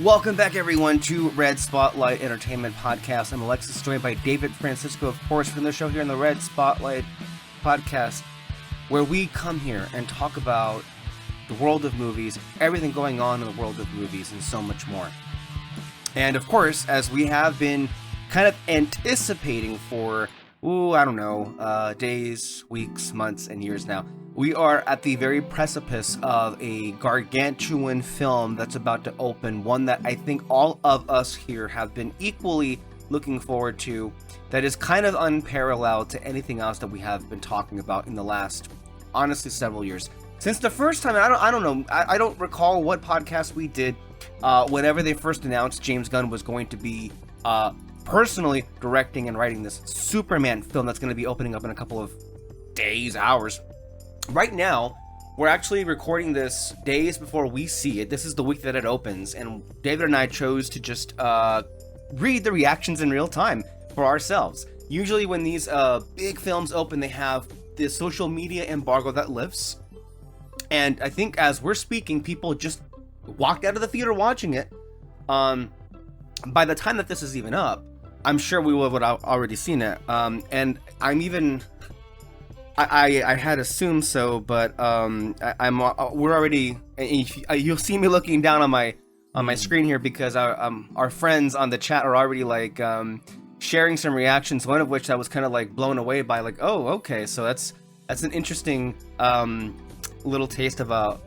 Welcome back, everyone, to Red Spotlight Entertainment Podcast. I'm Alexis, joined by David Francisco, of course, from the show here in the Red Spotlight Podcast, where we come here and talk about the world of movies, everything going on in the world of movies, and so much more. And, of course, as we have been kind of anticipating for, days, weeks, months, and years now, we are at the very precipice of a gargantuan film that's about to open, one that I think all of us here have been equally looking forward to, that is kind of unparalleled to anything else that we have been talking about in the last, honestly, several years. Since the first time, I don't recall what podcast we did whenever they first announced James Gunn was going to be personally directing and writing this Superman film that's going to be opening up in a couple of days, hours. Right now, we're actually recording this days before we see it. This is the week that it opens, and David and I chose to just read the reactions in real time for ourselves. Usually when these big films open, they have this social media embargo that lifts. And I think as we're speaking, people just walked out of the theater watching it. By the time that this is even up, I'm sure we would have already seen it. And I'm even... I had assumed so, but we're already. You'll see me looking down on my screen here because our friends on the chat are already like sharing some reactions. One of which I was kind of like blown away by, like, oh, okay, so that's an interesting little taste of all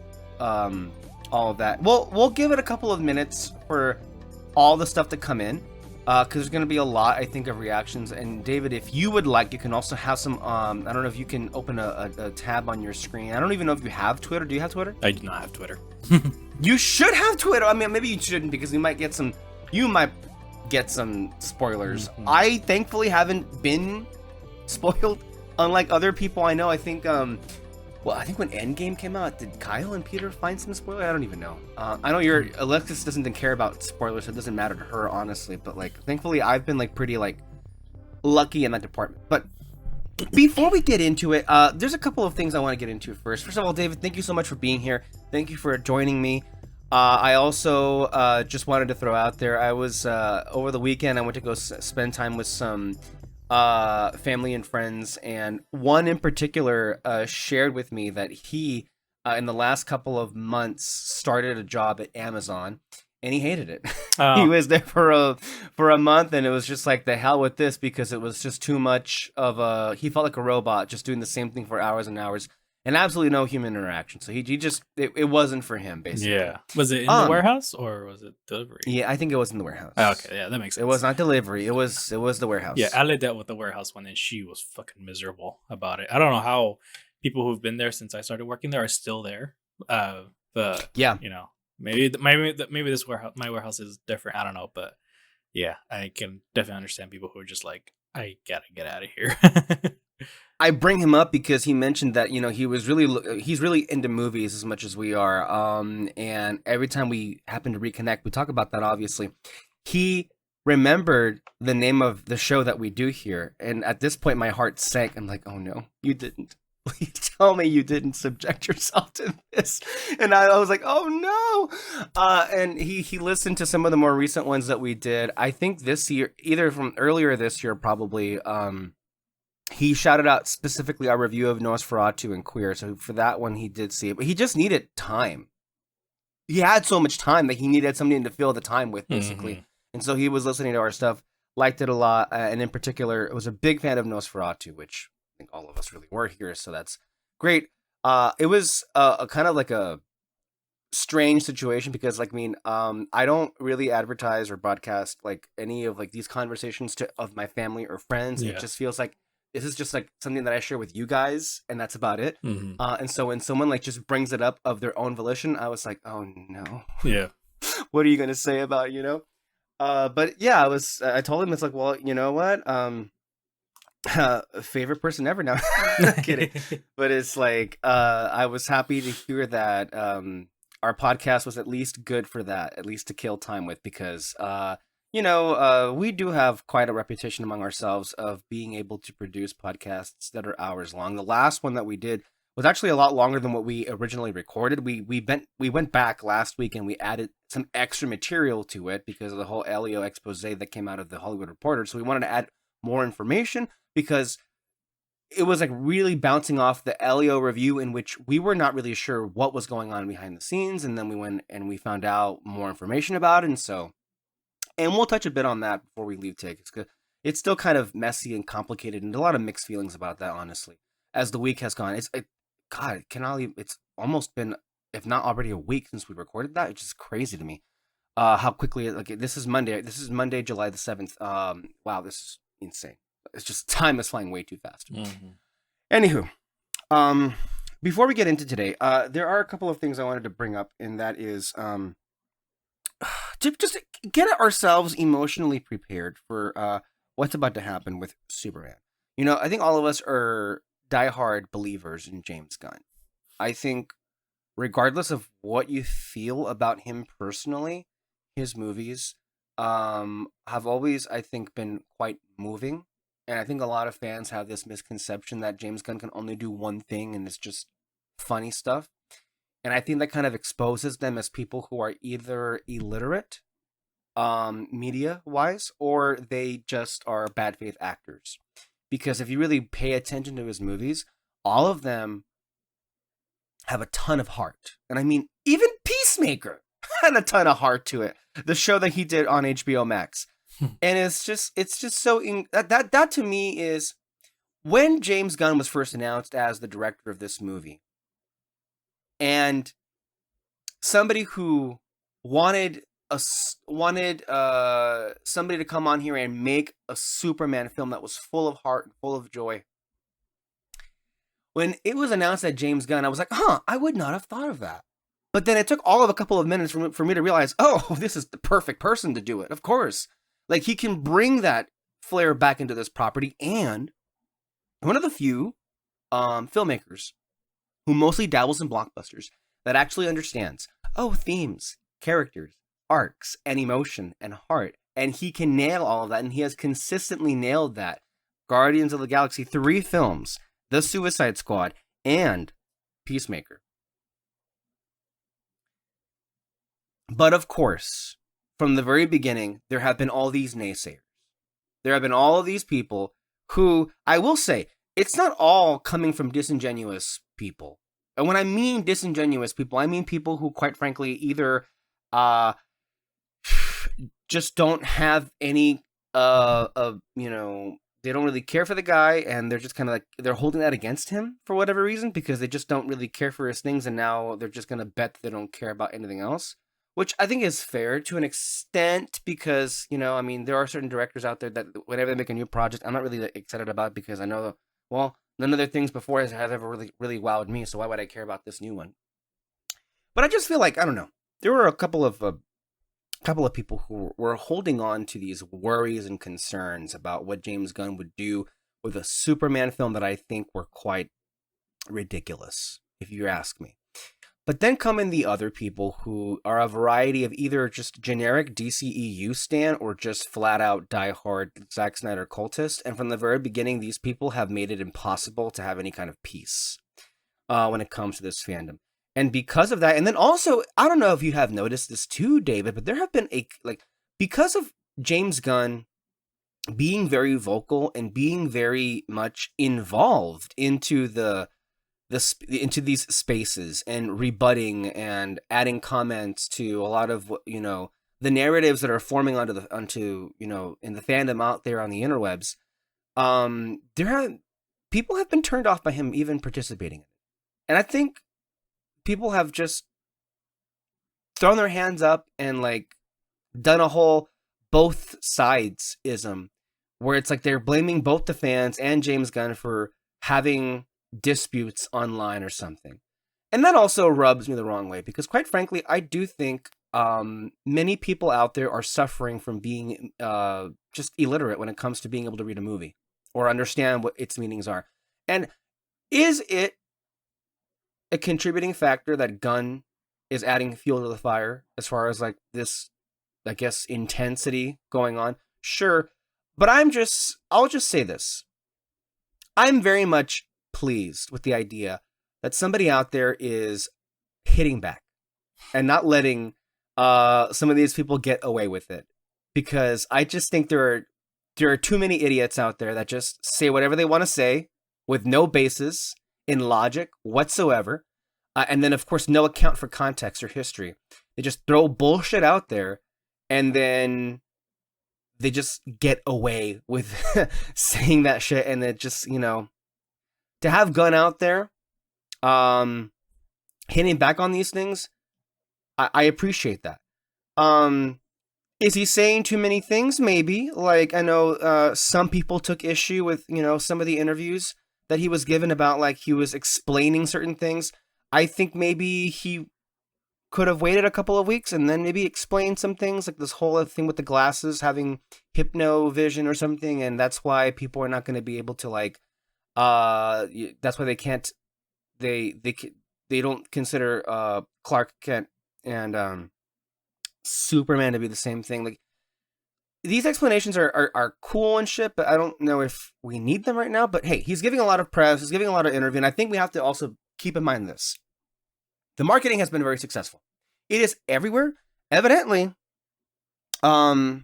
of that. We'll give it a couple of minutes for all the stuff to come in. Because there's going to be a lot, I think, of reactions. And David, if you would like, you can also have some, I don't know if you can open a tab on your screen. I don't even know if you have Twitter. Do you have Twitter? I do not have Twitter. You should have Twitter. I mean, maybe you shouldn't because you might get some spoilers. Mm-hmm. I thankfully haven't been spoiled, unlike other people I know. I think, I think when Endgame came out, did Kyle and Peter find some spoilers? I don't even know. I know Alexis doesn't care about spoilers, so it doesn't matter to her, honestly. But like, thankfully, I've been like pretty like lucky in that department. But before we get into it, there's a couple of things I want to get into first. First of all, David, thank you so much for being here. Thank you for joining me. I also just wanted to throw out there, I was over the weekend, I went to go spend time with some family and friends, and one in particular shared with me that he in the last couple of months started a job at Amazon and he hated it. He was there for a month and it was just like, the hell with this, because it was just too much of he felt like a robot just doing the same thing for hours and hours and absolutely no human interaction. So he just it wasn't for him, basically. Yeah. Was it in the warehouse or was it delivery? Yeah, I think it was in the warehouse. Oh, okay, yeah, that makes sense. It was not delivery. It was the warehouse. Yeah, Ali dealt with the warehouse one and she was fucking miserable about it. I don't know how people who've been there since I started working there are still there. But yeah, you know, maybe this warehouse, my warehouse is different. I don't know, but yeah, I can definitely understand people who are just like, I gotta get out of here. I bring him up because he mentioned that, you know, he's really into movies as much as we are. And every time we happen to reconnect, we talk about that, obviously. He remembered the name of the show that we do here. And at this point, my heart sank. I'm like, oh no, you didn't. Please tell me you didn't subject yourself to this. And I was like, oh no. And he listened to some of the more recent ones that we did. I think this year, either from earlier this year, probably, he shouted out specifically our review of Nosferatu and Queer. So for that one, he did see it, but he just needed time. He had so much time that he needed something to fill the time with, basically. Mm-hmm. And so he was listening to our stuff, liked it a lot. And in particular, was a big fan of Nosferatu, which I think all of us really were here. So that's great. It was a kind of like a strange situation because, like, I mean, I don't really advertise or broadcast like any of like these conversations of my family or friends. Yeah. It just feels like this is just like something that I share with you guys, and that's about it. Mm-hmm. And so when someone like just brings it up of their own volition, I was like, oh no. Yeah. What are you gonna say about, you know? But yeah, I told him, it's like, well, you know what? Favorite person ever now. Kidding. But it's like, I was happy to hear that our podcast was at least good for that, at least to kill time with, because you know, we do have quite a reputation among ourselves of being able to produce podcasts that are hours long. The last one that we did was actually a lot longer than what we originally recorded. We went back last week and we added some extra material to it because of the whole Elio expose that came out of the Hollywood Reporter. So we wanted to add more information because it was like really bouncing off the Elio review, in which we were not really sure what was going on behind the scenes, and then we went and we found out more information about it. And we'll touch a bit on that before we leave tickets. It's still kind of messy and complicated, and a lot of mixed feelings about that, honestly, as the week has gone. It's almost been, if not already, a week since we recorded that. It's just crazy to me how quickly, this is Monday, July the 7th. Wow, this is insane. It's just, time is flying way too fast. Anywho, before we get into today, there are a couple of things I wanted to bring up, and that is to just get ourselves emotionally prepared for what's about to happen with Superman. I think all of us are diehard believers in James Gunn. I think regardless of what you feel about him personally, his movies have always, I think, been quite moving. And I think a lot of fans have this misconception that James Gunn can only do one thing and it's just funny stuff. And I think that kind of exposes them as people who are either illiterate, media-wise, or they just are bad faith actors. Because if you really pay attention to his movies, all of them have a ton of heart. And I mean, even Peacemaker had a ton of heart to it. The show that he did on HBO Max. And it's just so that to me is when James Gunn was first announced as the director of this movie, and somebody who wanted somebody to come on here and make a Superman film that was full of heart and full of joy. When it was announced that James Gunn, I was like, I would not have thought of that. But then it took all of a couple of minutes for me to realize, this is the perfect person to do it. Of course. Like, he can bring that flair back into this property, and one of the few filmmakers who mostly dabbles in blockbusters that actually understands, themes, characters, arcs, and emotion, and heart. And he can nail all of that, and he has consistently nailed that. Guardians of the Galaxy, 3 films, The Suicide Squad, and Peacemaker. But of course, from the very beginning, there have been all these naysayers. There have been all of these people who, I will say, it's not all coming from disingenuous people. And when I mean disingenuous people, I mean people who, quite frankly, either just don't have any, they don't really care for the guy, and they're just kind of like, they're holding that against him for whatever reason, because they just don't really care for his things, and now they're just going to bet that they don't care about anything else. Which I think is fair to an extent because, there are certain directors out there that whenever they make a new project, I'm not really excited about because I know, none of their things before has ever really, really wowed me. So why would I care about this new one? But I just feel like, I don't know. There were a couple of people who were holding on to these worries and concerns about what James Gunn would do with a Superman film that I think were quite ridiculous, if you ask me. But then come in the other people who are a variety of either just generic DCEU stan or just flat out diehard Zack Snyder cultist. And from the very beginning, these people have made it impossible to have any kind of peace when it comes to this fandom. And because of that, and then also, I don't know if you have noticed this too, David, but there have been because of James Gunn being very vocal and being very much involved into into these spaces and rebutting and adding comments to a lot of the narratives that are forming onto in the fandom out there on the interwebs. People have been turned off by him even participating in it, and I think people have just thrown their hands up and done a whole both sides ism, where it's like they're blaming both the fans and James Gunn for having disputes online or something. And that also rubs me the wrong way because, quite frankly, I do think many people out there are suffering from being just illiterate when it comes to being able to read a movie or understand what its meanings are. And is it a contributing factor that Gunn is adding fuel to the fire as far as this, I guess, intensity going on? Sure. But I'll just say this. I'm very much pleased with the idea that somebody out there is hitting back and not letting some of these people get away with it, because I just think there are too many idiots out there that just say whatever they want to say with no basis in logic whatsoever, and then of course no account for context or history. They just throw bullshit out there, and then they just get away with saying that shit. And it just, to have Gunn out there hitting back on these things, I appreciate that. Is he saying too many things? Maybe. Like, I know some people took issue with, some of the interviews that he was given about, like, he was explaining certain things. I think maybe he could have waited a couple of weeks and then maybe explained some things, like this whole thing with the glasses having hypno vision or something, and that's why people are not going to be able to, like, that's why they can't, they don't consider Clark Kent and Superman to be the same thing. Like, these explanations are cool and shit, but I don't know if we need them right now. But hey, he's giving a lot of press, he's giving a lot of interview, and I think we have to also keep in mind this. The marketing has been very successful. It is everywhere. Evidently, it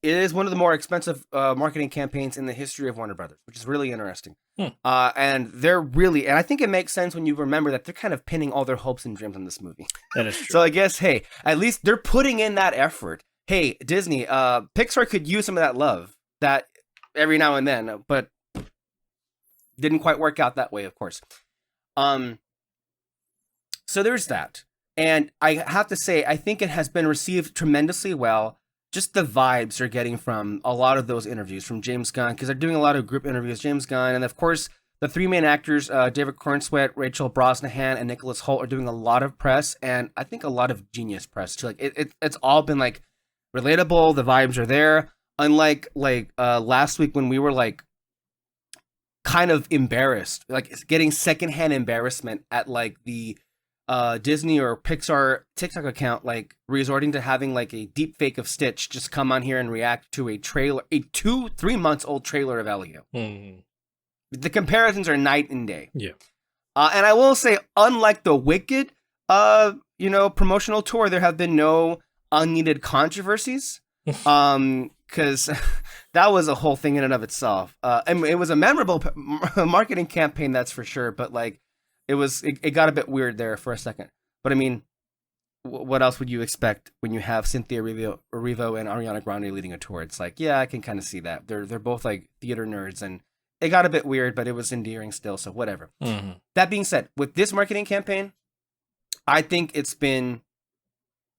is one of the more expensive marketing campaigns in the history of Warner Brothers, which is really interesting. And they're really, and I think it makes sense when you remember that they're kind of pinning all their hopes and dreams on this movie. That is true. So I guess, hey, at least they're putting in that effort. Hey, Disney, Pixar could use some of that love that every now and then, but didn't quite work out that way, of course. So there's that. And I have to say, I think it has been received tremendously well. Just the vibes you're getting from a lot of those interviews from James Gunn, because they're doing a lot of group interviews. James Gunn, and of course, the three main actors, David Cornsweet, Rachel Brosnahan, and Nicholas Hoult, are doing a lot of press, and I think a lot of genius press too. Like it's all been like relatable. The vibes are there. Unlike last week when we were like kind of embarrassed, like getting secondhand embarrassment at like the Disney or Pixar TikTok account, like resorting to having like a deep fake of Stitch just come on here and react to a trailer, a 2-3 months old trailer of Elio. The comparisons are night and day. Yeah. And I will say, unlike the Wicked, promotional tour, there have been no unneeded controversies. Because that was a whole thing in and of itself. And it was a memorable marketing campaign, that's for sure. But like, it got a bit weird there for a second. But I mean, what else would you expect when you have Cynthia Erivo and Ariana Grande leading a tour? It's like, yeah, I can kind of see that. They're both like theater nerds, and it got a bit weird, but it was endearing still. So whatever. That being said, with this marketing campaign, I think it's been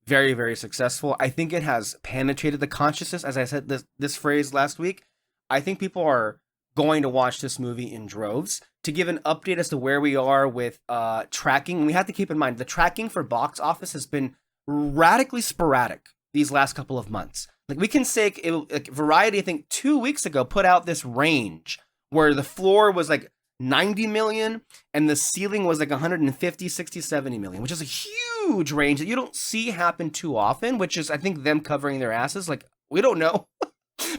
very, very successful. I think it has penetrated the consciousness. As I said this phrase last week, I think people are going to watch this movie in droves. To give an update as to where we are with tracking, we have to keep in mind the tracking for box office has been radically sporadic these last couple of months. Like, we can say, Variety, I think 2 weeks ago, put out this range where the floor was like 90 million and the ceiling was like 150, 60, 70 million, which is a huge range that you don't see happen too often, which is, I think, them covering their asses. Like, we don't know,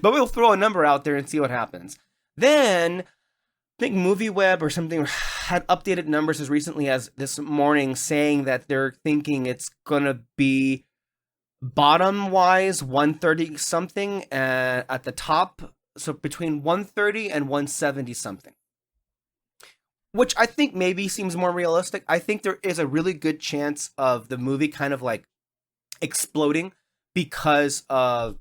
but we'll throw a number out there and see what happens. Then I think MovieWeb or something had updated numbers as recently as this morning, saying that they're thinking it's gonna be bottom-wise 130 something, and at the top, so between 130 and 170 something, which I think maybe seems more realistic. I think there is a really good chance of the movie kind of like exploding because of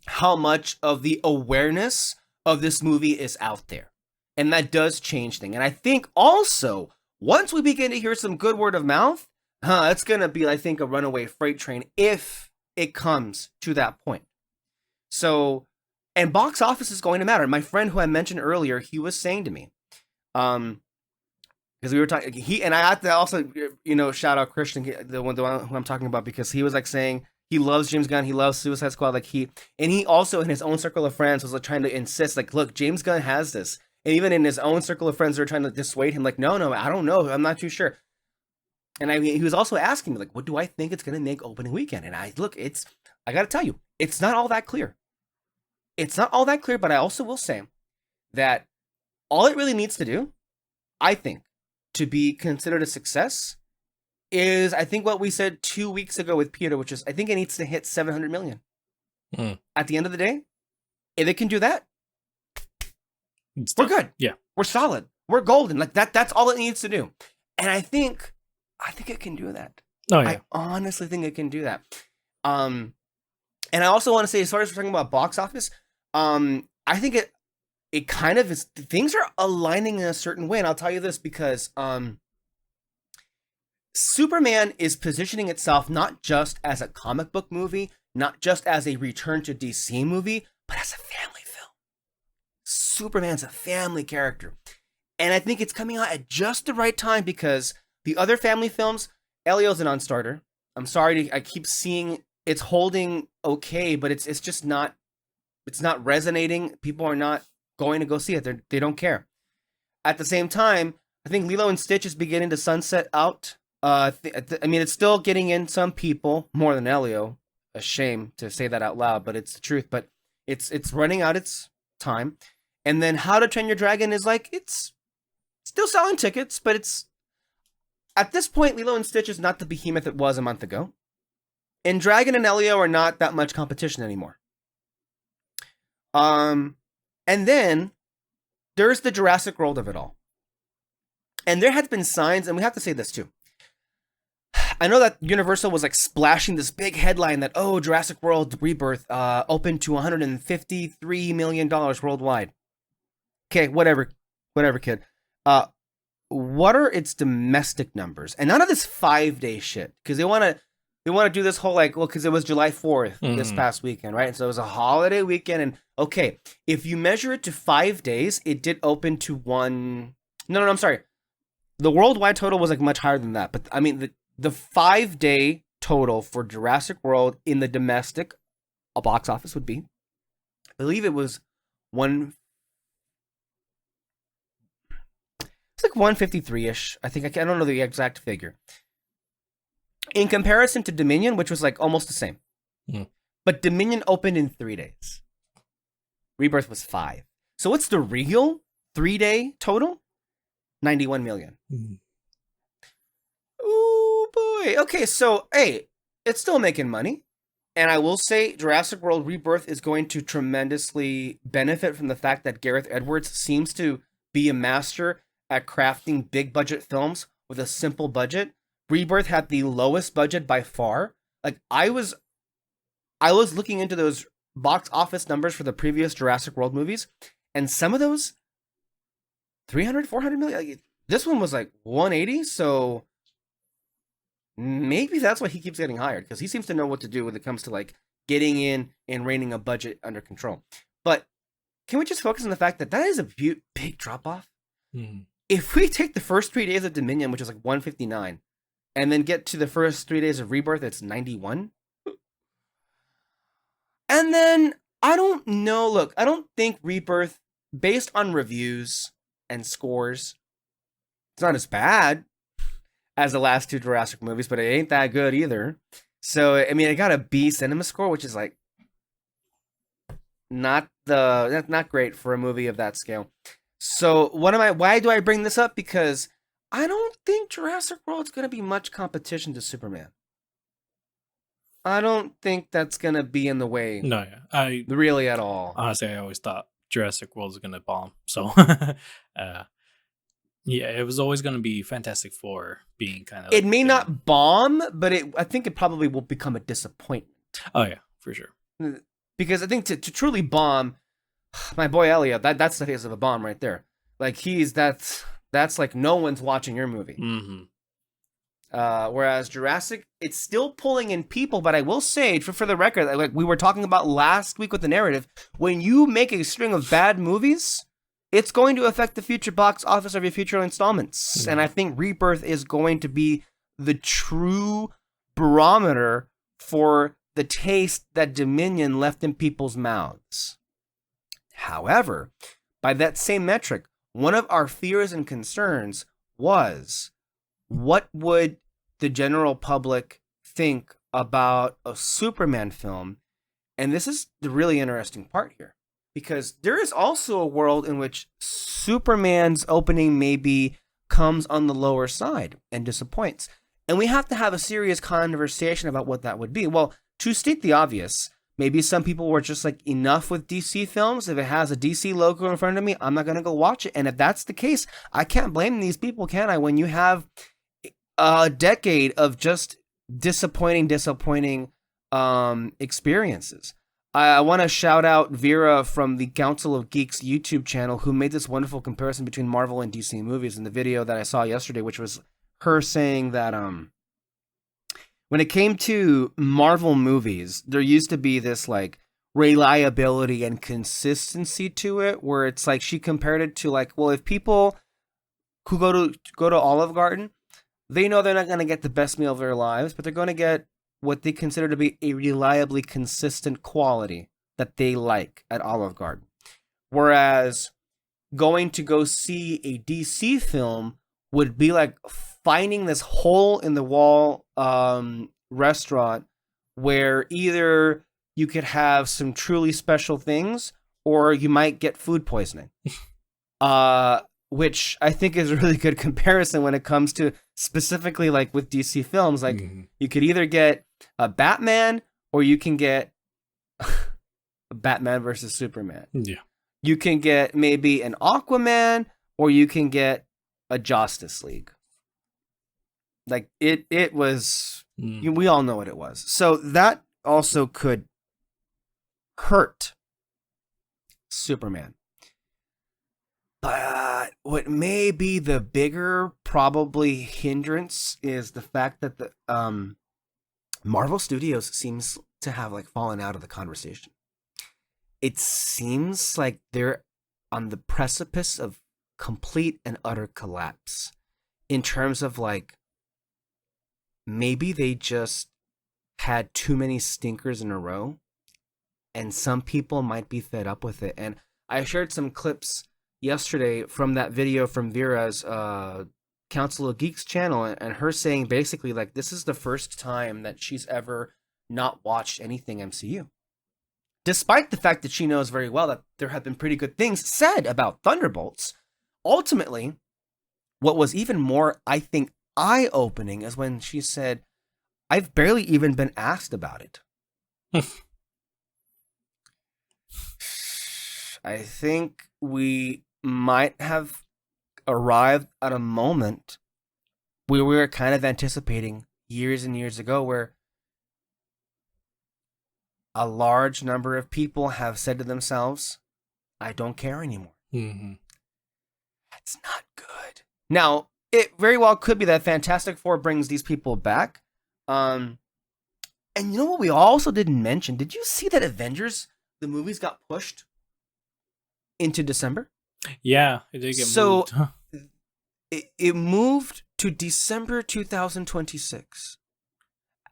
how much of the awareness of this movie is out there. And that does change things. And I think also, once we begin to hear some good word of mouth, it's going to be, I think, a runaway freight train if it comes to that point. So, and box office is going to matter. My friend who I mentioned earlier, he was saying to me, because we were talking, and I have to also, shout out Christian, the one who I'm talking about, because he was like saying he loves James Gunn, he loves Suicide Squad, like he also in his own circle of friends was like trying to insist, like, look, James Gunn has this. And even in his own circle of friends, they're trying to dissuade him, like, no, I don't know, I'm not too sure. And he was also asking me, like, what do I think it's going to make opening weekend? And I got to tell you, it's not all that clear. It's not all that clear, but I also will say that all it really needs to do, I think, to be considered a success is, I think, what we said 2 weeks ago with Peter, which is, I think it needs to hit 700 million. At the end of the day, if it can do that, we're good. Yeah. We're solid. We're golden. Like that's all it needs to do. And I think it can do that. Oh, yeah. I honestly think it can do that. And I also want to say, as far as we're talking about box office, I think it kind of is, things are aligning in a certain way. And I'll tell you this because Superman is positioning itself not just as a comic book movie, not just as a return to DC movie, but as a family film. Superman's a family character. And I think it's coming out at just the right time because the other family films, Elio's a non-starter. I'm sorry, I keep seeing it's holding okay, but it's just not, it's not resonating. People are not going to go see it. They don't care. At the same time, I think Lilo and Stitch is beginning to sunset out. I mean, it's still getting in some people more than Elio. A shame to say that out loud, but it's the truth. But it's running out its time. And then How to Train Your Dragon is like, it's still selling tickets, but it's, at this point, Lilo and Stitch is not the behemoth it was a month ago. And Dragon and Elio are not that much competition anymore. And then there's the Jurassic World of it all. And there had been signs, and we have to say this too. I know that Universal was like splashing this big headline that, oh, Jurassic World Rebirth opened to $153 million worldwide. Okay, whatever, kid. What are its domestic numbers? And none of this 5-day shit, because they want to do this whole like, well, because it was July 4th this past weekend, right? And so it was a holiday weekend, and okay, if you measure it to 5 days, it did open to one. No, I'm sorry. The worldwide total was like much higher than that, but I mean the 5-day total for Jurassic World in the domestic box office would be, I believe it was one. It's like 153-ish. I think I don't know the exact figure. In comparison to Dominion, which was like almost the same. But Dominion opened in 3 days. Rebirth was 5. So what's the real 3-day total? 91 million. Oh boy. Okay, so hey, it's still making money. And I will say Jurassic World Rebirth is going to tremendously benefit from the fact that Gareth Edwards seems to be a master at crafting big budget films with a simple budget. Rebirth had the lowest budget by far. Like I was looking into those box office numbers for the previous Jurassic World movies, and some of those 300, 400 million. Like, this one was like 180, so maybe that's why he keeps getting hired, because he seems to know what to do when it comes to like getting in and reining a budget under control. But can we just focus on the fact that is a big drop off? If we take the first 3 days of Dominion, which is like 159, and then get to the first 3 days of Rebirth, it's 91. And then, I don't know, look, I don't think Rebirth, based on reviews and scores, it's not as bad as the last two Jurassic movies, but it ain't that good either. So, I mean, it got a B cinema score, which is like, not great for a movie of that scale. So why do I bring this up? Because I don't think Jurassic World's going to be much competition to Superman. I don't think that's going to be in the way. No, yeah. Really at all. Honestly, I always thought Jurassic World was going to bomb. So, yeah, it was always going to be Fantastic Four being kind of... It may not bomb, but I think it probably will become a disappointment. Oh, yeah, for sure. Because I think to truly bomb... My boy Elio, that's the face of a bomb right there. Like that's like no one's watching your movie. Whereas Jurassic, it's still pulling in people, but I will say, for the record, like we were talking about last week with the narrative, when you make a string of bad movies, it's going to affect the future box office of your future installments. And I think Rebirth is going to be the true barometer for the taste that Dominion left in people's mouths. However, by that same metric, one of our fears and concerns was, what would the general public think about a Superman film? And this is the really interesting part here, because there is also a world in which Superman's opening may be comes on the lower side and disappoints. And we have to have a serious conversation about what that would be. Well, to state the obvious, maybe some people were just like, enough with DC films. If it has a DC logo in front of me, I'm not going to go watch it. And if that's the case, I can't blame these people, can I? When you have a decade of just disappointing experiences. I want to shout out Vera from the Council of Geeks YouTube channel, who made this wonderful comparison between Marvel and DC movies in the video that I saw yesterday, which was her saying that when it came to Marvel movies, there used to be this like reliability and consistency to it, where it's like she compared it to like, well, if people who go to Olive Garden, they know they're not going to get the best meal of their lives, but they're going to get what they consider to be a reliably consistent quality that they like at Olive Garden. Whereas going to go see a DC film would be like finding this hole in the wall restaurant where either you could have some truly special things or you might get food poisoning. Which I think is a really good comparison when it comes to specifically like with DC films. Like you could either get a Batman or you can get Batman versus Superman. Yeah. You can get maybe an Aquaman or you can get a Justice League. Like it was, we all know what it was. So that also could hurt Superman. But what may be the bigger probably hindrance is the fact that the Marvel Studios seems to have like fallen out of the conversation. It seems like they're on the precipice of complete and utter collapse in terms of like maybe they just had too many stinkers in a row and some people might be fed up with it. And I shared some clips yesterday from that video from Vera's Council of Geeks channel, and her saying basically like this is the first time that she's ever not watched anything MCU. Despite the fact that she knows very well that there have been pretty good things said about Thunderbolts, ultimately, what was even more, I think, eye-opening is when she said, I've barely even been asked about it. I think we might have arrived at a moment where we were kind of anticipating years and years ago where a large number of people have said to themselves, I don't care anymore. That's not good. Now, it very well could be that Fantastic Four brings these people back. And you know what we also didn't mention? Did you see that Avengers, the movies got pushed into December? Yeah, it did get moved. So it moved to December 2026.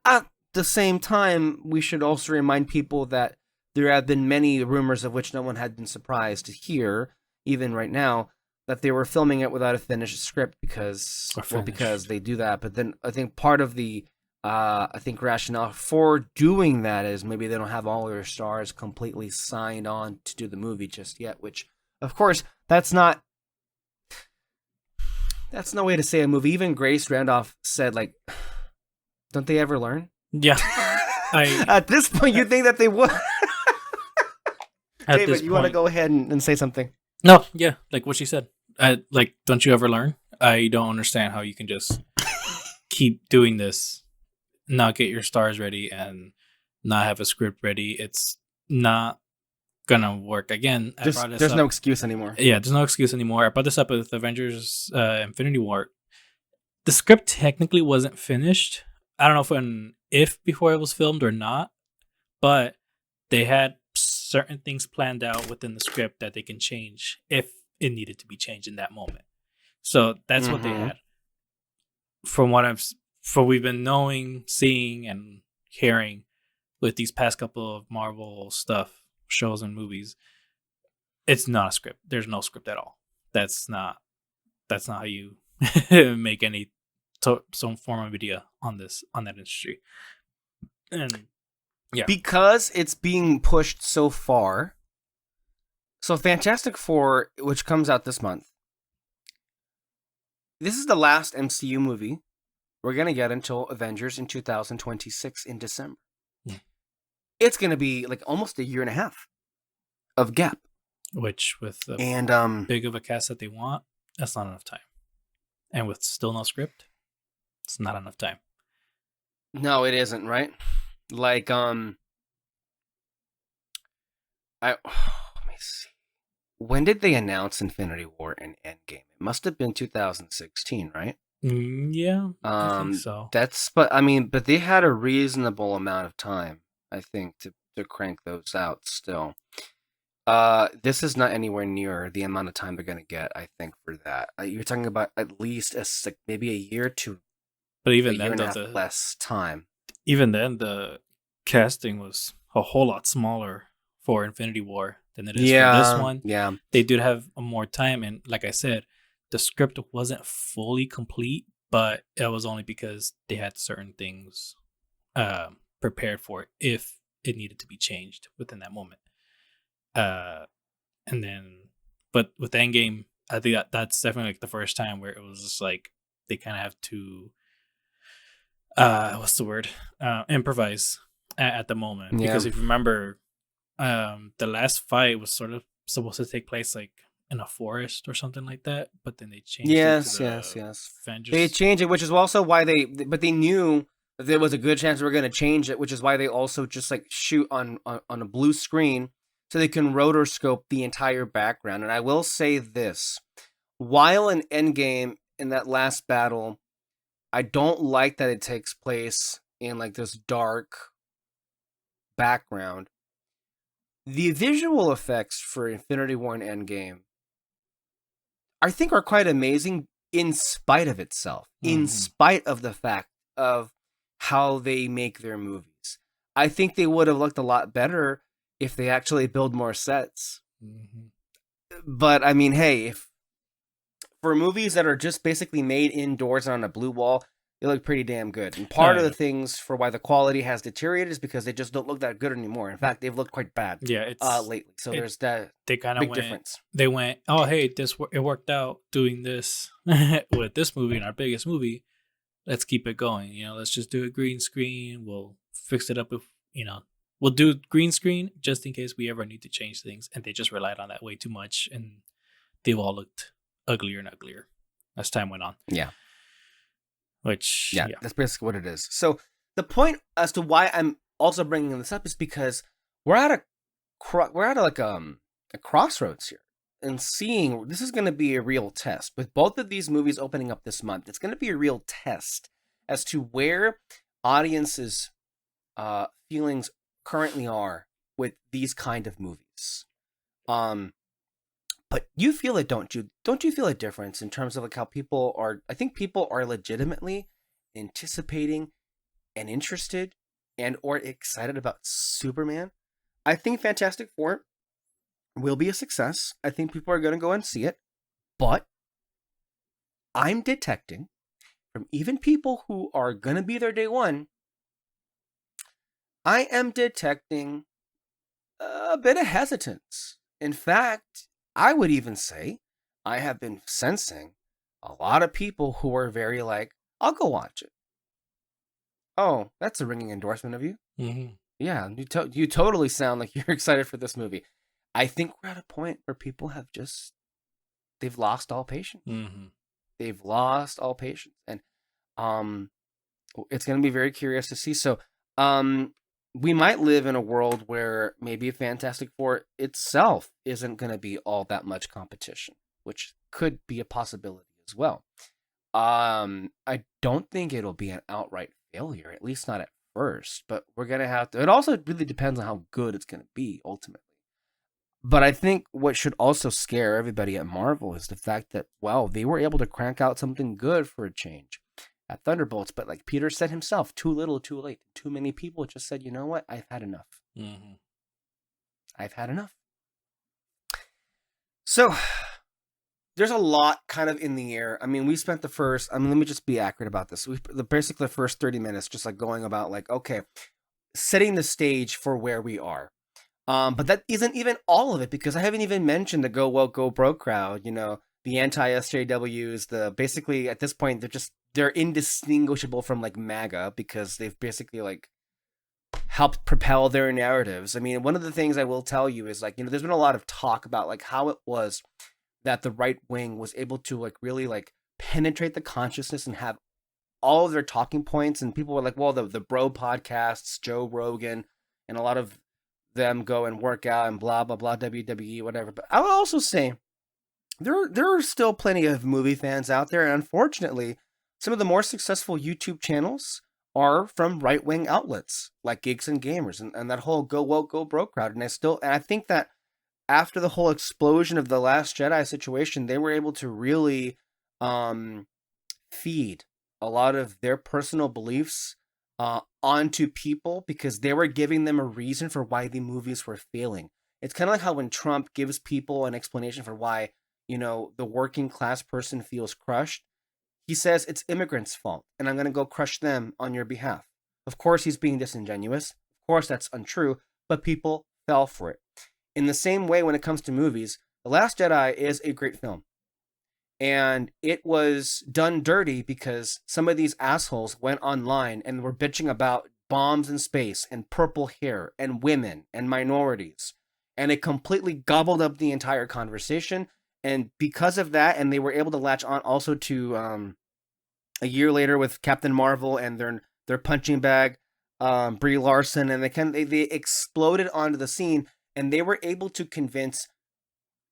At the same time, we should also remind people that there have been many rumors of which no one had been surprised to hear, even right now, that they were filming it without a finished script because they do that. But then I think part of the rationale for doing that is maybe they don't have all their stars completely signed on to do the movie just yet, which, of course, that's no way to say a movie. Even Grace Randolph said, like, don't they ever learn? Yeah. At this point, you think that they would. David, you want to go ahead and say something? No, yeah, like what she said. Like, don't you ever learn? I don't understand how you can just keep doing this, not get your stars ready, and not have a script ready. It's not gonna work. Again, there's no excuse anymore. Yeah, there's no excuse anymore. I brought this up with Avengers Infinity War. The script technically wasn't finished. I don't know if before it was filmed or not, but they had certain things planned out within the script that they can change if it needed to be changed in that moment. So that's what they had. From what we've been knowing, seeing, and hearing with these past couple of Marvel stuff, shows and movies, it's not a script. There's no script at all. That's not how you make any some form of media on that industry. And yeah, because it's being pushed so far. So Fantastic Four, which comes out this month, this is the last MCU movie we're gonna get until Avengers in 2026 in December. Yeah. It's gonna be like almost a year and a half of gap. Which with the And big of a cast that they want, that's not enough time. And with still no script, it's not enough time. no, it isn't, right? Like let me see. When did they announce Infinity War and Endgame? It must have been 2016, right? Yeah, I think so. But they had a reasonable amount of time, I think, to crank those out still. This is not anywhere near the amount of time they're gonna get, I think, for that. You're talking about at least maybe a year to but even a then, year and a half less time. Even then, the casting was a whole lot smaller for Infinity War than it is for this one. Yeah, they did have more time, and like I said, the script wasn't fully complete, but it was only because they had certain things prepared for it if it needed to be changed within that moment. And then, but with Endgame, I think that's definitely like the first time where it was just like they kind of have to, what's the word? Improvise at the moment. Yeah. Because if you remember, the last fight was sort of supposed to take place like in a forest or something like that, but then they changed it to yes. Avengers. They changed it, which is also why they knew that there was a good chance they were going to change it, which is why they also just like shoot on a blue screen so they can rotoscope the entire background. And I will say this, while in Endgame, in that last battle, I don't like that it takes place in like this dark background. The visual effects for Infinity War and Endgame, I think, are quite amazing in spite of itself, in spite of the fact of how they make their movies. I think they would have looked a lot better if they actually build more sets. But I mean, hey, if for movies that are just basically made indoors on a blue wall, they look pretty damn good. And part of the things for why the quality has deteriorated is because they just don't look that good anymore. In fact, they've looked quite bad. Lately. So there's that they kind of big difference. They went, oh hey, it worked out doing this with this movie and our biggest movie. Let's keep it going. Let's just do a green screen. We'll fix it up if we'll do green screen just in case we ever need to change things. And they just relied on that way too much, and they've all looked uglier and uglier as time went on. Yeah. Which that's basically what it is. So the point as to why I'm also bringing this up is because we're at a crossroads here, and seeing this is going to be a real test with both of these movies opening up this month. It's going to be a real test as to where audiences' feelings currently are with these kind of movies. But you feel it, don't you? Don't you feel a difference in terms of like how people are? I think people are legitimately anticipating and interested and or excited about Superman. I think Fantastic Four will be a success. I think people are going to go and see it. But I'm detecting from even people who are going to be there day one, I am detecting a bit of hesitance. In fact, I would even say I have been sensing a lot of people who are very like, I'll go watch it. Oh, that's a ringing endorsement of you. Yeah, you totally sound like you're excited for this movie. I think we're at a point where people have they've lost all patience. They've lost all patience. And it's going to be very curious to see. So we might live in a world where maybe Fantastic Four itself isn't going to be all that much competition, which could be a possibility as well. I don't think it'll be an outright failure, at least not at first, but we're going to have to. It also really depends on how good it's going to be ultimately. But I think what should also scare everybody at Marvel is the fact that, well, they were able to crank out something good for a change at Thunderbolts, but like Peter said himself, too little, too late. Too many people just said, you know what? I've had enough. I've had enough. So there's a lot kind of in the air. I mean, we spent let me just be accurate about this. Basically the first 30 minutes just like going about like, okay, setting the stage for where we are. But that isn't even all of it, because I haven't even mentioned the Go Woke, Go Broke crowd, the anti-SJWs, basically at this point they're indistinguishable from like MAGA because they've basically like helped propel their narratives. I mean, one of the things I will tell you is like, there's been a lot of talk about like how it was that the right wing was able to like really like penetrate the consciousness and have all of their talking points, and people were like, well, the bro podcasts, Joe Rogan, and a lot of them go and work out and blah blah blah, WWE, whatever. But I would also say there are still plenty of movie fans out there, and unfortunately, some of the more successful YouTube channels are from right-wing outlets like Geeks and Gamers and that whole go woke go broke crowd. And I think that after the whole explosion of the Last Jedi situation, they were able to really feed a lot of their personal beliefs onto people because they were giving them a reason for why the movies were failing. It's kind of like how when Trump gives people an explanation for why, the working class person feels crushed, he says it's immigrants' fault, and I'm going to go crush them on your behalf. Of course, he's being disingenuous. Of course, that's untrue, but people fell for it. In the same way, when it comes to movies, The Last Jedi is a great film. And it was done dirty because some of these assholes went online and were bitching about bombs in space and purple hair and women and minorities. And it completely gobbled up the entire conversation. And because of that, and they were able to latch on also to a year later with Captain Marvel and their punching bag, Brie Larson, and they exploded onto the scene, and they were able to convince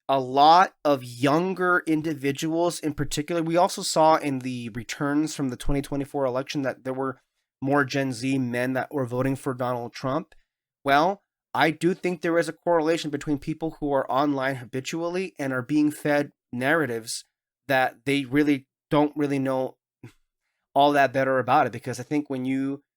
a lot of younger individuals in particular. We also saw in the returns from the 2024 election that there were more Gen Z men that were voting for Donald Trump. Well, I do think there is a correlation between people who are online habitually and are being fed narratives that they really don't really know all that better about it. Because I think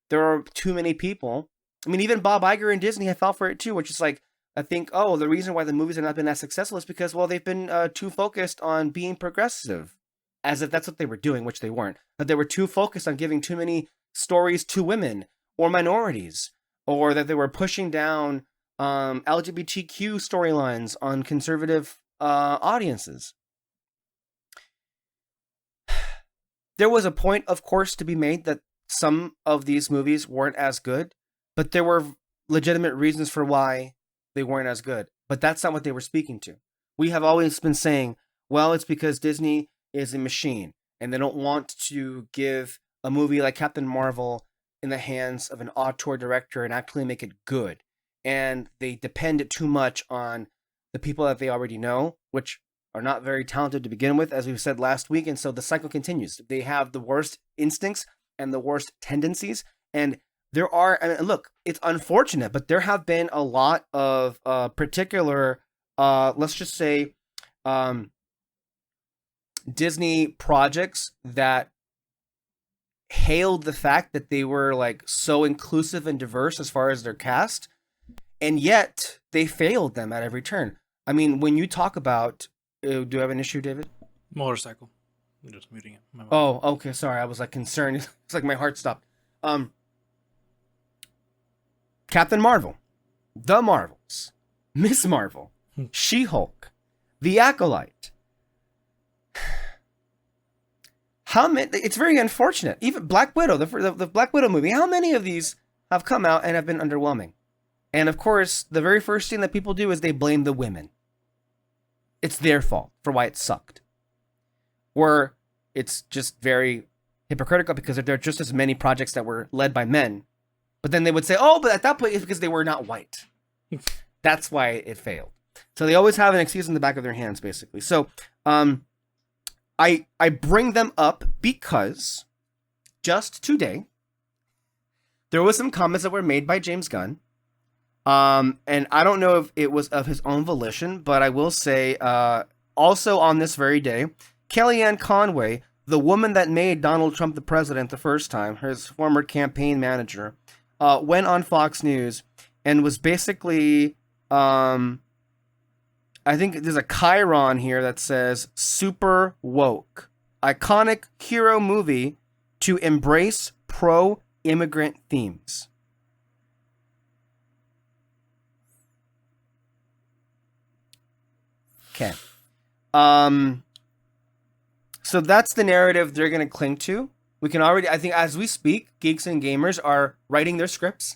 there are too many people. I mean, even Bob Iger and Disney have fell for it too, which is like, I think, the reason why the movies have not been as successful is because, well, they've been too focused on being progressive, as if that's what they were doing, which they weren't. But they were too focused on giving too many stories to women or minorities, or that they were pushing down LGBTQ storylines on conservative audiences. There was a point, of course, to be made that some of these movies weren't as good, but there were legitimate reasons for why they weren't as good. But that's not what they were speaking to. We have always been saying, well, it's because Disney is a machine and they don't want to give a movie like Captain Marvel in the hands of an auteur director and actually make it good. And they depend too much on the people that they already know, which are not very talented to begin with, as we've said last week. And so the cycle continues. They have the worst instincts and the worst tendencies. And there are, and look, it's unfortunate, but there have been a lot of particular, let's just say, Disney projects that hailed the fact that they were like so inclusive and diverse as far as their cast, and yet they failed them at every turn. I mean, when you talk about, do you have an issue, David? Motorcycle. I'm just muting it. Oh, okay. Sorry, I was like concerned. It's like my heart stopped. Captain Marvel, The Marvels, Miss Marvel, She-Hulk, The Acolyte. How many? It's very unfortunate. Even Black Widow, the Black Widow movie. How many of these have come out and have been underwhelming? And of course, the very first thing that people do is they blame the women. It's their fault for why it sucked. Or it's just very hypocritical because there are just as many projects that were led by men. But then they would say, oh, but at that point, it's because they were not white. That's why it failed. So they always have an excuse in the back of their hands, basically. So I bring them up because just today, there was some comments that were made by James Gunn. And I don't know if it was of his own volition, but I will say, also on this very day, Kellyanne Conway, the woman that made Donald Trump the president the first time, his former campaign manager, went on Fox News and was basically, I think there's a chyron here that says super woke, iconic hero movie to embrace pro-immigrant themes. Okay. So that's the narrative they're going to cling to. We can already, I think, as we speak, geeks and gamers are writing their scripts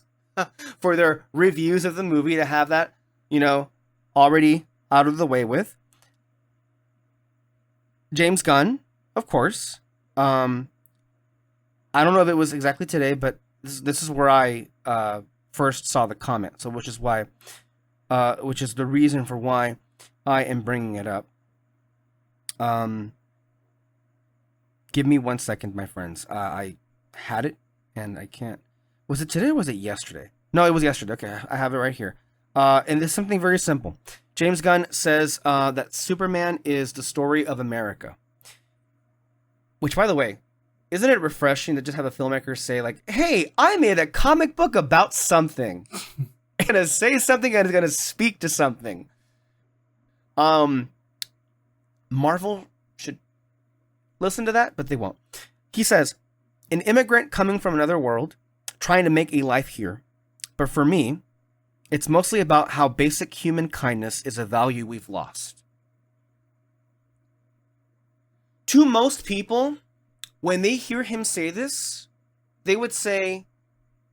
for their reviews of the movie to have that, already out of the way with. James Gunn, of course. I don't know if it was exactly today, but this is where I first saw the comment. So, which is the reason for why I am bringing it up. Give me 1 second, my friends. I had it, and I can't. Was it today or was it yesterday? No, it was yesterday. Okay, I have it right here. And there's something very simple. James Gunn says that Superman is the story of America. Which, by the way, isn't it refreshing to just have a filmmaker say, like, hey, I made a comic book about something. It's going to say something and it's going to speak to something. Marvel should listen to that, but they won't. He says, an immigrant coming from another world, trying to make a life here. But for me, it's mostly about how basic human kindness is a value we've lost. To most people, when they hear him say this, they would say,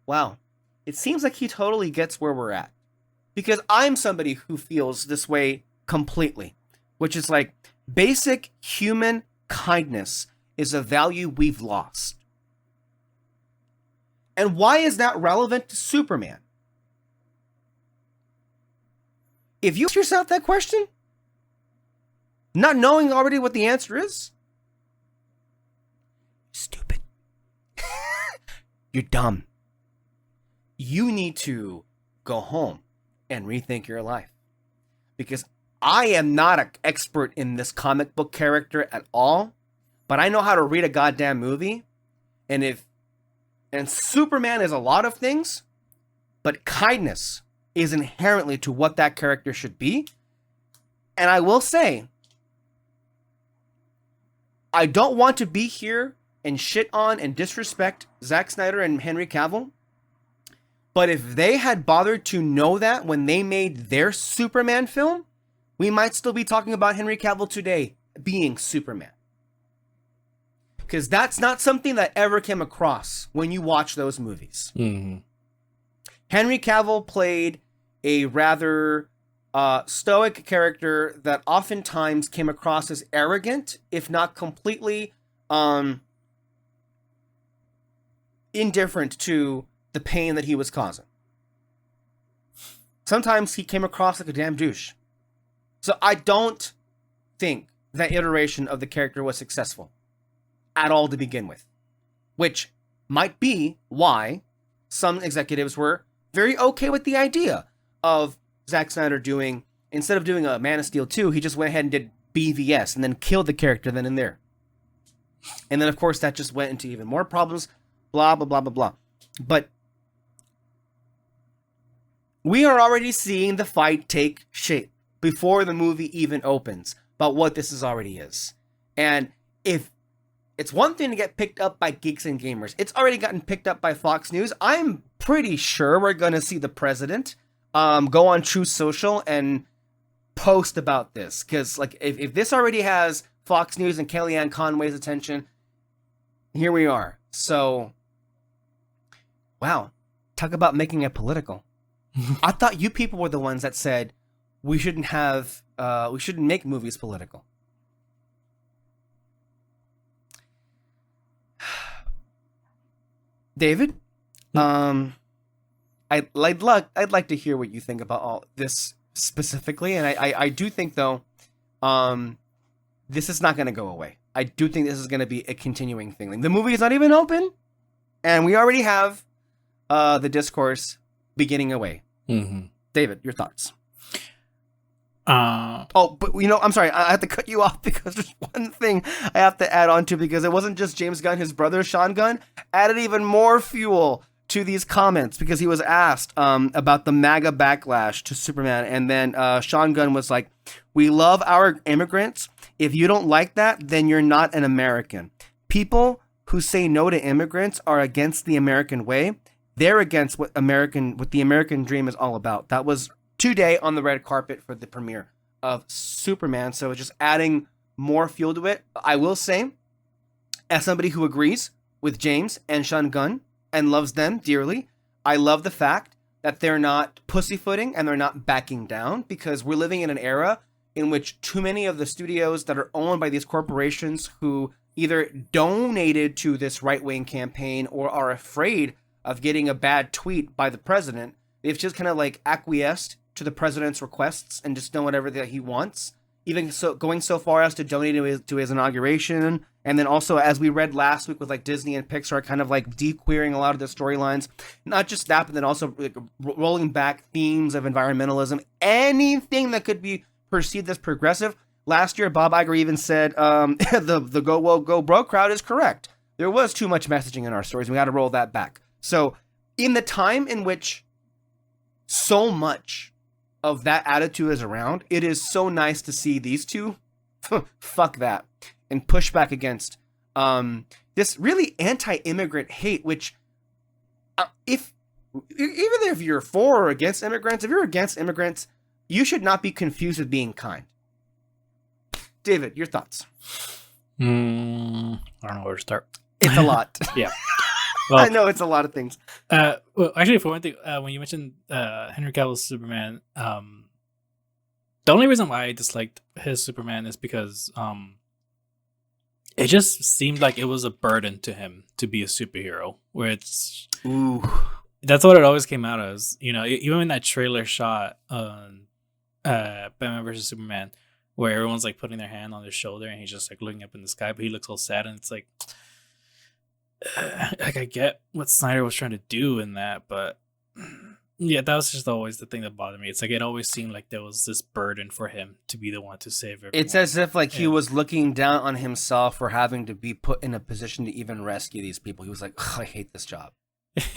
wow, it seems like he totally gets where we're at. Because I'm somebody who feels this way completely, which is like basic human kindness is a value we've lost. And why is that relevant to Superman? If you ask yourself that question, not knowing already what the answer is, stupid. You're dumb. You need to go home and rethink your life. Because I am not an expert in this comic book character at all, but I know how to read a goddamn movie. And Superman is a lot of things, but kindness is inherently to what that character should be. And I will say, I don't want to be here and shit on and disrespect Zack Snyder and Henry Cavill. But if they had bothered to know that when they made their Superman film, we might still be talking about Henry Cavill today being Superman. Because that's not something that ever came across when you watch those movies. Mm-hmm. Henry Cavill played a rather stoic character that oftentimes came across as arrogant, if not completely indifferent to the pain that he was causing. Sometimes he came across like a damn douche. So I don't think that iteration of the character was successful at all to begin with, which might be why some executives were very okay with the idea of Zack Snyder doing, instead of doing a Man of Steel 2, he just went ahead and did BVS and then killed the character then and there. And then, of course, that just went into even more problems, blah, blah, blah, blah, blah. But we are already seeing the fight take shape before the movie even opens about what this already is. And if it's one thing to get picked up by geeks and gamers, it's already gotten picked up by Fox News. I'm pretty sure we're going to see the president go on Truth Social and post about this. Because like, if this already has Fox News and Kellyanne Conway's attention, here we are. So, wow. Talk about making it political. I thought you people were the ones that said we shouldn't make movies political. David, I'd like to hear what you think about all this specifically, and I do think though, this is not going to go away. I do think this is going to be a continuing thing. Like, the movie is not even open, and we already have the discourse beginning away. Mm-hmm. David, your thoughts? But I'm sorry, I have to cut you off because there's one thing I have to add on to, because it wasn't just James Gunn, his brother Sean Gunn added even more fuel to these comments, because he was asked about the MAGA backlash to Superman, and then Sean Gunn was like, we love our immigrants. If you don't like that, then you're not an American. People who say no to immigrants are against the American way. They're against what the American dream is all about. That was today on the red carpet for the premiere of Superman. So just adding more fuel to it. I will say, as somebody who agrees with James and Sean Gunn and loves them dearly, I love the fact that they're not pussyfooting and they're not backing down, because we're living in an era in which too many of the studios that are owned by these corporations who either donated to this right-wing campaign or are afraid of getting a bad tweet by the president, they've just kind of like acquiesced to the president's requests and just done whatever that he wants, even so going so far as to donate to his inauguration. And then also, as we read last week with like Disney and Pixar kind of like de-queering a lot of the storylines, not just that, but then also like rolling back themes of environmentalism, anything that could be perceived as progressive. Last year, Bob Iger even said the go woke go broke crowd is correct. There was too much messaging in our stories. We got to roll that back. So in the time in which so much of that attitude is around, it is so nice to see these two fuck that and push back against this really anti-immigrant hate, which if you're for or against immigrants, if you're against immigrants, you should not be confused with being kind. David, your thoughts? I don't know where to start. It's a lot. Yeah. Well, I know it's a lot of things. Well, actually, for one thing, when you mentioned Henry Cavill's Superman, the only reason why I disliked his Superman is because it just seemed like it was a burden to him to be a superhero. Where it's, ooh, that's what it always came out as. You know, even in that trailer shot on Batman versus Superman, where everyone's like putting their hand on his shoulder and he's just like looking up in the sky, but he looks all sad, and it's like I get what Snyder was trying to do in that, but yeah, that was just always the thing that bothered me. It's like it always seemed like there was this burden for him to be the one to save everyone. It's as if like he was looking down on himself for having to be put in a position to even rescue these people. He was like, I hate this job.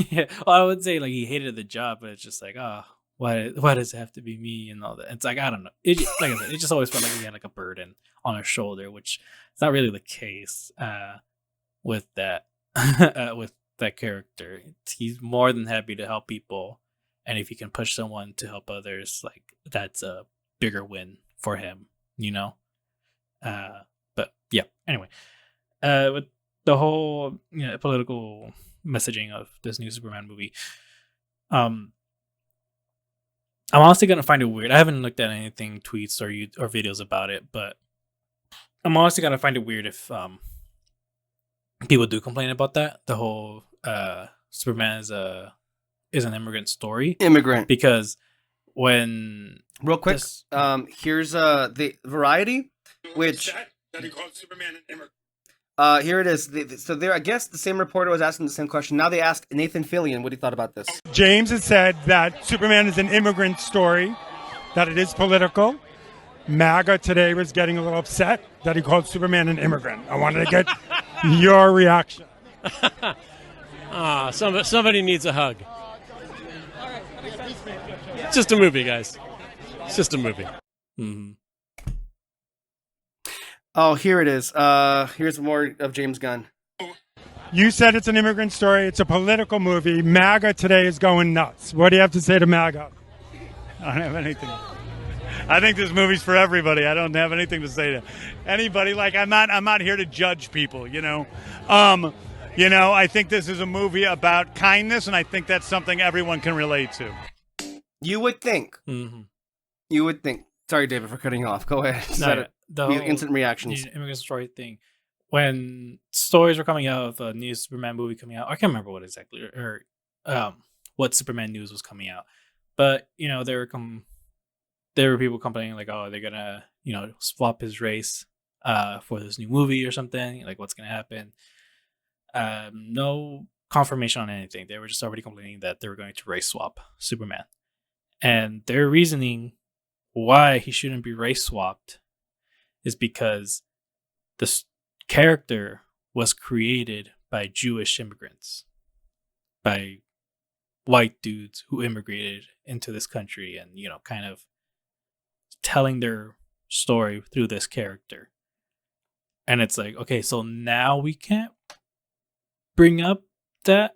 Yeah, well, I would say like he hated the job, but it's just like, why does it have to be me and all that? It's like, I don't know. Like I said, it just always felt like he had like a burden on his shoulder, which is not really the case with that with that character. He's more than happy to help people, and if he can push someone to help others, like that's a bigger win for him, you know. But yeah. Anyway, with the whole political messaging of this new Superman movie, I'm honestly gonna find it weird. I haven't looked at anything, tweets or videos about it, but I'm honestly gonna find it weird if people do complain about that. The whole Superman is an immigrant story. Because when real quick, here's the Variety, which that he called Superman an immigrant. Here it is. So there, I guess the same reporter was asking the same question. Now they ask Nathan Fillion what he thought about this. James has said that Superman is an immigrant story, that it is political. MAGA today was getting a little upset that he called Superman an immigrant. I wanted to get your reaction. Somebody needs a hug. It's just a movie, guys. It's just a movie. Mm-hmm. Oh, here it is. Here's more of James Gunn. You said it's an immigrant story. It's a political movie. MAGA today is going nuts. What do you have to say to MAGA? I don't have anything. I think this movie's for everybody. I don't have anything to say to anybody. Like I'm not here to judge people. I think this is a movie about kindness, and I think that's something everyone can relate to. You would think. Mm-hmm. You would think. Sorry, David, for cutting you off. Go ahead. The whole instant reactions. Immigrant story thing. When stories were coming out of a new Superman movie coming out, I can't remember what exactly or what Superman news was coming out, but there were people complaining like, oh, they're gonna swap his race for this new movie or something. Like, what's gonna happen? No confirmation on anything. They were just already complaining that they were going to race swap Superman, and their reasoning why he shouldn't be race swapped is because this character was created by Jewish immigrants, by white dudes who immigrated into this country and kind of telling their story through this character. And it's like, okay, so now we can't bring up that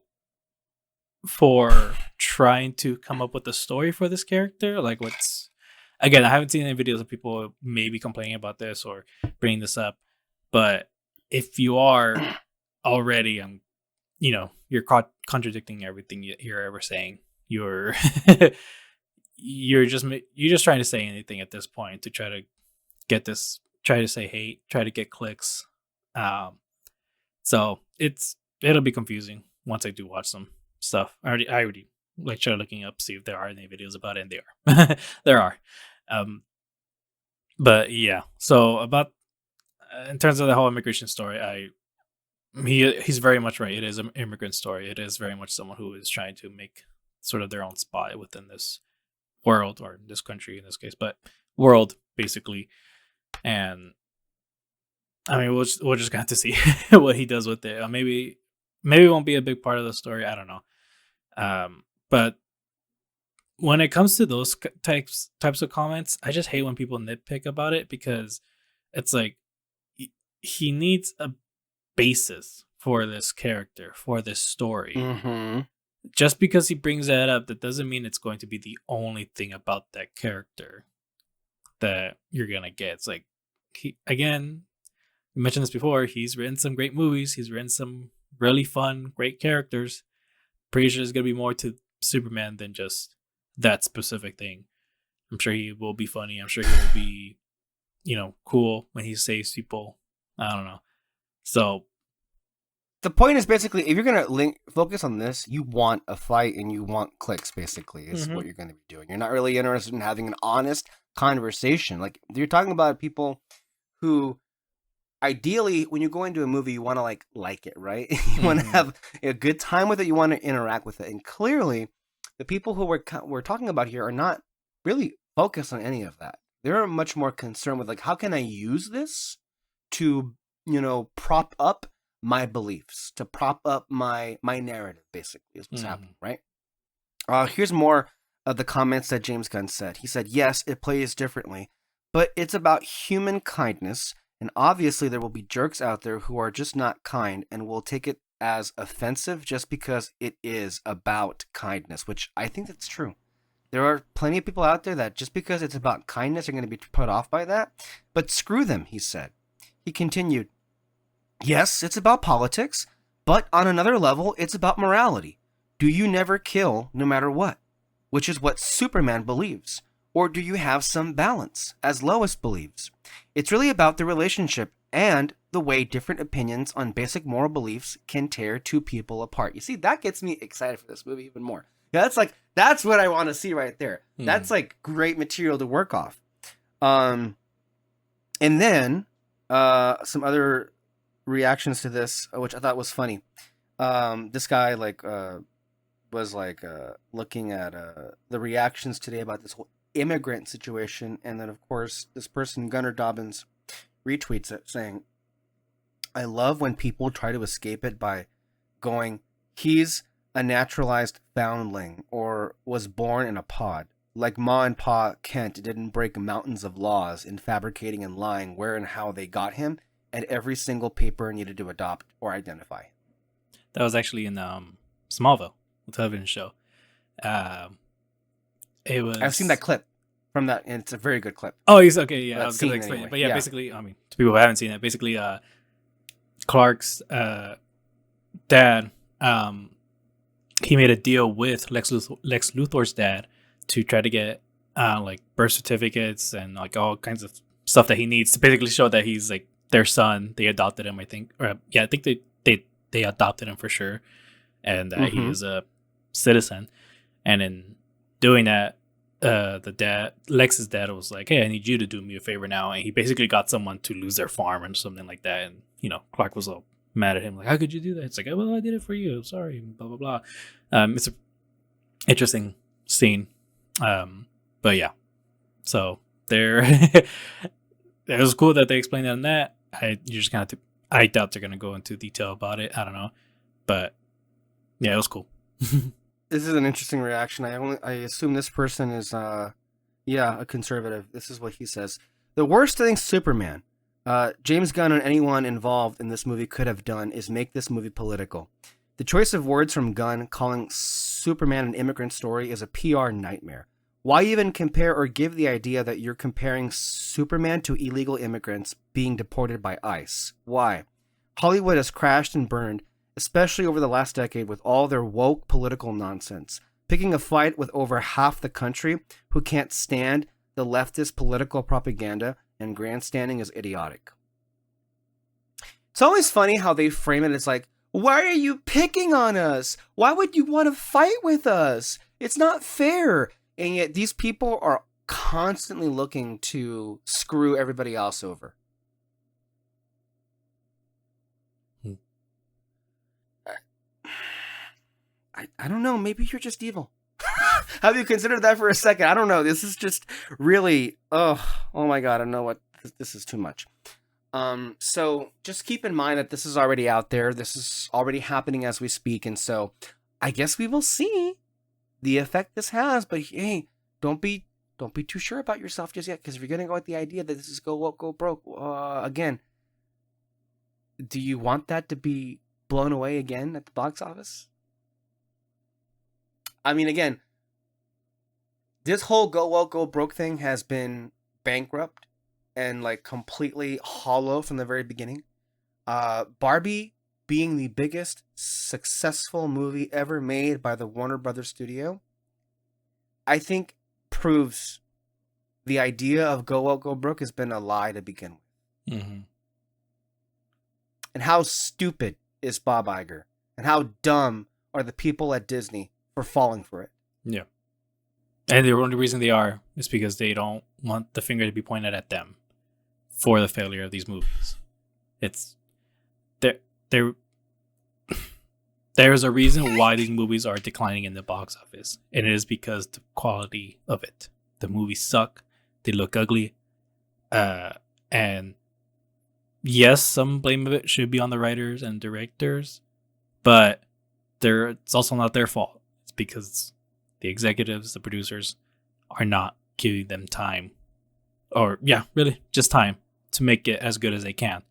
for trying to come up with a story for this character. Like, again, I haven't seen any videos of people maybe complaining about this or bringing this up. But if you are already, you're contradicting everything you're ever saying. You're you're just trying to say anything at this point to try to get this, try to say hate, try to get clicks. So it'll be confusing once I do watch some stuff. I already like started looking up, see if there are any videos about it, and there are. There are. But yeah, so about in terms of the whole immigration story, he's very much right. It is an immigrant story. It is very much someone who is trying to make sort of their own spot within this world, or this country in this case, but world basically. And I mean, we'll just got to see what he does with it. Maybe it won't be a big part of the story. I don't know. But when it comes to those types of comments, I just hate when people nitpick about it, because it's like he needs a basis for this character, for this story. Mm-hmm. Just because he brings that up, that doesn't mean it's going to be the only thing about that character that you're gonna get. It's like, again, we mentioned this before, he's written some great movies, he's written some really fun, great characters. Pretty sure there's gonna be more to Superman than just that specific thing. I'm sure he will be funny. I'm sure he will be, cool when he saves people. I don't know. So the point is basically, if you're gonna focus on this, you want a fight and you want clicks. Basically, is what you're gonna be doing. You're not really interested in having an honest conversation. Like, you're talking about people who, ideally, when you go into a movie, you want to like it, right? You want to have a good time with it. You want to interact with it, and clearly, the people who we're talking about here are not really focused on any of that. They're much more concerned with, like, how can I use this to, prop up my beliefs, to prop up my narrative, basically, is what's happening, right? Here's more of the comments that James Gunn said. He said, yes, it plays differently, but it's about human kindness, and obviously there will be jerks out there who are just not kind and will take it as offensive just because it is about kindness, which I think that's true. There are plenty of people out there that just because it's about kindness are going to be put off by that, but screw them, he said. He continued, yes, it's about politics, but on another level, it's about morality. Do you never kill no matter what? Which is what Superman believes. Or do you have some balance, as Lois believes? It's really about the relationship and the way different opinions on basic moral beliefs can tear two people apart. You see, that gets me excited for this movie even more. Yeah, that's what I want to see right there. That's like great material to work off. And then some other reactions to this, which I thought was funny. This guy was looking at the reactions today about this whole immigrant situation, and then of course this person, Gunnar Dobbins, retweets it saying, I love when people try to escape it by going, he's a naturalized foundling or was born in a pod. Like Ma and Pa Kent didn't break mountains of laws in fabricating and lying where and how they got him, and every single paper needed to adopt or identify. That was actually in Smallville, the television show. It was. I've seen that clip from that, and it's a very good clip. Oh, he's okay. Yeah, I was gonna explain anyway. it, but yeah, basically, I mean, to people who haven't seen it, basically, Clark's dad, he made a deal with Lex Luthor's dad to try to get like birth certificates and like all kinds of stuff that he needs to basically show that he's like their son. They adopted him, I think. Or yeah, I think they adopted him for sure, and that he is a citizen. And in doing that, Lex's dad was like, "Hey, I need you to do me a favor now," and he basically got someone to lose their farm or something like that. And Clark was all mad at him, like, "How could you do that?" It's like, "Well, I did it for you. Sorry." Blah blah blah. It's an interesting scene, but yeah. So there, it was cool that they explained on that. I doubt they're gonna go into detail about it. I don't know, but yeah, it was cool. This is an interesting reaction. I assume this person is a conservative. This is what he says. The worst thing Superman, James Gunn, and anyone involved in this movie could have done is make this movie political. The choice of words from Gunn calling Superman an immigrant story is a PR nightmare. Why even compare or give the idea that you're comparing Superman to illegal immigrants being deported by ICE? Why? Hollywood has crashed and burned, especially over the last decade with all their woke political nonsense. Picking a fight with over half the country who can't stand the leftist political propaganda and grandstanding is idiotic. It's always funny how they frame it as like, why are you picking on us? Why would you want to fight with us? It's not fair. And yet these people are constantly looking to screw everybody else over. I don't know. Maybe you're just evil. Have you considered that for a second? I don't know. This is just really, oh my God. I don't know what, this is too much. So just keep in mind that this is already out there. This is already happening as we speak. And so I guess we will see the effect this has, but hey, don't be too sure about yourself just yet. Cause if you're going to go with the idea that this is go woke, go broke, again, do you want that to be blown away again at the box office? I mean, again, this whole go woke, go broke thing has been bankrupt and like completely hollow from the very beginning. Barbie being the biggest successful movie ever made by the Warner Brothers studio, I think proves the idea of go woke, go broke has been a lie to begin with. Mm-hmm. And how stupid is Bob Iger? And how dumb are the people at Disney for falling for it? Yeah. And the only reason they are is because they don't want the finger to be pointed at them for the failure of these movies. It's there's a reason why these movies are declining in the box office, and it is because the quality of it. The movies suck. They look ugly. And yes, some blame of it should be on the writers and directors, but it's also not their fault. It's because the executives, the producers, are not giving them time, or really just time to make it as good as they can.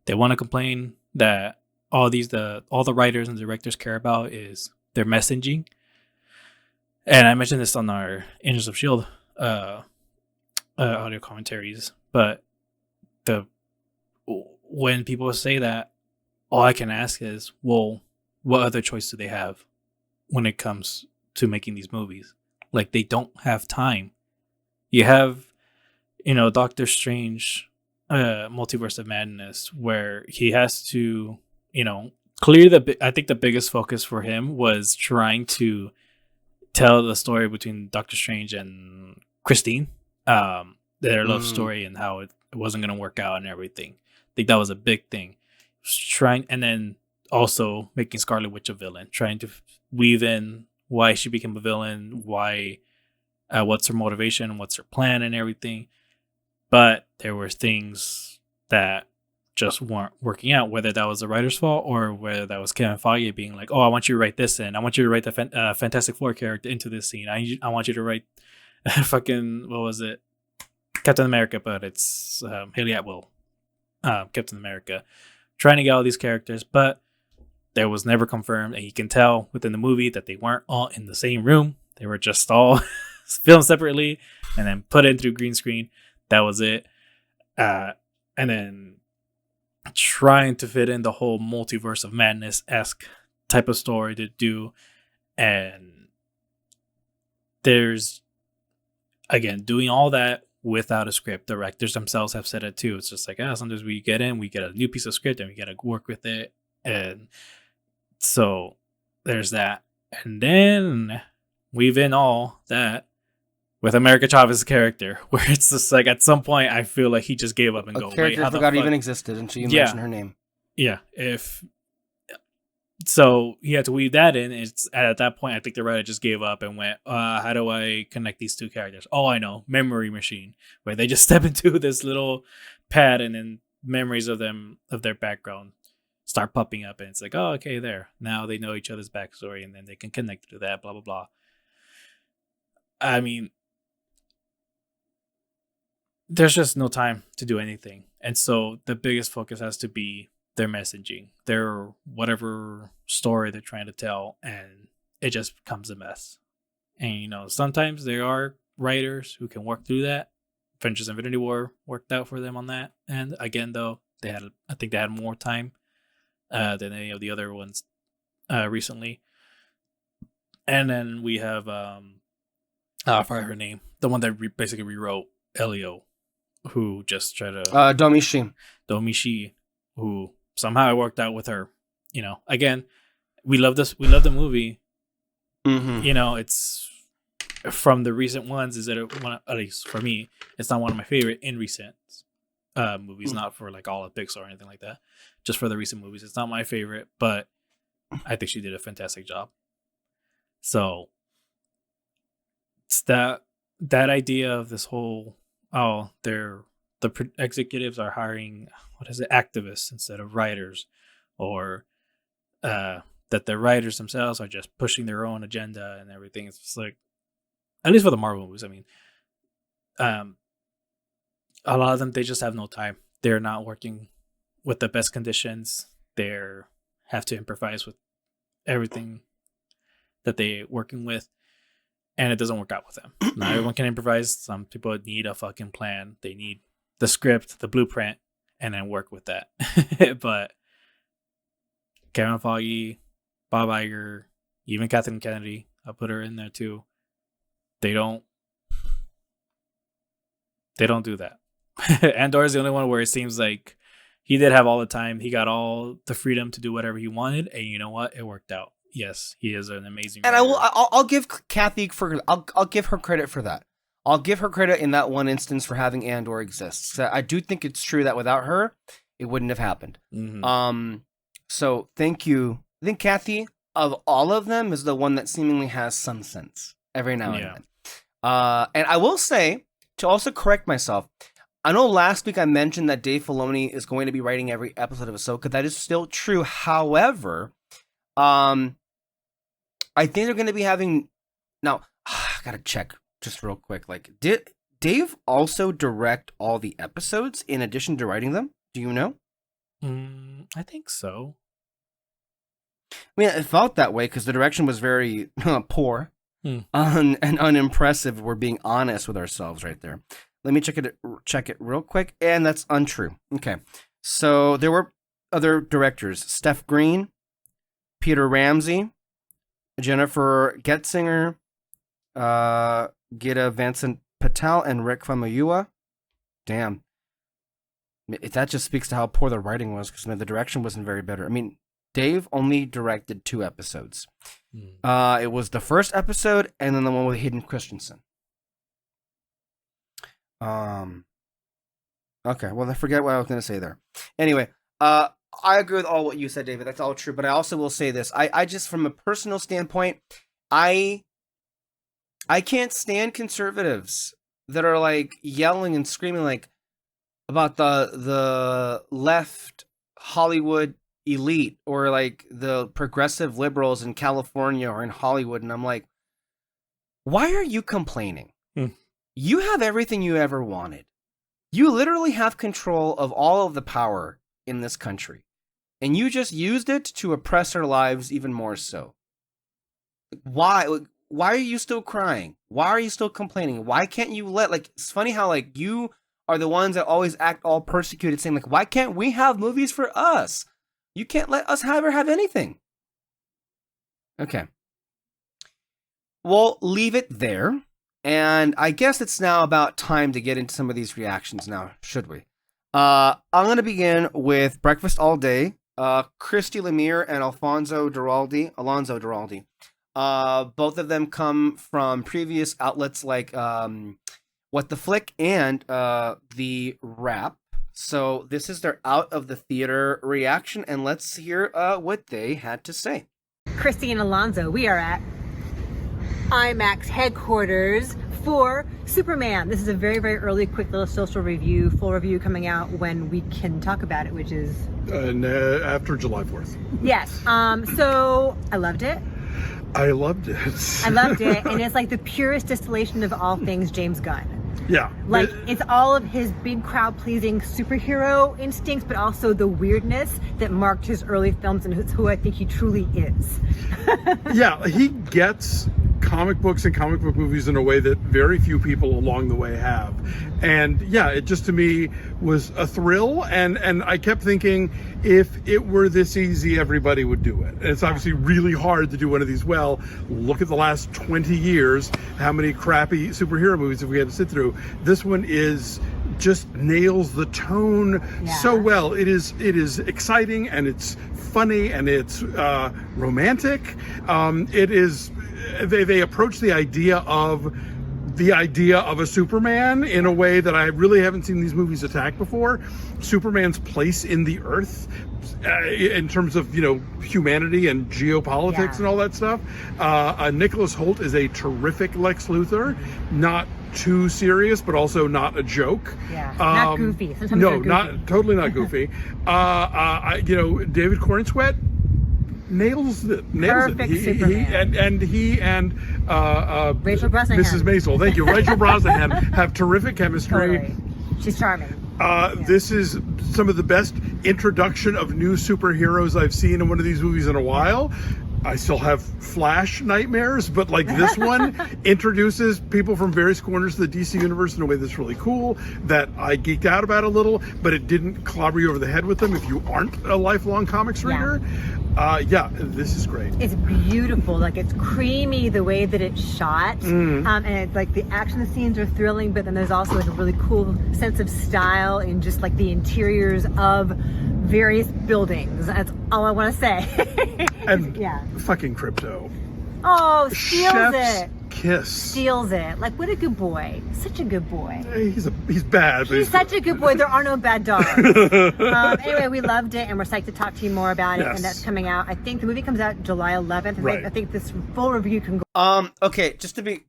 They want to complain that all the writers and directors care about is their messaging. And I mentioned this on our Agents of S.H.I.E.L.D. Audio commentaries, but when people say that, all I can ask is, well, what other choice do they have when it comes to making these movies? Like, they don't have time. You have, Doctor Strange, Multiverse of Madness, where he has to, clearly I think the biggest focus for him was trying to tell the story between Doctor Strange and Christine, their love story, and how it wasn't going to work out and everything. I think that was a big thing. And then also making Scarlet Witch a villain, trying to weave in why she became a villain, why, what's her motivation, what's her plan, and everything. But there were things that just weren't working out, whether that was the writer's fault or whether that was Kevin Feige being like, oh, I want you to write this in. I want you to write the Fantastic Four character into this scene. I want you to write fucking, what was it? Captain America, but it's Haley Atwell, Captain America, trying to get all these characters, but there was never confirmed. And you can tell within the movie that they weren't all in the same room. They were just all filmed separately and then put in through green screen. That was it. And then trying to fit in the whole multiverse of madness-esque type of story to do. And there's, again, doing all that without a script. Directors themselves have said it too. It's just like, sometimes we get a new piece of script and we got to work with it. And so there's that. And then weave in all that with America Chavez's character, where it's just like, at some point, I feel like he just gave up and a character I forgot even existed until you mentioned her name. Yeah, so he had to weave that in. It's at that point, I think the writer just gave up and went, how do I connect these two characters? Oh, I know, memory machine, where they just step into this little pad and then memories of their background start popping up, and it's like, oh, okay, there. Now they know each other's backstory, and then they can connect to that, blah, blah, blah. I mean, there's just no time to do anything. And so the biggest focus has to be their messaging, their whatever story they're trying to tell, and it just becomes a mess. And sometimes there are writers who can work through that. Avengers Infinity War worked out for them on that. And again, though, I think they had more time than any of the other ones recently. And then we have I forgot her name, the one that basically rewrote Elio, who just tried to Domishi, who somehow it worked out with her. Again, we love this. We love the movie. Mm-hmm. It's from the recent ones. Is that at least for me, it's not one of my favorite in recent movies. Not for like all of Pixar or anything like that. Just for the recent movies, it's not my favorite, but I think she did a fantastic job. So it's that idea of this whole the executives are hiring activists instead of writers, or that the writers themselves are just pushing their own agenda and everything. It's just like, at least for the Marvel movies, I mean, a lot of them, they just have no time. They're not working with the best conditions. They have to improvise with everything that they're working with, and it doesn't work out with them. Not everyone can improvise. Some people need a fucking plan. They need the script, the blueprint, and then work with that. But Kevin Feige, Bob Iger, even Kathleen Kennedy, I'll put her in there too. They don't do that. Andor is the only one where it seems like he did have all the time. He got all the freedom to do whatever he wanted, and you know what? It worked out. Yes, he is an amazing writer. And I'll give Kathy I'll give her credit for that. I'll give her credit in that one instance for having Andor exist. I do think it's true that without her, it wouldn't have happened. Mm-hmm. So thank you. I think Kathy, of all of them, is the one that seemingly has some sense every now and then. And I will say, to also correct myself, I know last week I mentioned that Dave Filoni is going to be writing every episode of Ahsoka. That is still true. However, I think they're going to be having... Now, I gotta check just real quick. Like, did Dave also direct all the episodes in addition to writing them? Do you know? I think so. I mean, it felt that way because the direction was very poor and unimpressive. We're being honest with ourselves right there. Let me check it real quick, and that's untrue. Okay, so there were other directors: Steph Green, Peter Ramsey, Jennifer Getzinger, Gita Vincent Patel, and Rick Famuyiwa. Damn. That just speaks to how poor the writing was, because the direction wasn't very better. I mean, Dave only directed 2 episodes. It was the first episode, and then the one with Hayden Christensen. Okay, well, I forget what I was going to say there. Anyway, I agree with all what you said, David. That's all true. But I also will say this. I just, from a personal standpoint, I can't stand conservatives that are like yelling and screaming like about the left Hollywood elite or like the progressive liberals in California or in Hollywood. And I'm like, why are you complaining? You have everything you ever wanted. You literally have control of all of the power in this country. And you just used it to oppress our lives even more so. Why are you still crying? Why are you still complaining? Why can't you like, it's funny how like you are the ones that always act all persecuted, saying like, why can't we have movies for us? You can't let us have anything. Okay. We'll leave it there. And I guess it's now about time to get into some of these reactions now, should we? I'm going to begin with Breakfast All Day, Christy Lemire and Alonzo Duralde. Both of them come from previous outlets like What the Flick and The Wrap. So this is their out of the theater reaction, and let's hear what they had to say. Christy and Alonzo, we are at IMAX headquarters for Superman. This is a very, very early, quick little social review, full review coming out when we can talk about it, which is... after July 4th. Yes. So I loved it. I loved it. I loved it, and it's like the purest distillation of all things James Gunn. Yeah. Like, it's all of his big crowd-pleasing superhero instincts, but also the weirdness that marked his early films and who I think he truly is. Yeah, he gets comic books and comic book movies in a way that very few people along the way have. And yeah, it just to me was a thrill, and I kept thinking, if it were this easy, everybody would do it. And it's obviously really hard to do one of these well. Look at the last 20 years, how many crappy superhero movies have we had to sit through. This one is just nails the tone so well. It is exciting, and it's funny, and it's romantic. It is they approach the idea of a Superman in a way that I really haven't seen these movies attack before. Superman's place in the earth, in terms of, humanity and geopolitics and all that stuff. Nicholas Hoult is a terrific Lex Luthor, not too serious, but also not a joke. Not goofy. Sometimes no, they're goofy. totally not goofy. David Cornsweet nails it. Perfect Superman. He and Rachel Brosnahan. Mrs. Maisel, thank you, Rachel Brosnahan, have terrific chemistry. Totally. She's charming. This is some of the best introduction of new superheroes I've seen in one of these movies in a while. I still have Flash nightmares, but like this one introduces people from various corners of the DC universe in a way that's really cool, that I geeked out about a little, but it didn't clobber you over the head with them if you aren't a lifelong comics reader. This is great. It's beautiful. Like, it's creamy the way that it's shot. And it's like the action scenes are thrilling, but then there's also like a really cool sense of style in just like the interiors of various buildings. That's all I want to say. And fucking Crypto. Oh, steals Chef's it. Kiss. Steals it. Like, what a good boy. Such a good boy. He's bad. But He's such a good boy. There are no bad dogs. Anyway, we loved it, and we're psyched to talk to you more about it. And that's coming out. I think the movie comes out July 11th. I think this full review can go. Okay, just to be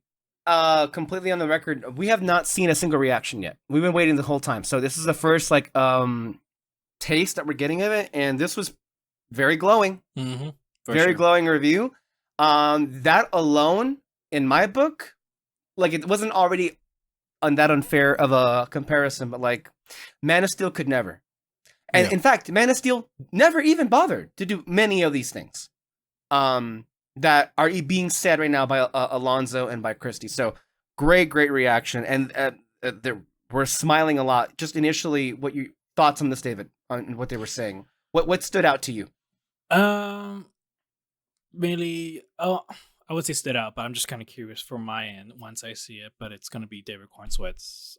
completely on the record, we have not seen a single reaction yet. We've been waiting the whole time. So this is the first taste that we're getting of it, and this was very glowing. Very glowing review. That alone, in my book, like, it wasn't already that unfair of a comparison, but like Man of Steel could never. And in fact, Man of Steel never even bothered to do many of these things that are being said right now by Alonzo and by Christy. So great reaction. And we're smiling a lot. Just initially, what your thoughts on this, David, on what they were saying? What stood out to you? Mainly, I would say stood out, but I'm just kind of curious from my end once I see it. But it's gonna be David Cornsweet's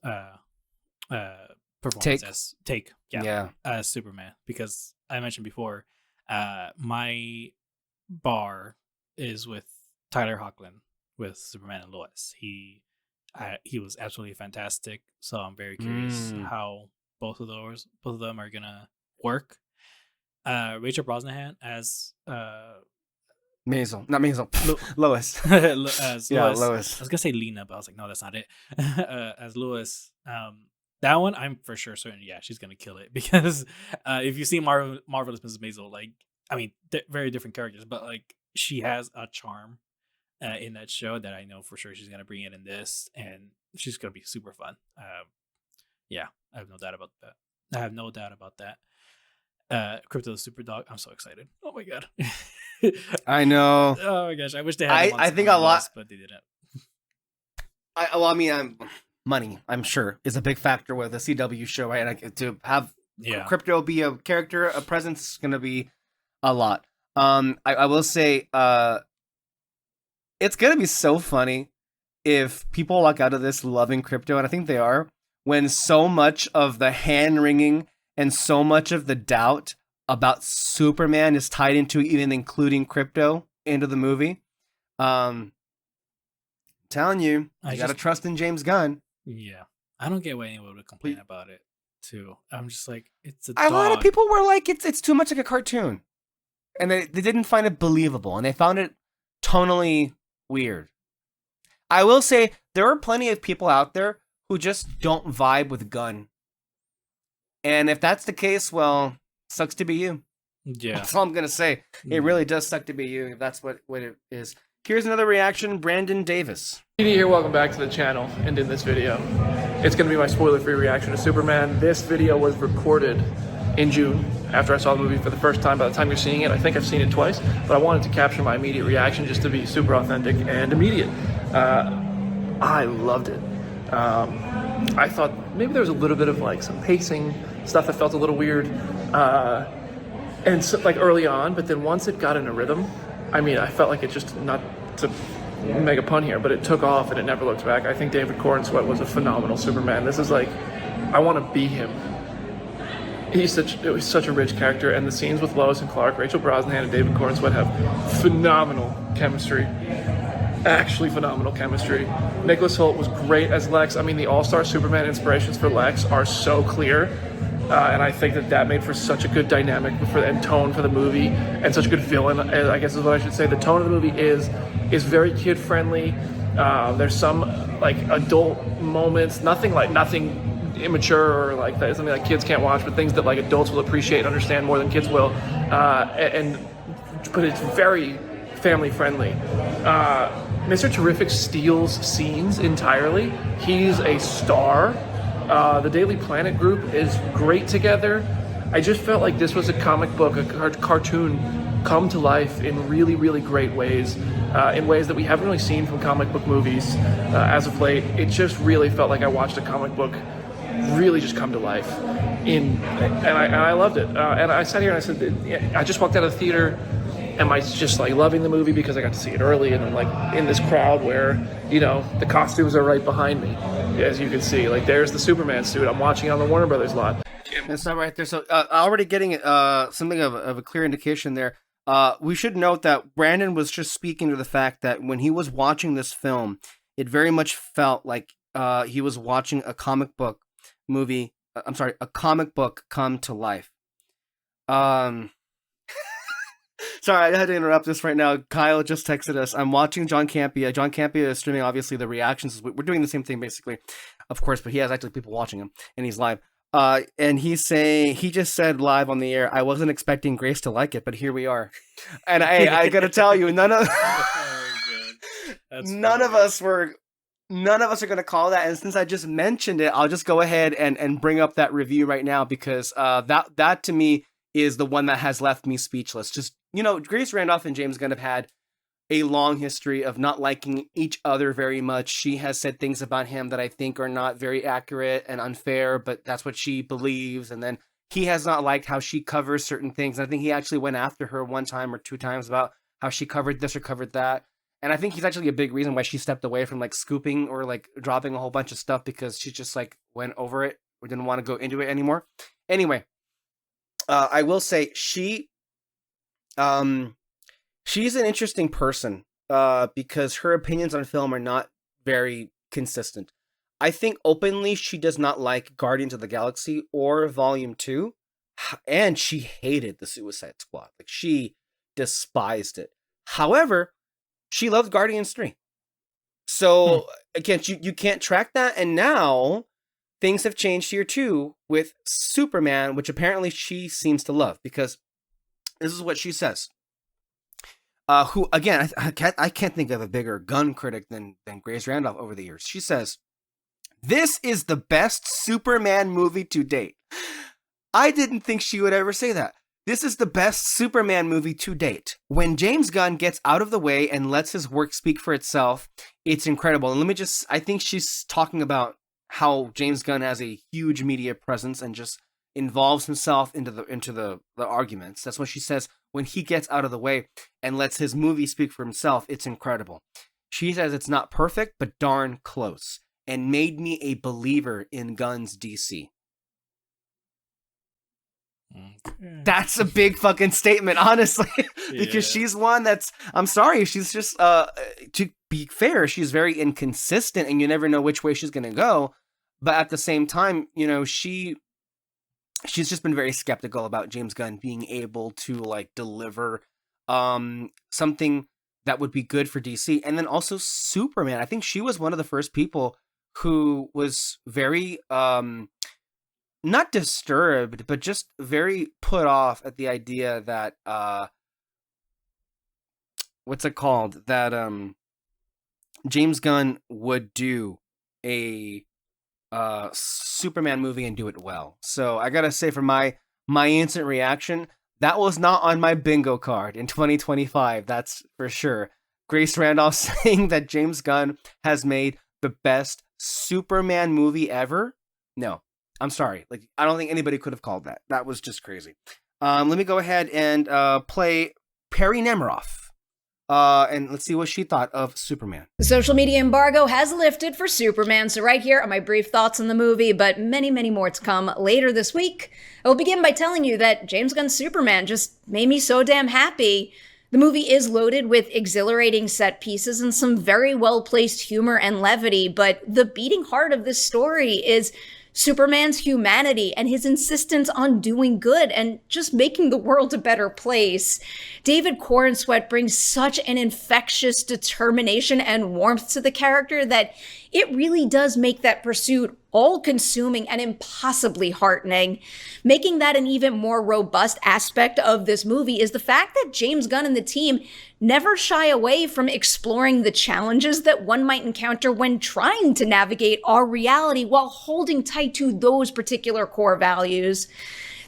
performance as Superman, because I mentioned before, my bar is with Tyler Hoechlin with Superman and Lois. He was absolutely fantastic. So I'm very curious how both of them are gonna work. Rachel Brosnahan as Maisel, not Maisel. Lois. As Lois. I was gonna say Lena, but I was like, no, that's not it. As Lois, that one I'm for sure certain. Yeah, she's gonna kill it, because if you see Marvelous Mrs. Maisel, like, I mean, very different characters, but like, she has a charm in that show that I know for sure she's gonna bring it in this, and she's gonna be super fun. I have no doubt about that. Crypto the Super Dog. I'm so excited. Oh my god. I know. Oh my gosh. I wish they had. I think a lot, but they didn't. Money, I'm sure, is a big factor with a CW show, right? Like, to have Crypto be a character, a presence, is gonna be a lot. I will say, it's gonna be so funny if people walk out of this loving Crypto, and I think they are, when so much of the hand wringing and so much of the doubt about Superman is tied into even including Crypto into the movie. Telling you, gotta trust in James Gunn. Yeah, I don't get why anyone would complain about it too. I'm just like, it's a lot of people were like, it's too much like a cartoon, and they didn't find it believable, and they found it tonally weird. I will say there are plenty of people out there who just don't vibe with Gunn, and if that's the case, well, sucks to be you. Yeah, that's all I'm gonna say. It really does suck to be you if that's what it is. Here's another reaction, Brandon Davis. Here, welcome back to the channel, and in this video, it's going to be my spoiler-free reaction to Superman. This video was recorded in June, after I saw the movie for the first time. By the time you're seeing it, I think I've seen it twice, but I wanted to capture my immediate reaction just to be super authentic and immediate. I loved it. I thought maybe there was a little bit of like some pacing stuff that felt a little weird, and so, like early on, but then once it got in a rhythm, I mean, I felt like it just, not to make a pun here, but it took off and it never looked back. I think David Corenswet was a phenomenal Superman. This is like, I want to be him. It was such a rich character, and the scenes with Lois and Clark, Rachel Brosnahan and David Corenswet have phenomenal chemistry. Actually phenomenal chemistry. Nicholas Hoult was great as Lex. I mean, the all-star Superman inspirations for Lex are so clear, and I think that made for such a good dynamic and tone for the movie, and such a good villain, I guess is what I should say. The tone of the movie is very kid-friendly. There's some like adult moments, nothing immature or like that, something like kids can't watch, but things that like adults will appreciate and understand more than kids will, but it's very family friendly. Mr. Terrific steals scenes entirely. He's a star. The Daily Planet group is great together. I just felt like this was a comic book, a cartoon come to life in really, really great ways, in ways that we haven't really seen from comic book movies as of late. It just really felt like I watched a comic book really just come to life. And I loved it. And I sat here and I said, I just walked out of the theater. Am I just like loving the movie because I got to see it early and I'm like in this crowd where, you know, the costumes are right behind me, as you can see. Like there's the Superman suit. I'm watching it on the Warner Brothers lot. It's not right there. So already getting something of a clear indication there. We should note that Brandon was just speaking to the fact that when he was watching this film, it very much felt like he was watching a comic book movie. A comic book come to life. Sorry, I had to interrupt this right now. Kyle just texted us. I'm watching John Campea. John Campea is streaming, obviously, the reactions. We're doing the same thing, basically, of course, but he has actually people watching him, and he's live. And he's saying, he just said live on the air, I wasn't expecting Grace to like it, but here we are. And I got to tell you, none of us are going to call that. And since I just mentioned it, I'll just go ahead and bring up that review right now, because that to me is the one that has left me speechless. Just, you know, Grace Randolph and James Gunn have had a long history of not liking each other very much. She has said things about him that I think are not very accurate and unfair, but that's what she believes. And then he has not liked how she covers certain things. And I think he actually went after her one time or two times about how she covered this or covered that. And I think he's actually a big reason why she stepped away from like scooping or like dropping a whole bunch of stuff, because she just like went over it or didn't want to go into it anymore. Anyway, I will say she's an interesting person because her opinions on film are not very consistent. I think openly she does not like Guardians of the Galaxy or Volume 2, and she hated the Suicide Squad. Like, she despised it. However, she loved Guardians 3. So, again, you can't track that, and now things have changed here too with Superman, which apparently she seems to love, because this is what she says. Who, again, I can't think of a bigger Gunn critic than Grace Randolph over the years. She says, this is the best Superman movie to date. I didn't think she would ever say that. This is the best Superman movie to date. When James Gunn gets out of the way and lets his work speak for itself, it's incredible. And I think she's talking about how James Gunn has a huge media presence and just involves himself into the arguments. That's what she says. When he gets out of the way and lets his movie speak for himself, it's incredible. She says it's not perfect, but darn close, and made me a believer in Gunn's DC. That's a big fucking statement, honestly, because she's one that's, I'm sorry, she's just, to be fair, she's very inconsistent and you never know which way she's going to go. But at the same time, you know, she's just been very skeptical about James Gunn being able to like deliver something that would be good for DC. And then also Superman. I think she was one of the first people who was very, not disturbed, but just very put off at the idea that, what's it called? That James Gunn would do a Superman movie and do it well. So I gotta say, from my my instant reaction, that was not on my bingo card in 2025. That's for sure. Grace Randolph saying that James Gunn has made the best Superman movie ever. No, I'm sorry. Like, I don't think anybody could have called that. That was just crazy. Let me go ahead and play Perry Nemiroff. And let's see what she thought of Superman. The social media embargo has lifted for Superman, so right here are my brief thoughts on the movie, but many, many more to come later this week. I will begin by telling you that James Gunn's Superman just made me so damn happy. The movie is loaded with exhilarating set pieces and some very well-placed humor and levity, but the beating heart of this story is Superman's humanity and his insistence on doing good and just making the world a better place. David Corenswet brings such an infectious determination and warmth to the character that it really does make that pursuit all-consuming and impossibly heartening. Making that an even more robust aspect of this movie is the fact that James Gunn and the team never shy away from exploring the challenges that one might encounter when trying to navigate our reality while holding tight to those particular core values.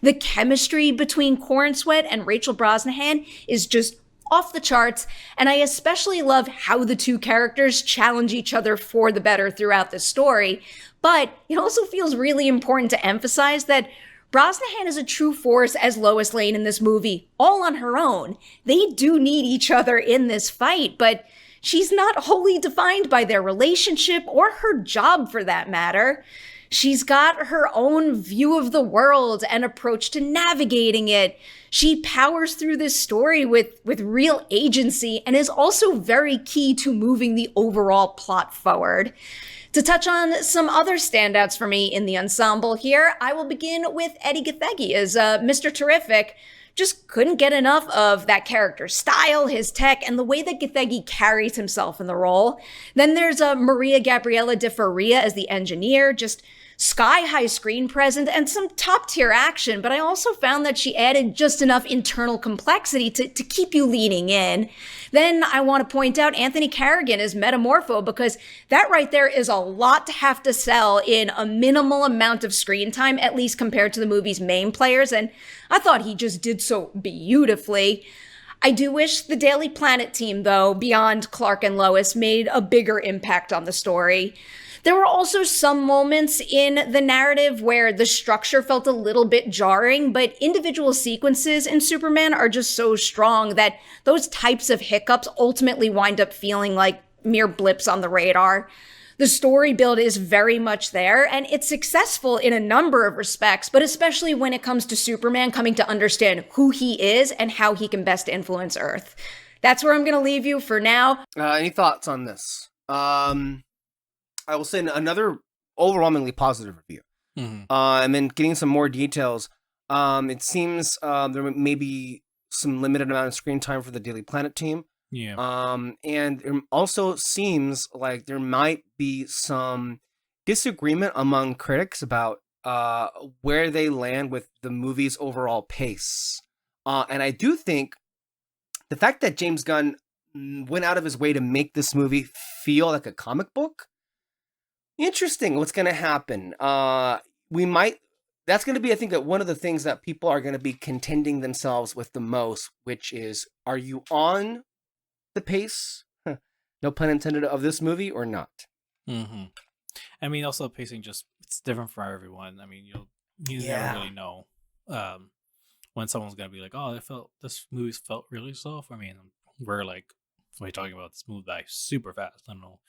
The chemistry between Corenswet and Rachel Brosnahan is just off the charts, and I especially love how the two characters challenge each other for the better throughout the story. But it also feels really important to emphasize that Brosnahan is a true force as Lois Lane in this movie, all on her own. They do need each other in this fight, but she's not wholly defined by their relationship or her job for that matter. She's got her own view of the world and approach to navigating it. She powers through this story with real agency and is also very key to moving the overall plot forward. To touch on some other standouts for me in the ensemble here, I will begin with Eddie Gathegi as Mr. Terrific. Just couldn't get enough of that character's style, his tech, and the way that Gathegi carries himself in the role. Then there's Maria Gabriela de Faria as the engineer, just sky-high screen presence and some top-tier action, but I also found that she added just enough internal complexity to keep you leaning in. Then I want to point out Anthony Carrigan as Metamorpho, because that right there is a lot to have to sell in a minimal amount of screen time, at least compared to the movie's main players, and I thought he just did so beautifully. I do wish the Daily Planet team, though, beyond Clark and Lois, made a bigger impact on the story. There were also some moments in the narrative where the structure felt a little bit jarring, but individual sequences in Superman are just so strong that those types of hiccups ultimately wind up feeling like mere blips on the radar. The story build is very much there, and it's successful in a number of respects, but especially when it comes to Superman coming to understand who he is and how he can best influence Earth. That's where I'm going to leave you for now. Any thoughts on this? I will say another overwhelmingly positive review. And then getting some more details. It seems there may be some limited amount of screen time for the Daily Planet team. Yeah. And it also seems like there might be some disagreement among critics about where they land with the movie's overall pace. And I do think the fact that James Gunn went out of his way to make this movie feel like a comic book, interesting what's going to happen. That's going to be, I think, that one of the things that people are going to be contending themselves with the most, which is, are you on the pace, no pun intended, of this movie or not? I mean, also pacing it's different for everyone. I mean, you never really know when someone's going to be like, oh, this movie felt really slow for me. And we're talking about this movie by super fast. I don't know.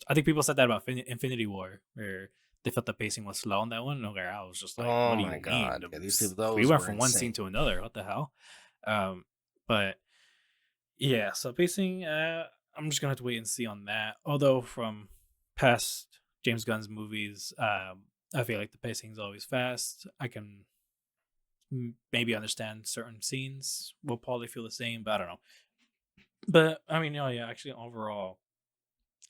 I think people said that about Infinity War, where they felt the pacing was slow on that one. Okay, I was just like, oh what do my you god, mean? We went from one scene to another. What the hell? But yeah, so pacing, I'm just gonna have to wait and see on that. Although from past James Gunn's movies, I feel like the pacing is always fast. I can maybe understand certain scenes will probably feel the same, but I don't know. But I mean, actually, overall,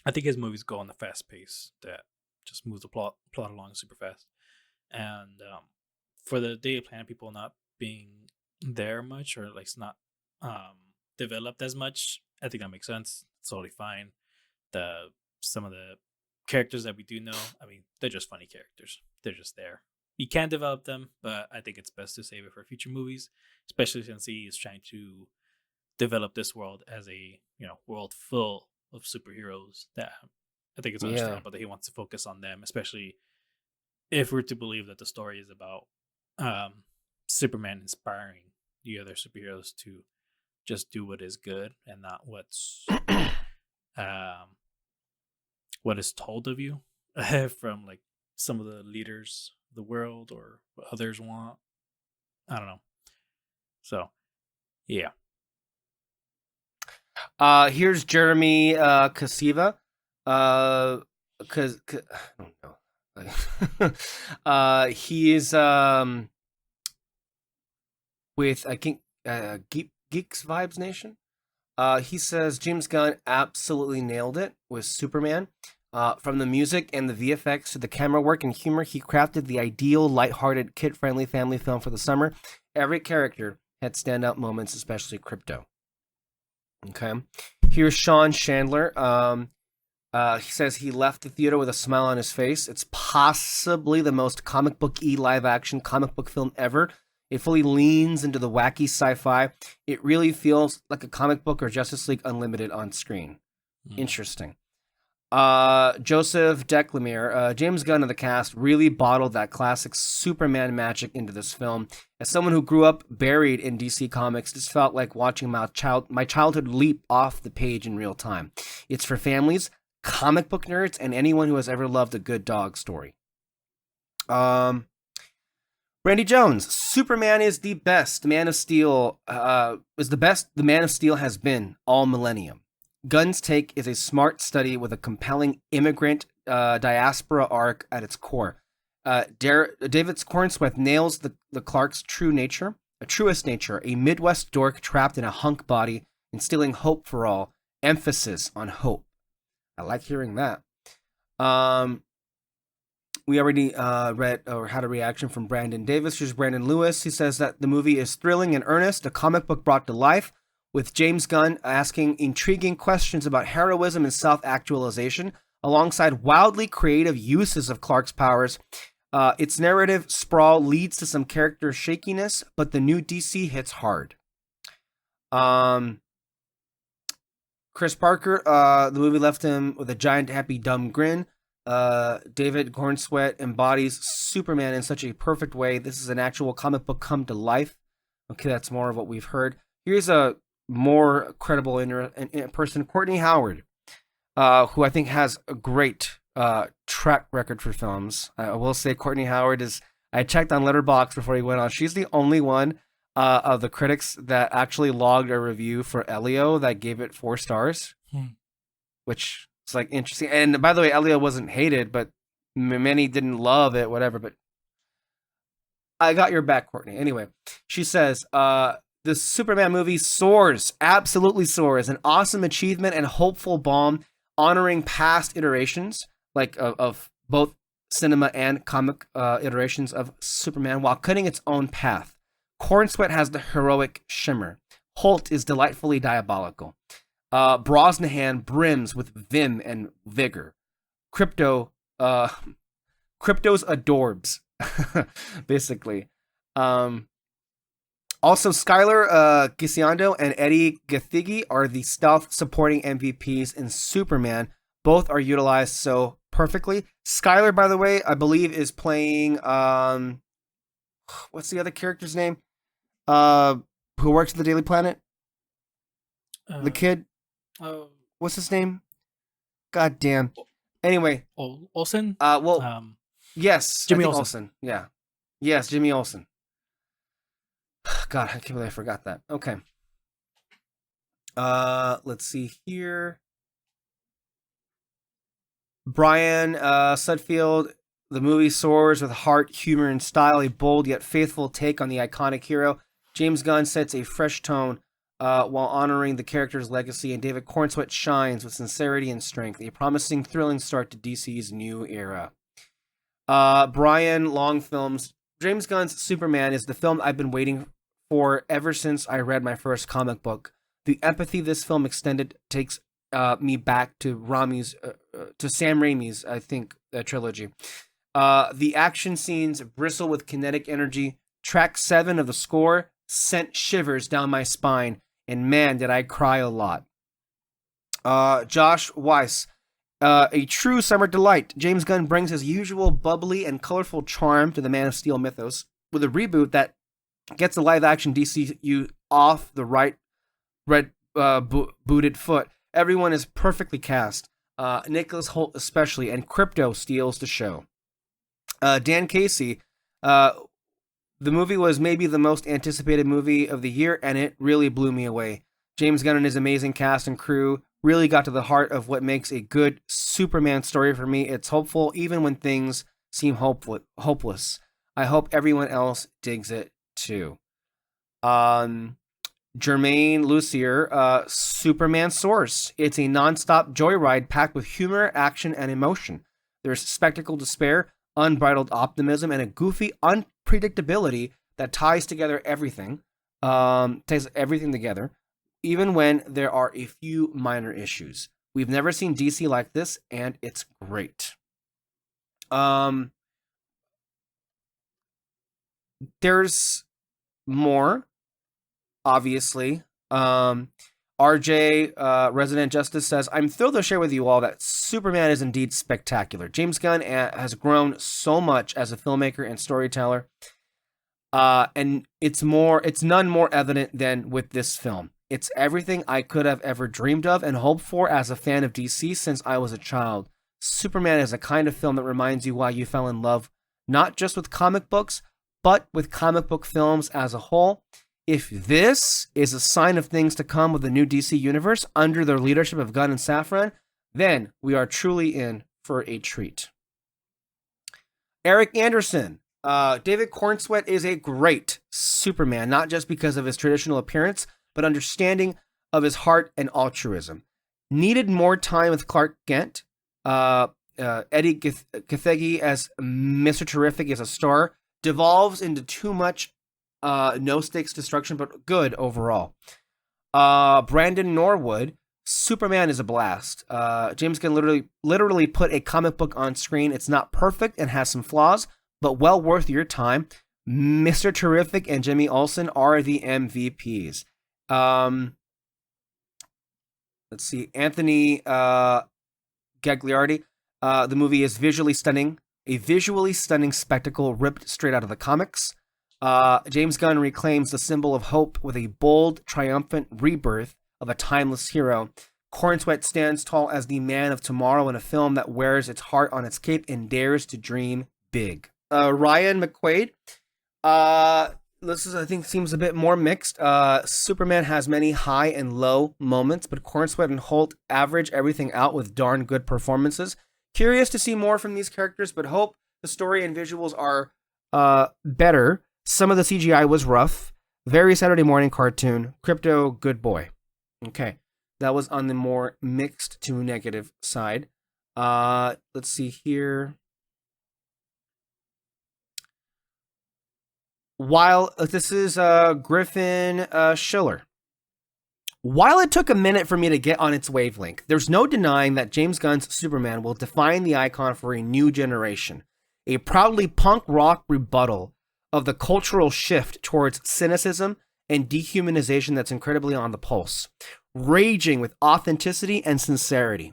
I think his movies go on the fast pace that just moves the plot along super fast. And for the Daily Planet people not being there much, or it's not developed as much, I think that makes sense. It's totally fine. Some of the characters that we do know, I mean, they're just funny characters. They're just there. he can develop them, but I think it's best to save it for future movies, especially since he is trying to develop this world as a world full of superheroes. That I think it's understandable that he wants to focus on them, especially if we're to believe that the story is about Superman inspiring the other superheroes to just do what is good and not what's what is told of you from like some of the leaders of the world or what others want. I don't know. So, yeah. Here's Jeremy Kasiva. Cause I don't know. He's with I think Geeks Vibes Nation. He says James Gunn absolutely nailed it with Superman. From the music and the VFX to the camera work and humor, he crafted the ideal, lighthearted, kid-friendly family film for the summer. Every character had standout moments, especially Crypto. Okay. Here's Sean Chandler. He says he left the theater with a smile on his face. It's possibly the most comic book-y live-action comic book film ever. It fully leans into the wacky sci-fi. It really feels like a comic book or Justice League Unlimited on screen. Interesting. Joseph Declemere, James Gunn and the cast really bottled that classic Superman magic into this film. As someone who grew up buried in DC Comics, this felt like watching my childhood leap off the page in real time. It's for families, comic book nerds, and anyone who has ever loved a good dog story. Randy Jones, Superman is the best. Man of Steel is the best the Man of Steel has been all millennium. Gunn's take is a smart study with a compelling immigrant diaspora arc at its core. David Cornsworth nails the Clark's truest nature, a Midwest dork trapped in a hunk body, instilling hope for all. Emphasis on hope. I like hearing that. We already read or had a reaction from Brandon Davis. Here's Brandon Lewis. He says that the movie is thrilling and earnest, a comic book brought to life, with James Gunn asking intriguing questions about heroism and self-actualization, alongside wildly creative uses of Clark's powers. Its narrative sprawl leads to some character shakiness, but the new DC hits hard. Chris Parker, the movie left him with a giant happy dumb grin. David Cornsweet embodies Superman in such a perfect way. This is an actual comic book come to life. Okay, that's more of what we've heard. Here's a more credible in person, Courtney Howard, who I think has a great track record for films. I will say Courtney Howard is, I checked on Letterboxd before he went on, she's the only one of the critics that actually logged a review for Elio that gave it 4 stars, which is like interesting. And by the way, Elio wasn't hated, but many didn't love it, whatever, but I got your back, Courtney. Anyway, she says, the Superman movie soars, absolutely soars, an awesome achievement and hopeful balm, honoring past iterations, like of both cinema and comic iterations of Superman, while cutting its own path. Cornsweet has the heroic shimmer. Holt is delightfully diabolical. Brosnahan brims with vim and vigor. Crypto's adorbs, basically. Also, Skylar Gisondo and Eddie Gathigi are the stealth supporting MVPs in Superman. Both are utilized so perfectly. Skylar, by the way, I believe is playing what's the other character's name? Who works at the Daily Planet? The kid. What's his name? God damn. Anyway, Olsen. Yes, Jimmy Olsen. Yeah. Yes, Jimmy Olsen. God, I can't believe I forgot that. Okay. Let's see here. Brian Sudfield, the movie soars with heart, humor, and style, a bold yet faithful take on the iconic hero. James Gunn sets a fresh tone while honoring the character's legacy, and David Cornsweet shines with sincerity and strength, a promising, thrilling start to DC's new era. Brian Long Films, James Gunn's Superman is the film I've been waiting for ever since I read my first comic book. The empathy this film extended takes me back to Sam Raimi's, I think, trilogy. The action scenes bristle with kinetic energy. Track 7 of the score sent shivers down my spine, and man, did I cry a lot. Josh Weiss, a true summer delight. James Gunn brings his usual bubbly and colorful charm to the Man of Steel mythos with a reboot that gets the live-action DCU off the right booted foot. Everyone is perfectly cast. Nicholas Hoult especially, and Crypto steals the show. Dan Casey, the movie was maybe the most anticipated movie of the year, and it really blew me away. James Gunn and his amazing cast and crew really got to the heart of what makes a good Superman story for me. It's hopeful even when things seem hopeless. I hope everyone else digs it too. Jermaine Lucier, Superman Source. It's a nonstop joyride packed with humor, action, and emotion. There's spectacle despair, unbridled optimism, and a goofy unpredictability that ties everything together, even when there are a few minor issues. We've never seen DC like this, and it's great. There's more, obviously. RJ, Resident Justice says, I'm thrilled to share with you all that Superman is indeed spectacular. James Gunn has grown so much as a filmmaker and storyteller. And it's none more evident than with this film. It's everything I could have ever dreamed of and hoped for as a fan of DC since I was a child. Superman is a kind of film that reminds you why you fell in love, not just with comic books, but with comic book films as a whole. If this is a sign of things to come with the new DC universe under the leadership of Gunn and Safran, then we are truly in for a treat. Eric Anderson. David Cornsweet is a great Superman, not just because of his traditional appearance, but understanding of his heart and altruism. Needed more time with Clark Kent. Eddie Cathegi as Mr. Terrific as a star devolves into too much no stakes destruction, but good overall. Brandon Norwood, Superman is a blast. James Gunn literally put a comic book on screen. It's not perfect and has some flaws, but well worth your time. Mr. Terrific and Jimmy Olsen are the MVPs. Let's see. Anthony Gagliardi. The movie is visually stunning. A visually stunning spectacle ripped straight out of the comics. James Gunn reclaims the symbol of hope with a bold, triumphant rebirth of a timeless hero. Cornsweet stands tall as the man of tomorrow in a film that wears its heart on its cape and dares to dream big. Ryan McQuaid. This is, I think, seems a bit more mixed. Superman has many high and low moments, but Cornsweet and Holt average everything out with darn good performances. Curious to see more from these characters, but hope the story and visuals are better. Some of the CGI was rough. Very Saturday morning cartoon. Crypto, good boy. Okay. That was on the more mixed to negative side. Let's see here. While this is Griffin Schiller. While it took a minute for me to get on its wavelength, there's no denying that James Gunn's Superman will define the icon for a new generation. A proudly punk rock rebuttal of the cultural shift towards cynicism and dehumanization that's incredibly on the pulse, raging with authenticity and sincerity.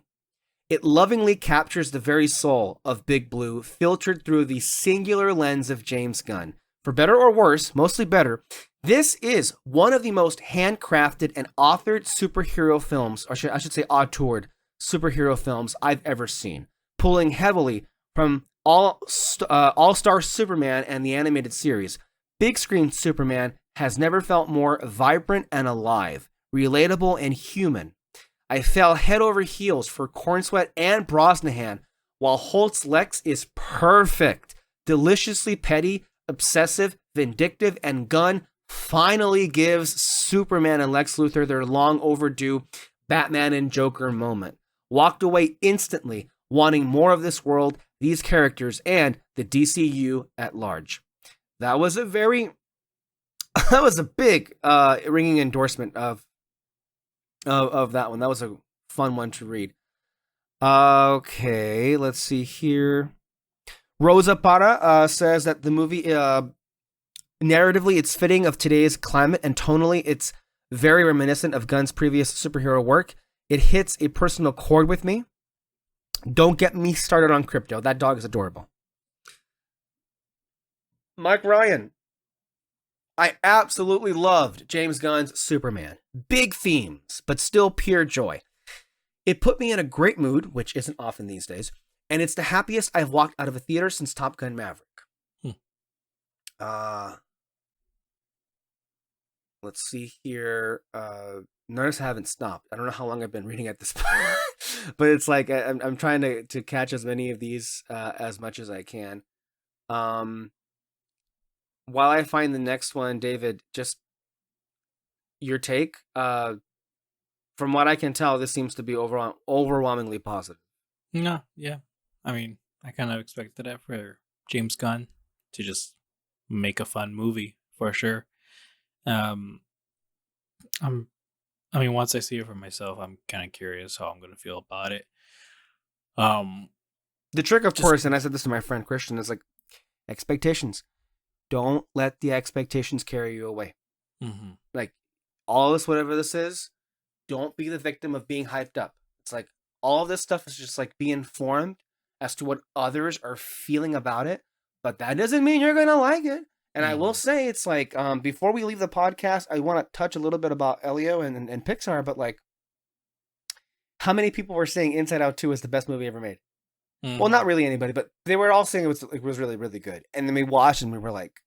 It lovingly captures the very soul of Big Blue, filtered through the singular lens of James Gunn. For better or worse, mostly better, this is one of the most handcrafted and authored superhero films, or I should say auteured superhero films I've ever seen, pulling heavily from All-Star Superman and the animated series. Big screen Superman has never felt more vibrant and alive, relatable and human. I fell head over heels for Cornsweet and Brosnahan, while Holt's Lex is perfect, deliciously petty, obsessive, vindictive, and Gunn finally gives Superman and Lex Luthor their long overdue Batman and Joker moment. Walked away instantly, wanting more of this world, these characters, and the DCU at large. That was a big ringing endorsement of that one. That was a fun one to read. Okay, let's see here. Rosa Para says that the movie, narratively, it's fitting of today's climate, and tonally, it's very reminiscent of Gunn's previous superhero work. It hits a personal chord with me. Don't get me started on crypto. That dog is adorable. Mike Ryan. I absolutely loved James Gunn's Superman. Big themes, but still pure joy. It put me in a great mood, which isn't often these days, and it's the happiest I've walked out of a theater since Top Gun Maverick. Let's see here. Notice I haven't stopped. I don't know how long I've been reading at this point, but it's like I'm trying to catch as many of these as much as I can. While I find the next one, David, just your take. From what I can tell, this seems to be overwhelmingly positive. No, yeah. I mean, I kind of expected that for James Gunn to just make a fun movie for sure. I mean, once I see it for myself, I'm kind of curious how I'm going to feel about it. The trick, of course, and I said this to my friend Christian, is like expectations. Don't let the expectations carry you away. Mm-hmm. Like all this, whatever this is, don't be the victim of being hyped up. It's like all of this stuff is just like be informed as to what others are feeling about it, but that doesn't mean you're gonna like it. And I will say, it's like before we leave the podcast, I want to touch a little bit about Elio and Pixar, but like, how many people were saying Inside Out 2 is the best movie ever made? Mm-hmm. Well, not really anybody, but they were all saying it was really, really good. And then we watched and we were like,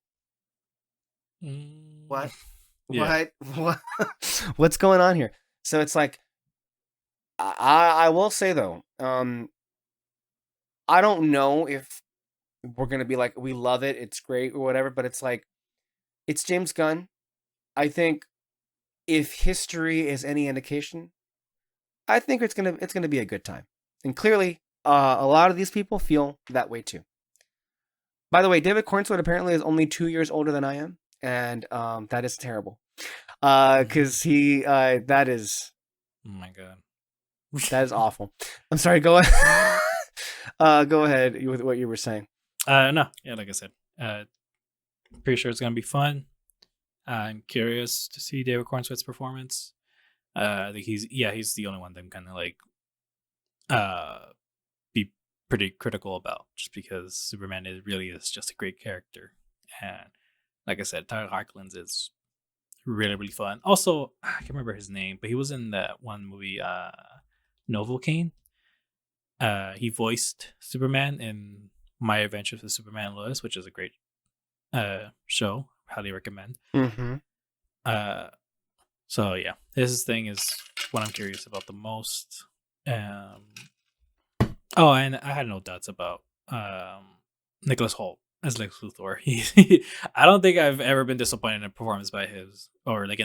what? Yeah. What? What's going on here? So it's like, I will say though, I don't know if we're going to be like, we love it, it's great or whatever, but it's like, it's James Gunn. I think if history is any indication, I think it's going to be a good time. And clearly, a lot of these people feel that way too. By the way, David Cornswood apparently is only 2 years older than I am, and that is terrible. Because that is, oh my god, that is awful. I'm sorry. Go ahead. Go ahead with what you were saying. No, yeah, like I said, pretty sure it's gonna be fun. I'm curious to see David Cornswood's performance. I think he's the only one that I'm kind of like be pretty critical about, just because Superman really is just a great character, and like I said, Tyler Hoechlin is really, really fun. Also, I can't remember his name, but he was in that one movie, Novocaine. He voiced Superman in My Adventures with Superman and Lois, which is a great show. Highly recommend. Mm-hmm. So yeah, his thing is what I'm curious about the most. Oh, and I had no doubts about Nicholas Hoult as Lex Luthor. I don't think I've ever been disappointed in a performance by his, or like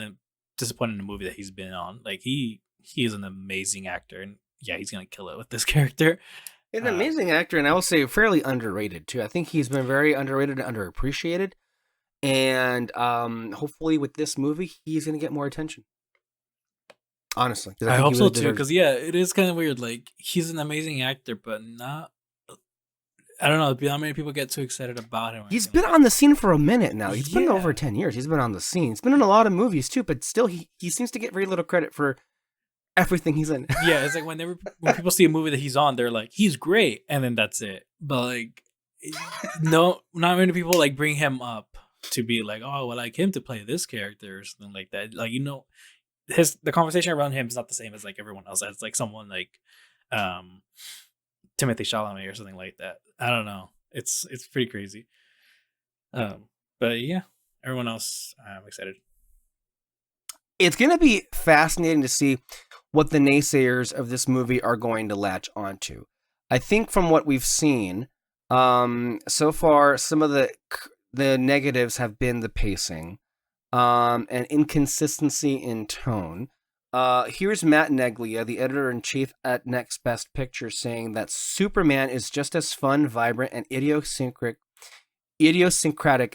disappointed in a movie that he's been on. Like he is an amazing actor, and yeah, he's gonna kill it with this character. He's an amazing actor, and I will say fairly underrated too. I think he's been very underrated and underappreciated. And hopefully with this movie, he's gonna get more attention. Honestly, I hope so too. Because yeah, it is kind of weird. Like he's an amazing actor, but not. I don't know. Not many people get too excited about him. He's been on the scene for a minute now. He's been over 10 years. He's been on the scene. He's been in a lot of movies too, but still, he seems to get very little credit for everything he's in. Yeah, it's like when people see a movie that he's on, they're like, he's great, and then that's it. But like, no, not many people like bring him up to be like, oh, well, I like him to play this character or something like that. Like, you know, the conversation around him is not the same as like everyone else. It's like someone like Timothée Chalamet or something like that. I don't know. It's pretty crazy. But yeah, everyone else, I'm excited. It's going to be fascinating to see what the naysayers of this movie are going to latch onto. I think from what we've seen so far, some of the negatives have been the pacing and inconsistency in tone. Here's Matt Neglia, the editor-in-chief at Next Best Picture, saying that Superman is just as fun, vibrant, and idiosyncratic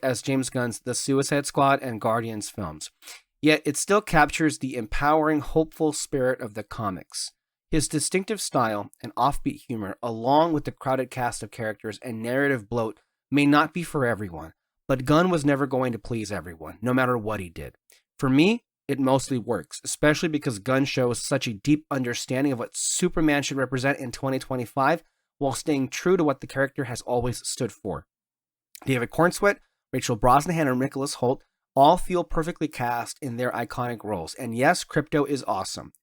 as James Gunn's The Suicide Squad and Guardians films. Yet it still captures the empowering, hopeful spirit of the comics. His distinctive style and offbeat humor, along with the crowded cast of characters and narrative bloat, may not be for everyone, but Gunn was never going to please everyone, no matter what he did. For me, it mostly works, especially because Gunn shows such a deep understanding of what Superman should represent in 2025 while staying true to what the character has always stood for. David Cornsweet, Rachel Brosnahan, and Nicholas Hoult all feel perfectly cast in their iconic roles. And yes, Crypto is awesome.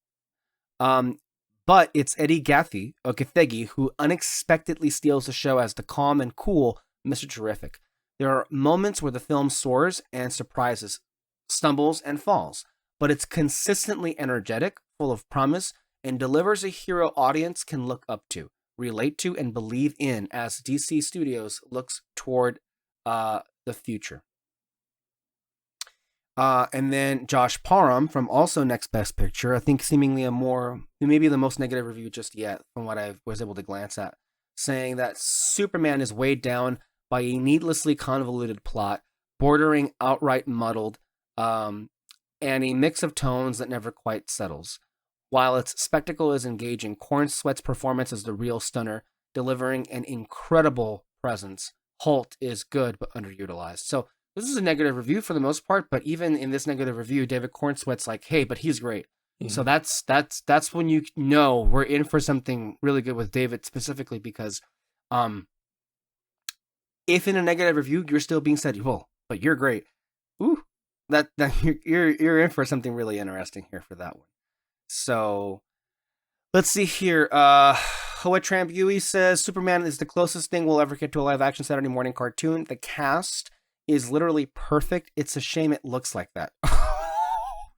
But it's Eddie Gathegi who unexpectedly steals the show as the calm and cool Mr. Terrific. There are moments where the film soars and surprises, stumbles and falls, but it's consistently energetic, full of promise, and delivers a hero audience can look up to, relate to, and believe in as DC Studios looks toward the future. And then Josh Parham from also Next Best Picture, I think seemingly maybe the most negative review just yet from what I was able to glance at, saying that Superman is weighed down by a needlessly convoluted plot, bordering outright muddled, and a mix of tones that never quite settles. While its spectacle is engaging, Cornsweet's performance is the real stunner, delivering an incredible presence. Holt is good but underutilized. So this is a negative review for the most part, but even in this negative review, David Cornsweet's like, hey, but he's great. Mm-hmm. So that's when you know we're in for something really good with David specifically because if in a negative review you're still being said, well, but you're great. Ooh, that you're in for something really interesting here for that one. So let's see here. Hoa Trambui says Superman is the closest thing we'll ever get to a live action Saturday morning cartoon. The cast is literally perfect. It's a shame it looks like that.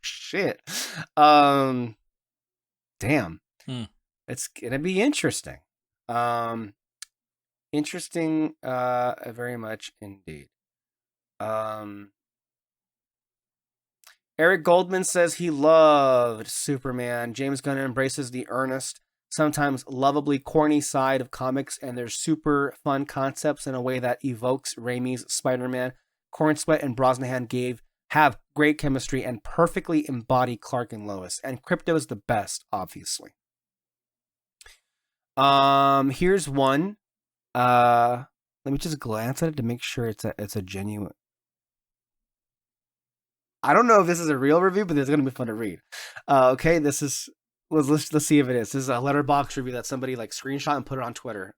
Shit. Damn. It's gonna be interesting. Interesting very much indeed. Eric Goldman says he loved Superman. James Gunn embraces the earnest, sometimes lovably corny side of comics and their super fun concepts in a way that evokes Raimi's Spider-Man. Cornsweet and Brosnahan have great chemistry and perfectly embody Clark and Lois. And Crypto is the best, obviously. Here's one. Let me just glance at it to make sure it's a genuine. I don't know if this is a real review, but it's gonna be fun to read. Okay, this is let's see if it is. This is a Letterboxd review that somebody like screenshot and put it on Twitter.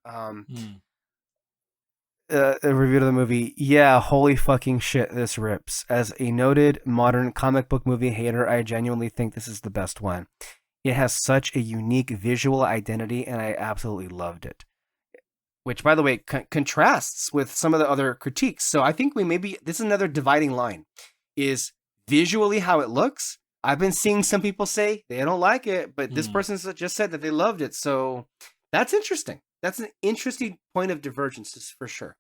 A review of the movie. Yeah, holy fucking shit, this rips. As a noted modern comic book movie hater, I genuinely think this is the best one. It has such a unique visual identity, and I absolutely loved it. Which, by the way, contrasts with some of the other critiques. So I think this is another dividing line. Is visually how it looks. I've been seeing some people say they don't like it, but this person just said that they loved it. So that's interesting. That's an interesting point of divergence for sure.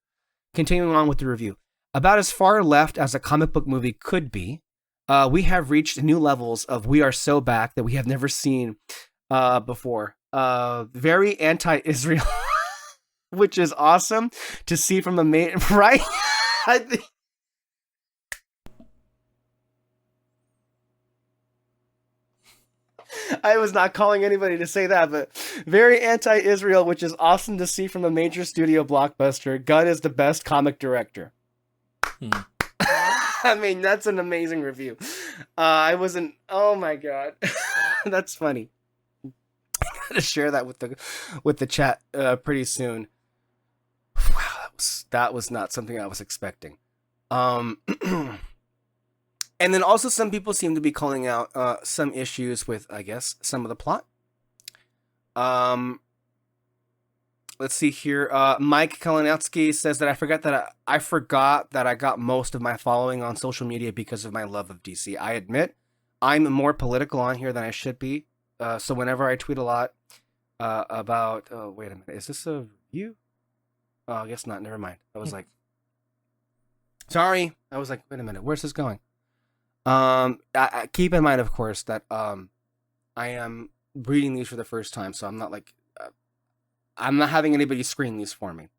Continuing on with the review. About as far left as a comic book movie could be, we have reached new levels of we are so back that we have never seen before. Very anti-Israel, which is awesome to see from a main, right? I was not calling anybody to say that, but very anti-Israel, which is awesome to see from a major studio blockbuster. Gunn is the best comic director. I mean, that's an amazing review. Oh my God. That's funny. I'm going to share that with the chat pretty soon. Wow, that was not something I was expecting. And then also some people seem to be calling out some issues with, I guess, some of the plot. Let's see here. Mike Kalinowski says that I forgot that I got most of my following on social media because of my love of DC. I admit I'm more political on here than I should be. So whenever I tweet a lot about... Oh, wait a minute. Is this a review? Oh, I guess not. Never mind. I was like... Sorry. I was like, wait a minute. Where's this going? I keep in mind, of course, that I am reading these for the first time, so I'm not like I'm not having anybody screen these for me.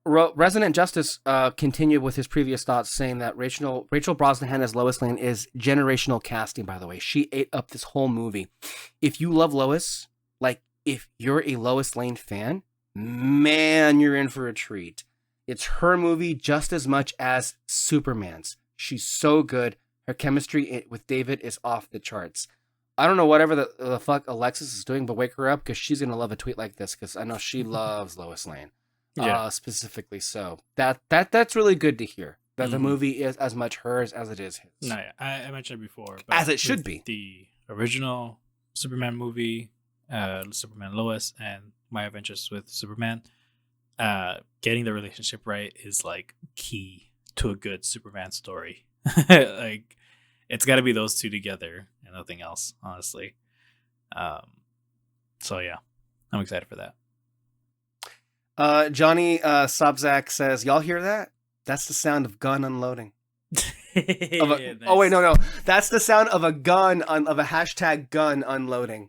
Resident Justice continued with his previous thoughts, saying that Rachel Brosnahan as Lois Lane is generational casting, by the way. She ate up this whole movie. If you love Lois, like, if you're a Lois Lane fan, man, you're in for a treat. It's her movie just as much as Superman's. She's so good. Her chemistry with David is off the charts. I don't know whatever the fuck Alexis is doing, but wake her up, because she's going to love a tweet like this, because I know she loves Lois Lane. Specifically. So that's really good to hear. That the movie is as much hers as it is his. No, yeah. I mentioned it before. But as it should be. The original Superman movie, Superman Lois, and My Adventures with Superman, getting the relationship right is like key to a good Superman story. Like, it's got to be those two together and nothing else, honestly. So yeah, I'm excited for that. Johnny Sobzak says, y'all hear that? That's the sound of gun unloading. Nice. Oh wait, no. That's the sound of a gun, of a hashtag gun unloading.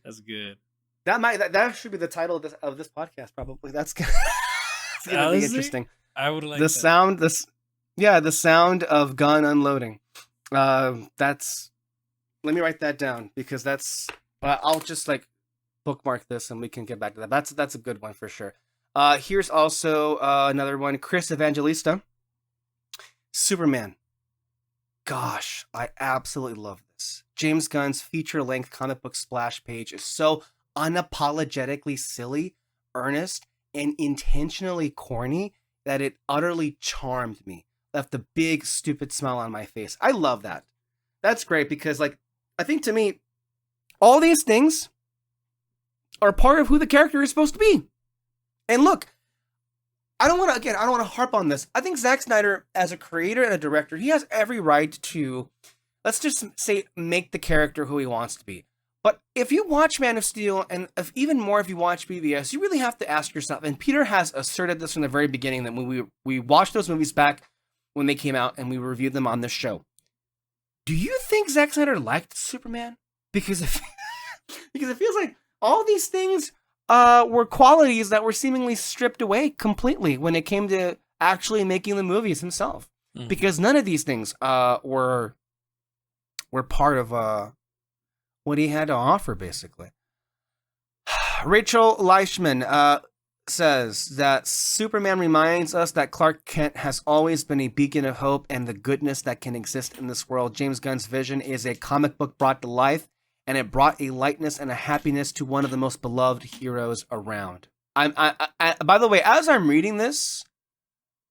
That's good. That should be the title of this podcast, probably. That's gonna be interesting. I would like the sound. The sound of gun unloading. That's. Let me write that down, because that's. I'll just like bookmark this and we can get back to that. That's a good one for sure. Here's also another one. Chris Evangelista. Superman. Gosh, I absolutely love this. James Gunn's feature-length comic book splash page is so unapologetically silly, earnest, and intentionally corny that it utterly charmed me. Left a big, stupid smile on my face. I love that. That's great, because, like, I think to me, all these things are part of who the character is supposed to be. And look, I don't want to harp on this. I think Zack Snyder, as a creator and a director, he has every right to, let's just say, make the character who he wants to be. But if you watch Man of Steel, and even more if you watch BVS, you really have to ask yourself, and Peter has asserted this from the very beginning, that when we watched those movies back when they came out and we reviewed them on this show, do you think Zack Snyder liked Superman? Because it feels like all these things were qualities that were seemingly stripped away completely when it came to actually making the movies himself. Mm-hmm. Because none of these things were part of what he had to offer, basically. Rachel Leishman says that Superman reminds us that Clark Kent has always been a beacon of hope and the goodness that can exist in this world. James Gunn's vision is a comic book brought to life, and it brought a lightness and a happiness to one of the most beloved heroes around. I by the way, as I'm reading this,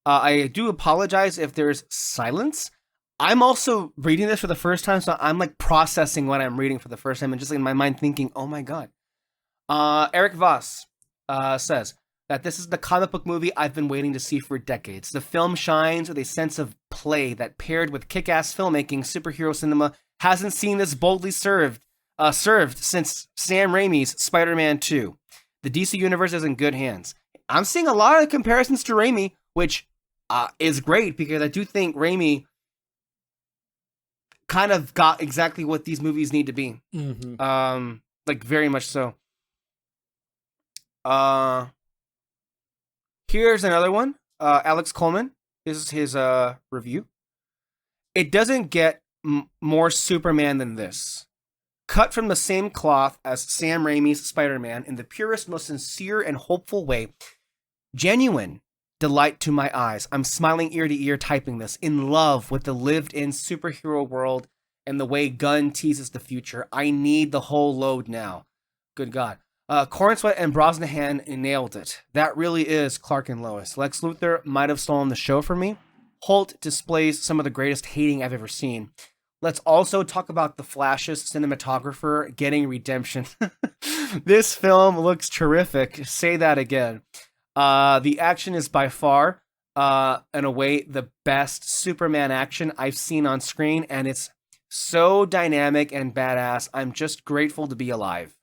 I do apologize if there's silence. I'm also reading this for the first time, so I'm like processing what I'm reading for the first time and just like in my mind thinking, oh my God. Eric Voss says that this is the comic book movie I've been waiting to see for decades. The film shines with a sense of play that, paired with kick-ass filmmaking, superhero cinema hasn't seen this boldly served since Sam Raimi's Spider-Man 2. The DC universe is in good hands. I'm seeing a lot of comparisons to Raimi, which is great, because I do think Raimi kind of got exactly what these movies need to be. Mm-hmm. Like, very much so. Here's another one. Alex Coleman. This is his review. It doesn't get more Superman than this. Cut from the same cloth as Sam Raimi's Spider-Man in the purest, most sincere and hopeful way. Genuine delight to my eyes. I'm smiling ear to ear typing this. In love with the lived-in superhero world and the way Gunn teases the future. I need the whole load now. Good God. Cornsweet and Brosnahan nailed it. That really is Clark and Lois. Lex Luthor might have stolen the show from me. Holt displays some of the greatest hating I've ever seen. Let's also talk about the Flash's cinematographer getting redemption. This film looks terrific. Say that again. The action is by far, in a way, the best Superman action I've seen on screen, and it's so dynamic and badass. I'm just grateful to be alive.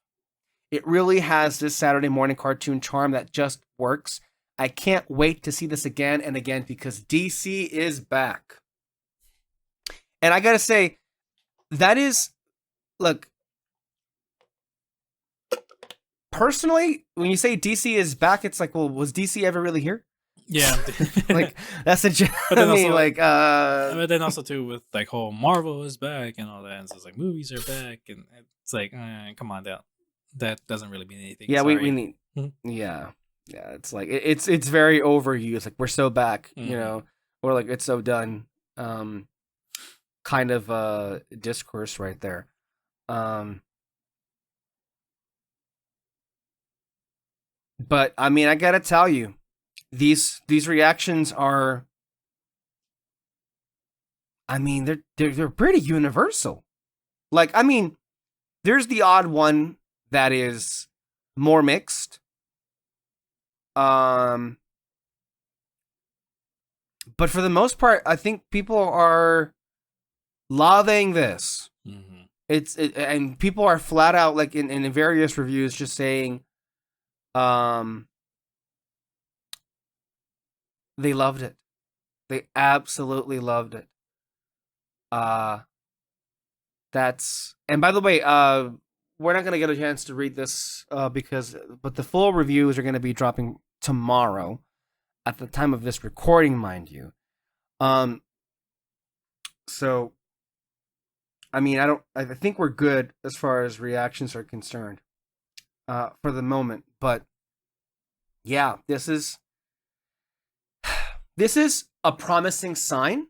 It really has this Saturday morning cartoon charm that just works. I can't wait to see this again and again, because DC is back. And I gotta say, that is, look, personally, when you say DC is back, it's like, well, was DC ever really here? Yeah. Like that's a but then also, but then also too with like whole Marvel is back and all that, and so it's like movies are back, and it's like, come on, that doesn't really mean anything. Yeah, Sorry. we need. Yeah, it's like it's very overused. Like we're so back, or like it's so done. Kind of discourse right there. But I mean, I gotta tell you, these reactions are. I mean, they're pretty universal. Like, I mean, there's the odd one that is more mixed. But for the most part, I think people are loving this. Mm-hmm. And people are flat out like in various reviews just saying, they loved it. They absolutely loved it. And by the way, we're not gonna get a chance to read this but the full reviews are gonna be dropping tomorrow, at the time of this recording, mind you. So, I mean, I think we're good as far as reactions are concerned, for the moment. But yeah, this is a promising sign,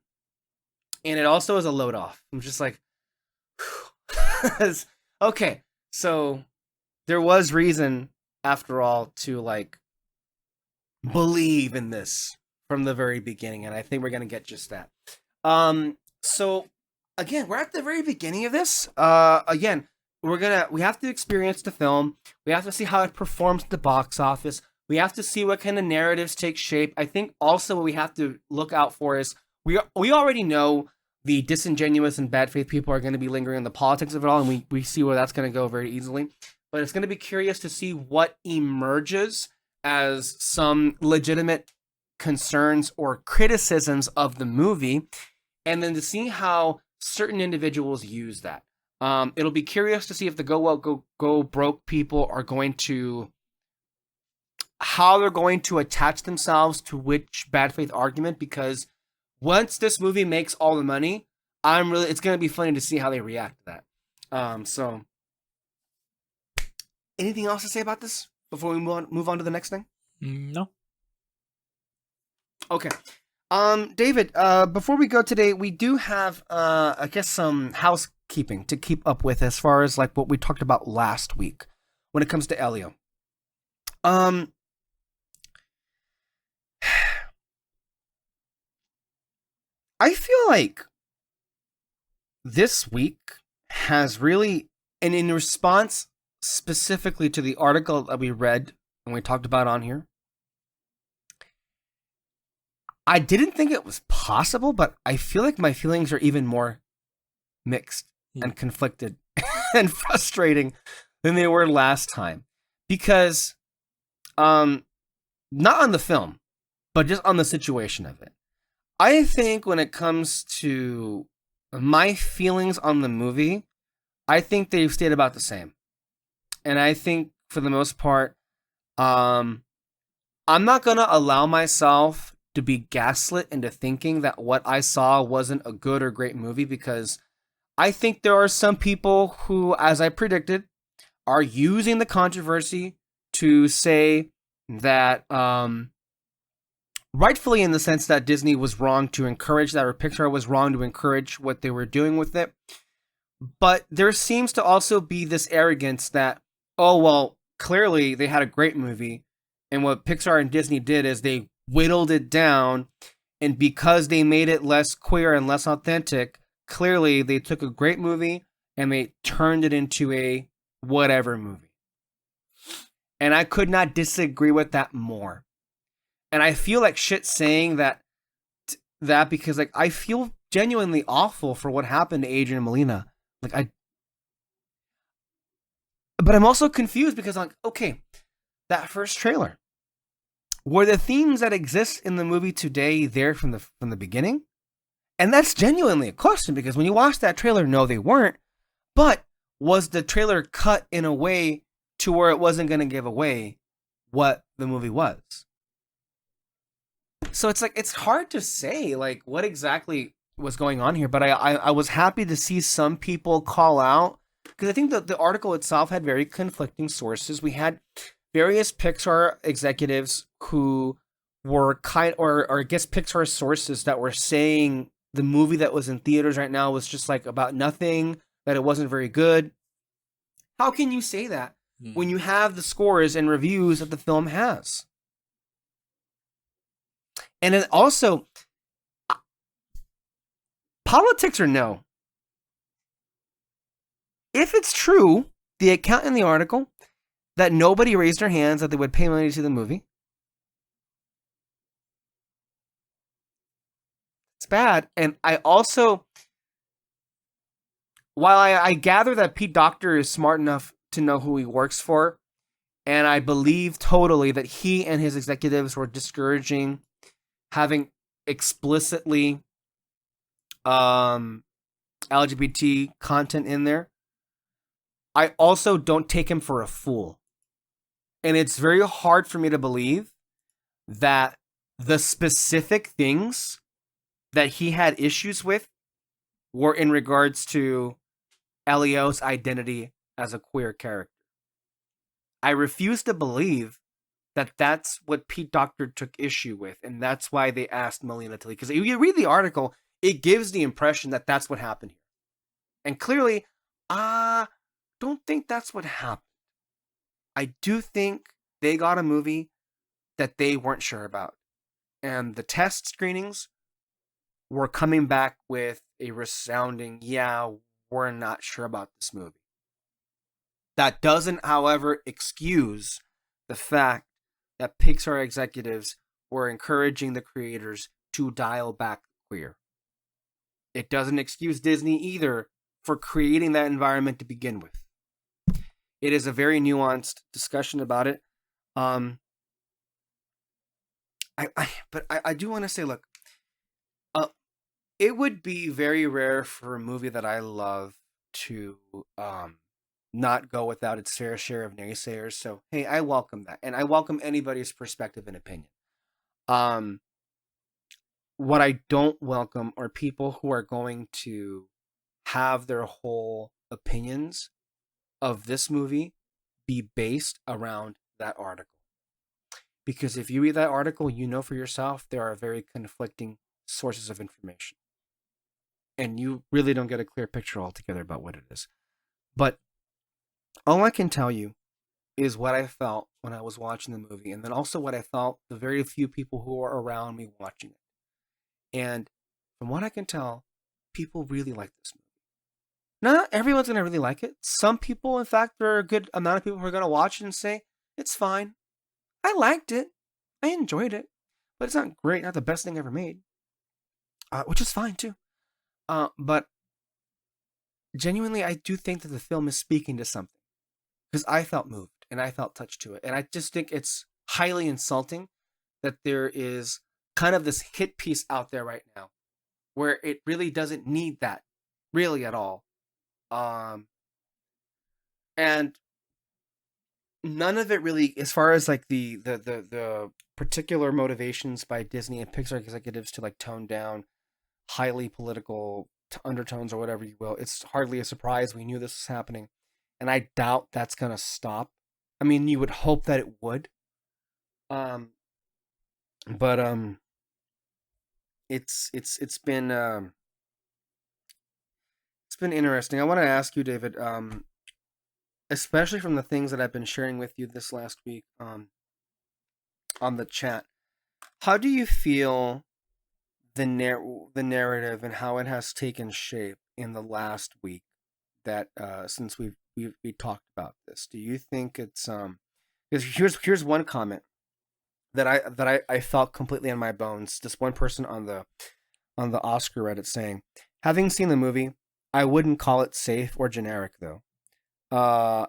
and it also is a load off. I'm just like, okay, so there was reason after all to like believe in this from the very beginning, and I think we're gonna get just that. So again, we're at the very beginning of this. Again, we have to experience the film. We have to see how it performs at the box office. We have to see what kind of narratives take shape. I think also what we have to look out for is we already know the disingenuous and bad faith people are going to be lingering in the politics of it all, and we see where that's going to go very easily. But it's going to be curious to see what emerges as some legitimate concerns or criticisms of the movie, and then to see how certain individuals use that. It'll be curious to see if the go broke people are going to, how they're going to attach themselves to which bad faith argument, because once this movie makes all the money, it's going to be funny to see how they react to that. So anything else to say about this before we move on to the next thing? No. Okay. David, before we go today, we do have, I guess, some housekeeping to keep up with as far as like what we talked about last week when it comes to Elio. I feel like this week has really, and in response specifically to the article that we read and we talked about on here, I didn't think it was possible, but I feel like my feelings are even more mixed and conflicted and frustrating than they were last time. Because, not on the film, but just on the situation of it. I think when it comes to my feelings on the movie, I think they've stayed about the same. And I think for the most part, I'm not going to allow myself to be gaslit into thinking that what I saw wasn't a good or great movie, because I think there are some people who, as I predicted, are using the controversy to say that, rightfully in the sense that Disney was wrong to encourage that, or Pixar was wrong to encourage what they were doing with it. But there seems to also be this arrogance that, oh, well, clearly they had a great movie, and what Pixar and Disney did is they whittled it down, and because they made it less queer and less authentic, clearly they took a great movie and they turned it into a whatever movie. And I could not disagree with that more. And I feel like shit saying that because like I feel genuinely awful for what happened to Adrian Molina. But I'm also confused because like, okay, that first trailer, were the themes that exist in the movie today there from the beginning? And that's genuinely a question, because when you watch that trailer, no, they weren't. But was the trailer cut in a way to where it wasn't going to give away what the movie was. So it's like, it's hard to say like what exactly was going on here, but I was happy to see some people call out, because I think that the article itself had very conflicting sources. We had various Pixar executives who were or I guess Pixar sources that were saying the movie that was in theaters right now was just like about nothing, that it wasn't very good. How can you say that when you have the scores and reviews that the film has? And then also, politics or no, if it's true, the account in the article, that nobody raised their hands that they would pay money to see the movie, it's bad. And I also, while I gather that Pete Docter is smart enough to know who he works for, and I believe totally that he and his executives were discouraging having explicitly LGBT content in there, I also don't take him for a fool. And it's very hard for me to believe that the specific things that he had issues with were in regards to Elio's identity as a queer character. I refuse to believe that that's what Pete Docter took issue with, and that's why they asked Melina to leave. Because if you read the article, it gives the impression that that's what happened here. And clearly, I don't think that's what happened. I do think they got a movie that they weren't sure about. And the test screenings were coming back with a resounding, yeah, we're not sure about this movie. That doesn't, however, excuse the fact that Pixar executives were encouraging the creators to dial back queer. It doesn't excuse Disney either for creating that environment to begin with. It is a very nuanced discussion about it. But I do want to say, look, it would be very rare for a movie that I love to not go without its fair share of naysayers. So, hey, I welcome that. And I welcome anybody's perspective and opinion. What I don't welcome are people who are going to have their whole opinions of this movie be based around that article. Because if you read that article, you know for yourself there are very conflicting sources of information. And you really don't get a clear picture altogether about what it is. But all I can tell you is what I felt when I was watching the movie, and then also what I felt the very few people who were around me watching it. And from what I can tell, people really like this movie. Not everyone's going to really like it. Some people, in fact, there are a good amount of people who are going to watch it and say, it's fine. I liked it. I enjoyed it. But it's not great, not the best thing ever made. Which is fine, too. But genuinely, I do think that the film is speaking to something. Because I felt moved and I felt touched to it. And I just think it's highly insulting that there is kind of this hit piece out there right now where it really doesn't need that really at all. And none of it really, as far as like the particular motivations by Disney and Pixar executives to like tone down highly political undertones or whatever you will, it's hardly a surprise. We knew this was happening. And I doubt that's going to stop. I mean, you would hope that it would. But it's been interesting. I want to ask you, David, especially from the things that I've been sharing with you this last week on the chat. How do you feel the narrative and how it has taken shape in the last week that since we talked about this? Do you think it's because here's one comment that I felt completely in my bones. This one person on the Oscar Reddit saying, having seen the movie, I wouldn't call it safe or generic though.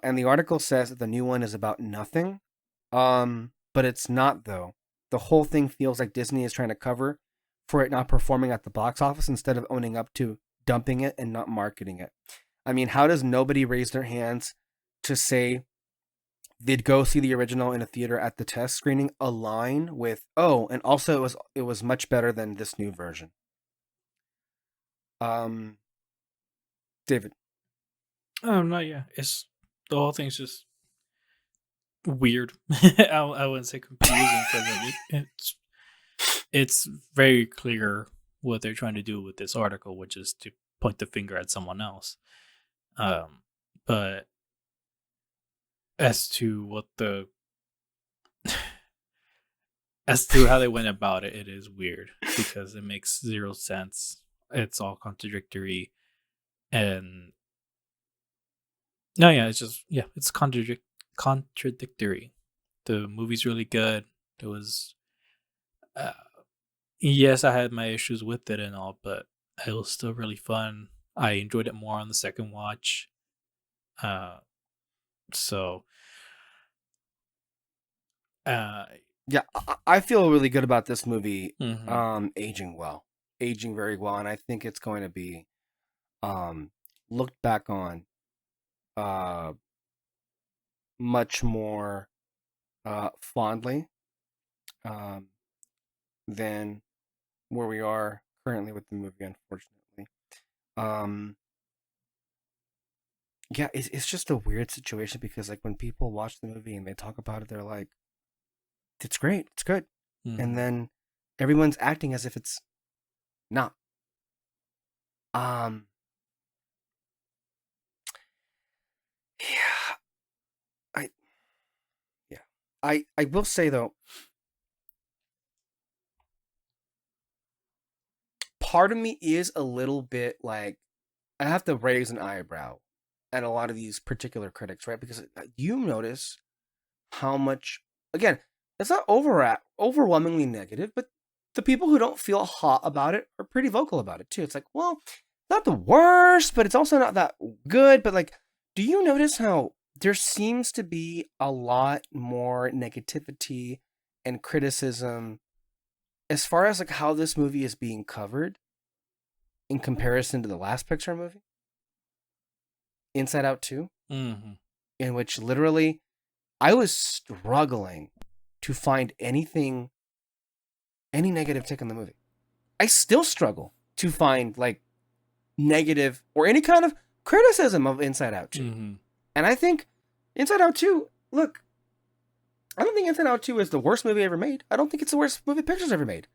And the article says that the new one is about nothing. But it's not though. The whole thing feels like Disney is trying to cover for it not performing at the box office instead of owning up to dumping it and not marketing it. I mean, how does nobody raise their hands to say did go see the original in a theater at the test screening align with, and also it was much better than this new version. David. No, yeah. It's the whole thing's just weird. I wouldn't say confusing because it's very clear what they're trying to do with this article, which is to point the finger at someone else. But as to as to how they went about it, it is weird because it makes zero sense. It's all contradictory, and no, yeah, it's contradictory. The movie's really good. It was, yes, I had my issues with it and all, but it was still really fun. I enjoyed it more on the second watch. So, yeah, I feel really good about this movie. mhm. Aging very well, and I think it's going to be looked back on much more fondly than where we are currently with the movie, unfortunately. Yeah, it's just a weird situation because like when people watch the movie and they talk about it, they're like, it's great, it's good. Mhm. And then everyone's acting as if it's not. Yeah, I yeah. I will say though, part of me is a little bit like I have to raise an eyebrow at a lot of these particular critics, right? Because you notice how much, again, it's not overwhelmingly negative, but the people who don't feel hot about it are pretty vocal about it too. It's like, well, not the worst, but it's also not that good. But like, do you notice how there seems to be a lot more negativity and criticism as far as like how this movie is being covered in comparison to the last Pixar movie, Inside Out 2, Mm-hmm. in which literally I was struggling to find any negative take on the movie. I still struggle to find like negative or any kind of criticism of Inside Out 2. Mm-hmm. And I think Inside Out 2, look, I don't think Inside Out 2 is the worst movie ever made. I don't think it's the worst movie Pixar's ever made.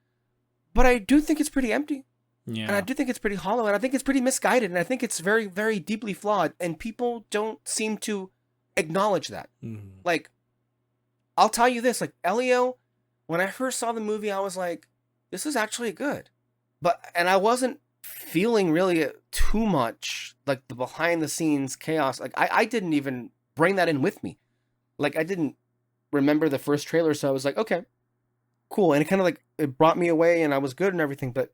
But I do think it's pretty empty. Yeah. And I do think it's pretty hollow. And I think it's pretty misguided. And I think it's very, very deeply flawed. And people don't seem to acknowledge that. Mm-hmm. Like, I'll tell you this. Like, Elio, when I first saw the movie, I was like, this is actually good. And I wasn't feeling really too much like the behind the scenes chaos. Like, I didn't even bring that in with me. Like, I didn't remember the first trailer, so I was like, okay, cool. And it kind of like, it brought me away and I was good and everything. But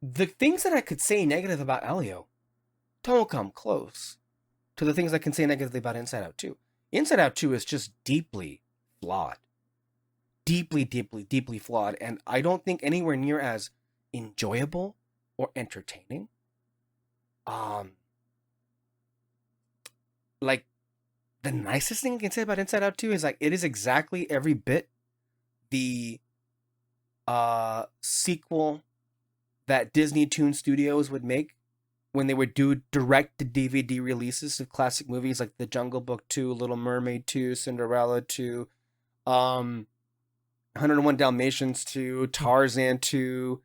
the things that I could say negative about Elio don't come close to the things I can say negatively about Inside Out 2. Inside Out 2 is just deeply flawed. Deeply, deeply, deeply flawed. And I don't think anywhere near as enjoyable or entertaining. Like, the nicest thing I can say about Inside Out 2 is like, it is exactly every bit the sequel that Disney Toon Studios would make when they would do direct-to-DVD releases of classic movies like The Jungle Book 2, Little Mermaid 2, Cinderella 2, 101 Dalmatians 2, Tarzan 2.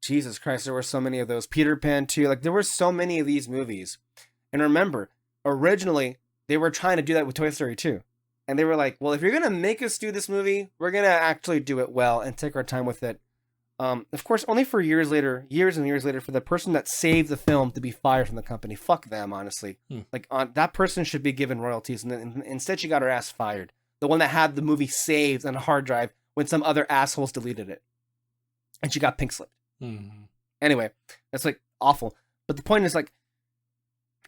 Jesus Christ, there were so many of those. Peter Pan 2. Like, there were so many of these movies. And remember, originally, they were trying to do that with Toy Story 2. And they were like, well, if you're going to make us do this movie, we're going to actually do it well and take our time with it. Of course, only for years and years later, for the person that saved the film to be fired from the company. Fuck them, honestly. Like, that person should be given royalties, and instead she got her ass fired. The one that had the movie saved on a hard drive when some other assholes deleted it. And she got pink slipped. Mm-hmm. Anyway, that's, like, awful. But the point is, like,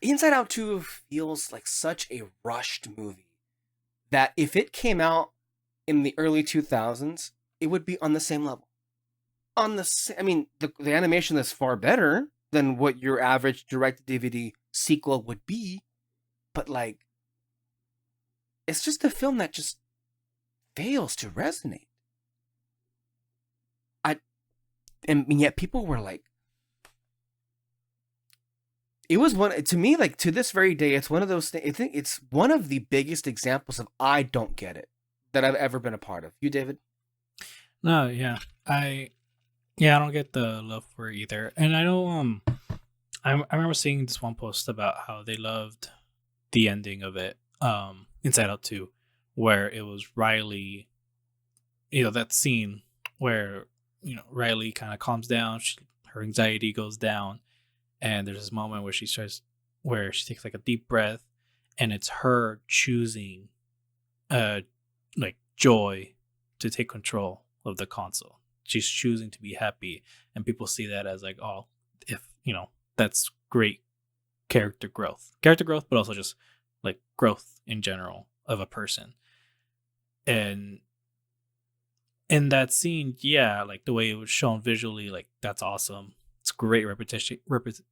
Inside Out 2 feels like such a rushed movie that if it came out in the early 2000s, it would be on the same level. The animation is far better than what your average direct-to-DVD sequel would be, but like it's just a film that just fails to resonate. And yet people were like, it was one, to me, like, to this very day, it's one of those things. I think it's one of the biggest examples of I don't get it that I've ever been a part of. You, David? No, yeah. I don't get the love for it either. And I know I remember seeing this one post about how they loved the ending of it, Inside Out 2, where it was Riley, that scene where, Riley kind of calms down, her anxiety goes down, and there's this moment where she takes like a deep breath, and it's her choosing like joy to take control of the console. She's choosing to be happy, and people see that as like, oh, if that's great character growth, but also just like growth in general of a person. And in that scene, yeah, like the way it was shown visually, like that's awesome. It's great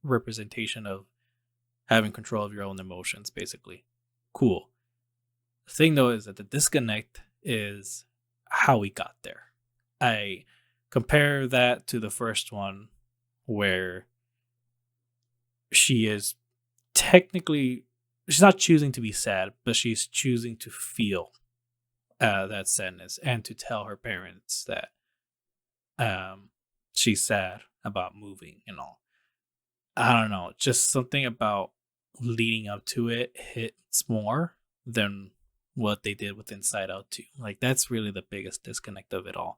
representation of having control of your own emotions, basically. Cool. The thing though is that the disconnect is how we got there. I compare that to the first one, where she is technically, she's not choosing to be sad, but she's choosing to feel that sadness and to tell her parents that she's sad about moving and all. I don't know, just something about leading up to it hits more than what they did with Inside Out 2. Like, that's really the biggest disconnect of it all.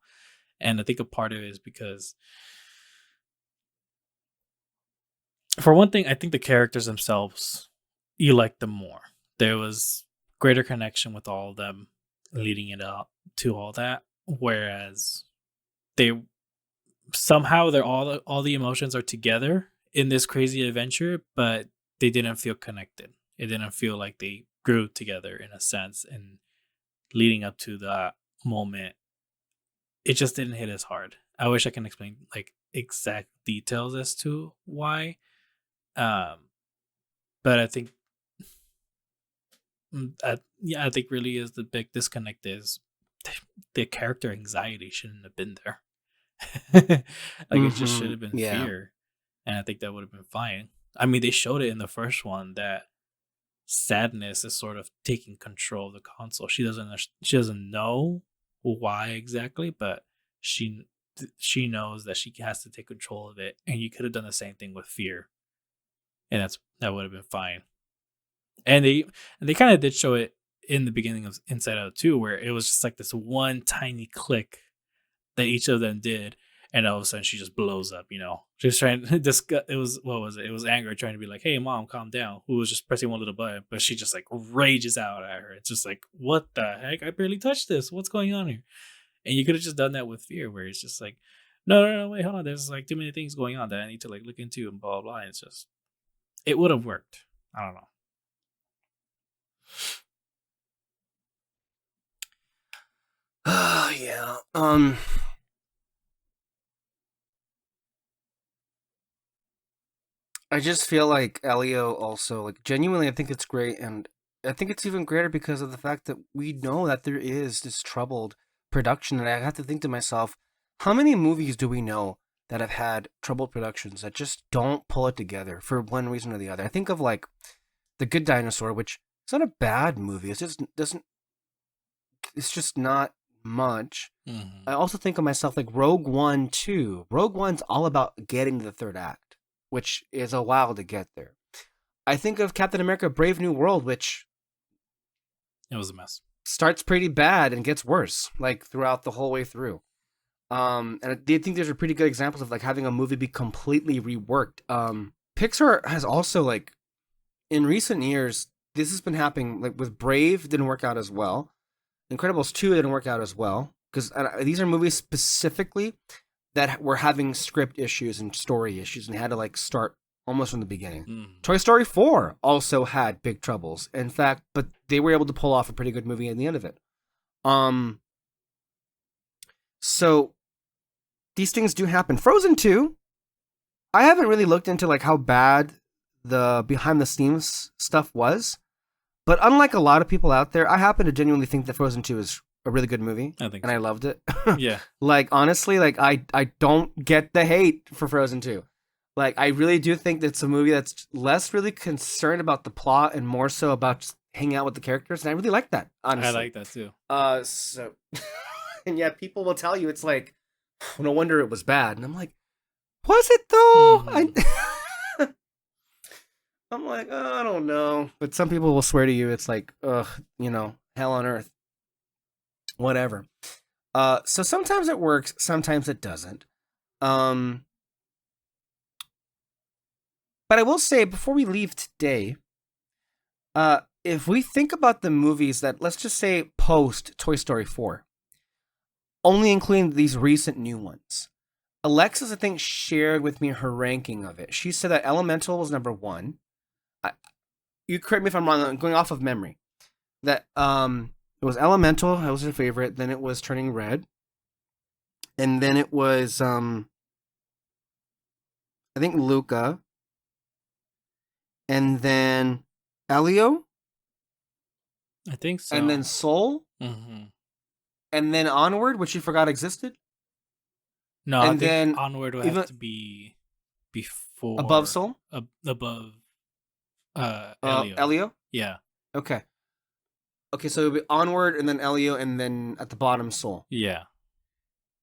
And I think a part of it is because, for one thing, I think the characters themselves, you like them more. There was greater connection with all of them leading it up to all that, whereas they're all the emotions are together in this crazy adventure, but they didn't feel connected. It didn't feel like they grew together in a sense, and leading up to that moment, it just didn't hit as hard. I wish I can explain like exact details as to why, but I think I think really is the big disconnect is the character anxiety shouldn't have been there. Like, it just should have been fear, and I think that would have been fine. I mean, they showed it in the first one that sadness is sort of taking control of the console. She doesn't know why exactly, but she knows that she has to take control of it, and you could have done the same thing with fear, and that would have been fine. And they kind of did show it in the beginning of Inside Out 2, where it was just like this one tiny click that each of them did, and all of a sudden she just blows up. She's trying to discuss. It was anger trying to be like, "Hey, mom, calm down." Who was just pressing one little button, but she just like rages out at her. It's just like, what the heck? I barely touched this. What's going on here? And you could have just done that with fear, where it's just like, no, wait, hold on. There's like too many things going on that I need to like look into and blah blah blah. And it's just, it would have worked. I don't know. Yeah. I just feel like Elio also, like, genuinely, I think it's great, and I think it's even greater because of the fact that we know that there is this troubled production, and I have to think to myself, how many movies do we know that have had troubled productions that just don't pull it together for one reason or the other? I think of like The Good Dinosaur, which is not a bad movie. It just doesn't. It's just not much. Mm-hmm. I also think of myself like Rogue One too. Rogue One's all about getting the third act, which is a while to get there. I think of Captain America: Brave New World, which it was a mess. Starts pretty bad and gets worse, like throughout the whole way through. And I think these are pretty good examples of like having a movie be completely reworked. Pixar has also, like, in recent years, this has been happening. Like with Brave, didn't work out as well. Incredibles 2 didn't work out as well, because these are movies specifically that were having script issues and story issues, and they had to like start almost from the beginning. Toy Story 4 also had big troubles, in fact, but they were able to pull off a pretty good movie at the end of it. So these things do happen. Frozen 2, I haven't really looked into like how bad the behind the scenes stuff was. But unlike a lot of people out there, I happen to genuinely think that Frozen 2 is a really good movie. I think and so. I loved it. Yeah. Like, honestly, like, I don't get the hate for Frozen 2. Like, I really do think that it's a movie that's less really concerned about the plot and more so about just hanging out with the characters. And I really like that, honestly. I like that too. So, and yeah, people will tell you it's like, no wonder it was bad. And I'm like, was it though? I'm like, oh, I don't know. But some people will swear to you it's like, ugh, hell on earth. Whatever. So sometimes it works, sometimes it doesn't. But I will say, before we leave today, if we think about the movies that, let's just say, post Toy Story 4, only including these recent new ones, Alexis, I think, shared with me her ranking of it. She said that Elemental was number 1. You correct me if I'm wrong, I'm going off of memory. That it was Elemental, that was her favorite, then it was Turning Red, and then it was, I think, Luca, and then Elio, I think so. and then Soul, Mm-hmm. and then Onward, which you forgot existed. No, And I think then Onward would even have to be before above Soul, above Elio. Elio. Yeah. Okay, so it would be Onward, and then Elio, and then at the bottom Soul, Yeah.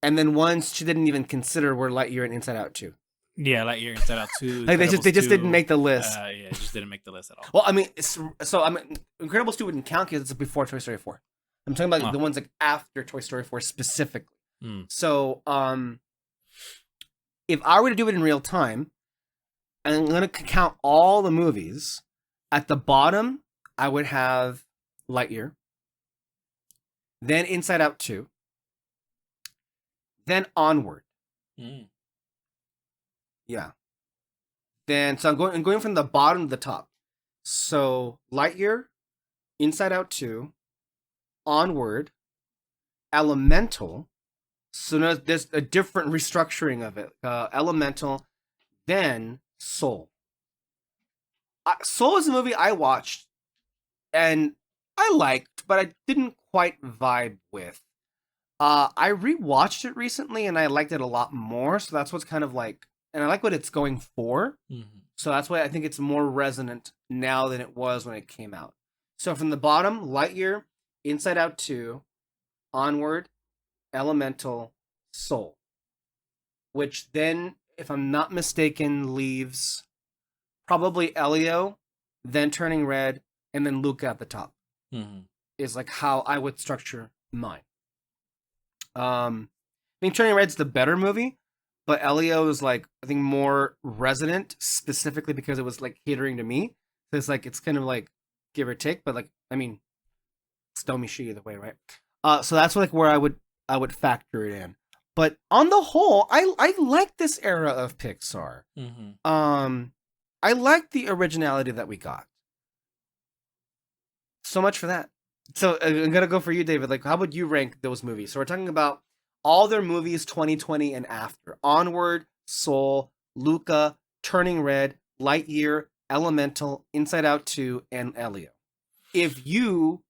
and then ones she didn't even consider were Lightyear and Inside Out 2. Yeah, Lightyear, Inside Out 2. Like they just Incredibles 2, didn't make the list. Yeah, it just didn't make the list at all. Well, I mean, Incredibles 2 wouldn't count because it's before Toy Story 4. I'm talking about the ones like after Toy Story 4 specifically. So, if I were to do it in real time, and I'm gonna count all the movies, at the bottom I would have Lightyear, then Inside Out 2, then Onward. Yeah. Then so I'm going from the bottom to the top. So Lightyear, Inside Out 2, Onward, Elemental. So now there's a different restructuring of it. Elemental, then Soul. Soul is a movie I watched and I liked, but I didn't quite vibe with. I rewatched it recently and I liked it a lot more. So that's what's kind of like, and I like what it's going for. So that's why I think it's more resonant now than it was when it came out. So from the bottom, Lightyear, Inside Out 2, Onward, Elemental, Soul. Which then, if I'm not mistaken, leaves probably Elio, then Turning Red, and then Luca at the top. Is like how I would structure mine. I think Turning Red's the better movie, but Elio is like, I think, more resonant, specifically because it was like catering to me. So it's like, it's kind of like give or take, but like, I mean, still me she either way, right? So that's like where I would factor it in. But on the whole, I like this era of Pixar. I like the originality that we got. So much for that. So I'm gonna go for you, David. Like, how would you rank those movies? So we're talking about all their movies 2020 and after. Onward, Soul, Luca, Turning Red, Lightyear, Elemental, Inside Out 2, and Elio. If you,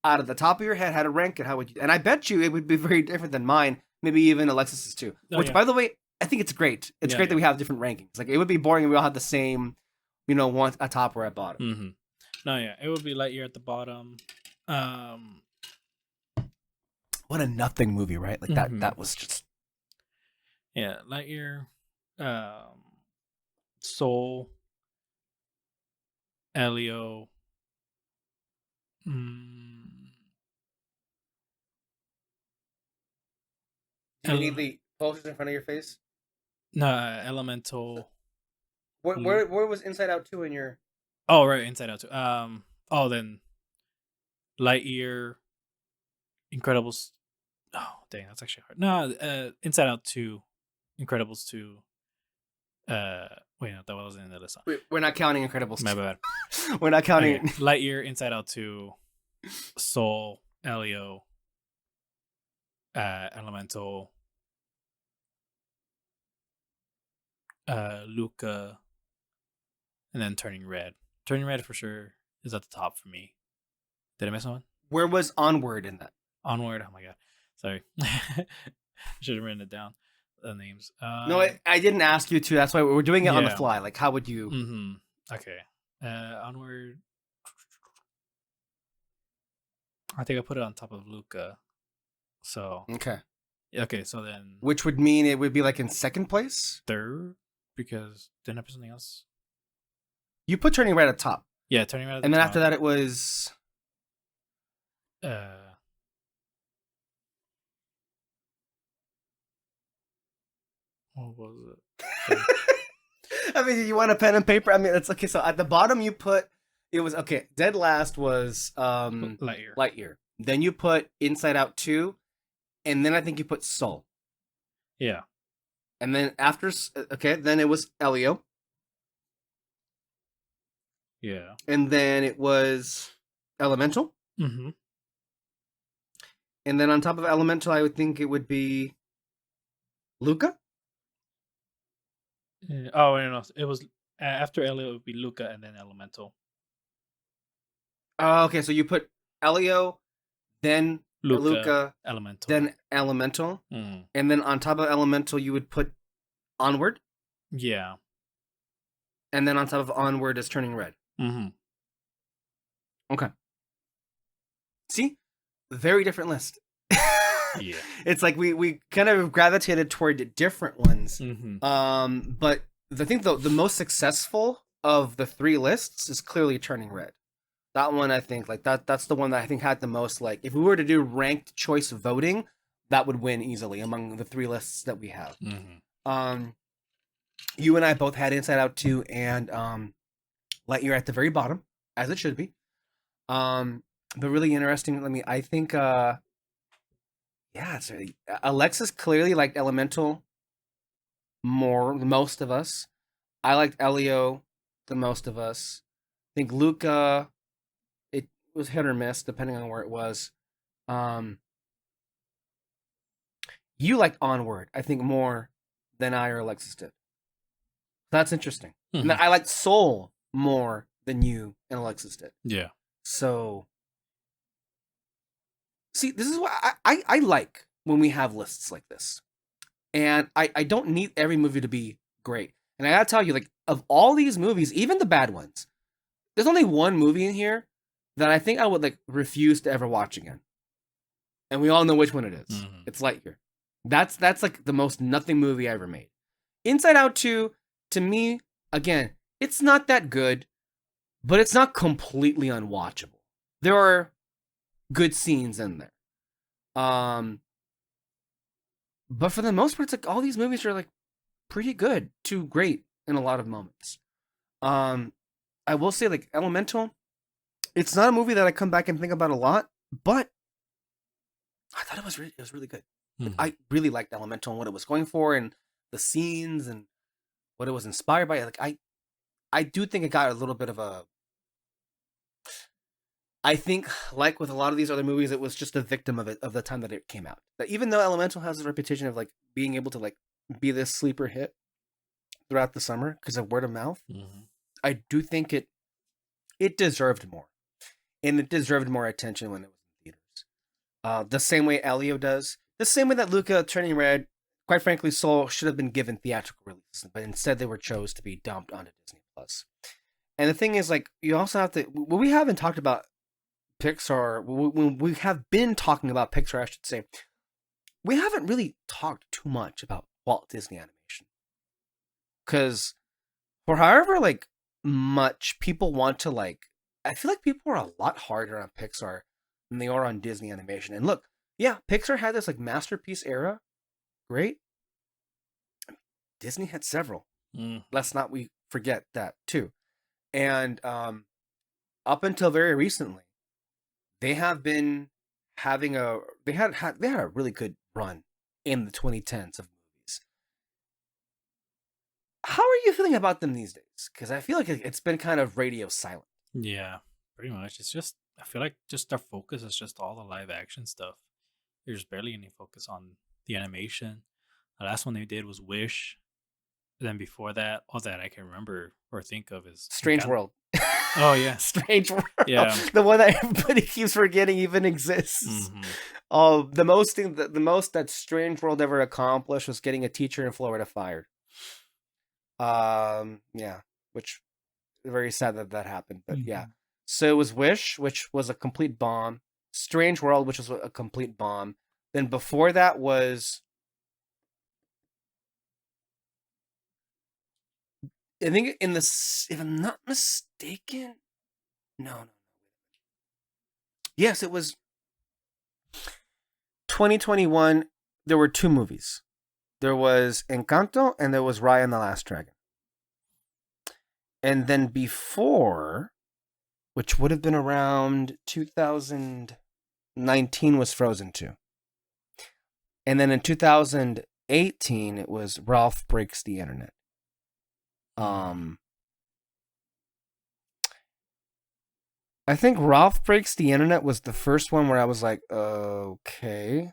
out of the top of your head, had to rank it, how would you? And I bet you it would be very different than mine, maybe even Alexis's too. Which, by the way, I think it's great. It's great that we have different rankings. Like, it would be boring if we all had the same, one at top or at bottom. No, yeah, it would be Lightyear at the bottom. What a nothing movie, right? Like that was just... Yeah, Lightyear, Soul, Elio. Do you need the posters in front of your face? No, Elemental. Where was Inside Out 2 in your... Oh, right, Inside Out 2. Then Lightyear, Incredibles. Oh, dang, that's actually hard. No, Inside Out 2, Incredibles 2. Wait, no, that wasn't in the list. We're not counting Incredibles 2. My bad. We're not counting... Okay. Lightyear, Inside Out 2, Soul, Elio, Elemental, Luca, and then Turning Red. Turning Red for sure. is at the top for me. Did I miss one? Where was Onward in that? Onward. Oh my god, sorry. I should have written it down. The names. No, I didn't ask you to. That's why we're doing it on the fly. Like, how would you? Mm-hmm. Okay. Onward. I think I put it on top of Luca. So Okay. Okay, so then Which would mean it would be like in second place? third, because didn't I put something else? You put Turning Red at top. Yeah, Turning Red at the And then top. after that it was what was it? I mean, you want a pen and paper? I mean, it's okay. So at the bottom you put it was okay. Dead last was Lightyear. Lightyear. Then you put Inside Out 2, and then I think you put Soul. Yeah. And then after then it was Elio. Yeah. And then it was Elemental. Mm-hmm. And then on top of Elemental, I would think it would be Luca. Yeah. Oh, no, it was after Elio. It would be Luca and then Elemental. Okay, so you put Elio, then Luca, Elemental, then Elemental, Mm. and then on top of Elemental, you would put Onward, Yeah. and then on top of Onward is Turning Red. Mm-hmm. Okay. See, very different list. Yeah. It's like we kind of gravitated toward different ones. Mm-hmm. But I think the most successful of the three lists is clearly Turning Red. That one, I think, like that's the one that I think had the most, like, if we were to do ranked choice voting, that would win easily among the three lists that we have. Mm-hmm. You and I both had Inside Out 2 and Lightyear at the very bottom, as it should be. But really interesting. I mean, I think it's really, Alexis clearly liked Elemental more than most of us. I liked Elio the most of us. I think Luca, it was hit or miss depending on where it was. You liked Onward, I think, more than I or Alexis did. That's interesting. Mm-hmm. And then I liked Soul more than you and Alexis did. Yeah. So, see, this is what I like when we have lists like this. And I don't need every movie to be great. And I gotta tell you, like, of all these movies, even the bad ones, there's only one movie in here that I think I would, like, refuse to ever watch again. And we all know which one it is. Mm-hmm. It's Lightyear. That's like the most nothing movie I ever made. Inside Out 2, to me, again, it's not that good, but it's not completely unwatchable. There are good scenes in there. But for the most part, it's like all these movies are like pretty good to great in a lot of moments. I will say, like, Elemental, it's not a movie that I come back and think about a lot, but I thought it was really good. Mm-hmm. I really liked Elemental and what it was going for, and the scenes and what it was inspired by. Like, I do think it got a little bit of a. I think, like with a lot of these other movies, it was just a victim of the time that it came out. That even though Elemental has a reputation of, like, being able to, like, be this sleeper hit throughout the summer because of word of mouth, Mm-hmm. I do think it deserved more, and it deserved more attention when it was in theaters. The same way Elio does, the same way that Luca, Turning Red, quite frankly, Soul should have been given theatrical release, but instead they were chose to be dumped onto Disney Plus. And the thing is, like, you also have to. Well, we haven't talked about Pixar. When we have been talking about Pixar, I should say, we haven't really talked too much about Walt Disney Animation, because for however, like, much people want to, like, I feel like people are a lot harder on Pixar than they are on Disney Animation. And look, yeah, Pixar had this, like, masterpiece era, great. Disney had several. Let's not we forget that too. And up until very recently, they have been having they had a really good run in the 2010s of movies. How are you feeling about them these days? Because I feel like it's been kind of radio silent. Yeah, pretty much. It's just, I feel like just their focus is just all the live action stuff. There's barely any focus on the animation. The last one they did was Wish. Then before that, all that I can remember or think of is Strange World. Oh yeah, Strange World. Yeah. The one that everybody keeps forgetting even exists. The most that Strange World ever accomplished was getting a teacher in Florida fired. Yeah, which very sad that happened, but yeah. So it was Wish, which was a complete bomb. Strange World, which was a complete bomb. Then before that was, I think if I'm not mistaken, no. Yes, it was 2021. There were 2 movies. There was Encanto and there was Raya and the Last Dragon. And then before, which would have been around 2019, was Frozen 2. And then in 2018, it was Ralph Breaks the Internet. I think Ralph Breaks the Internet was the first one where I was like, okay.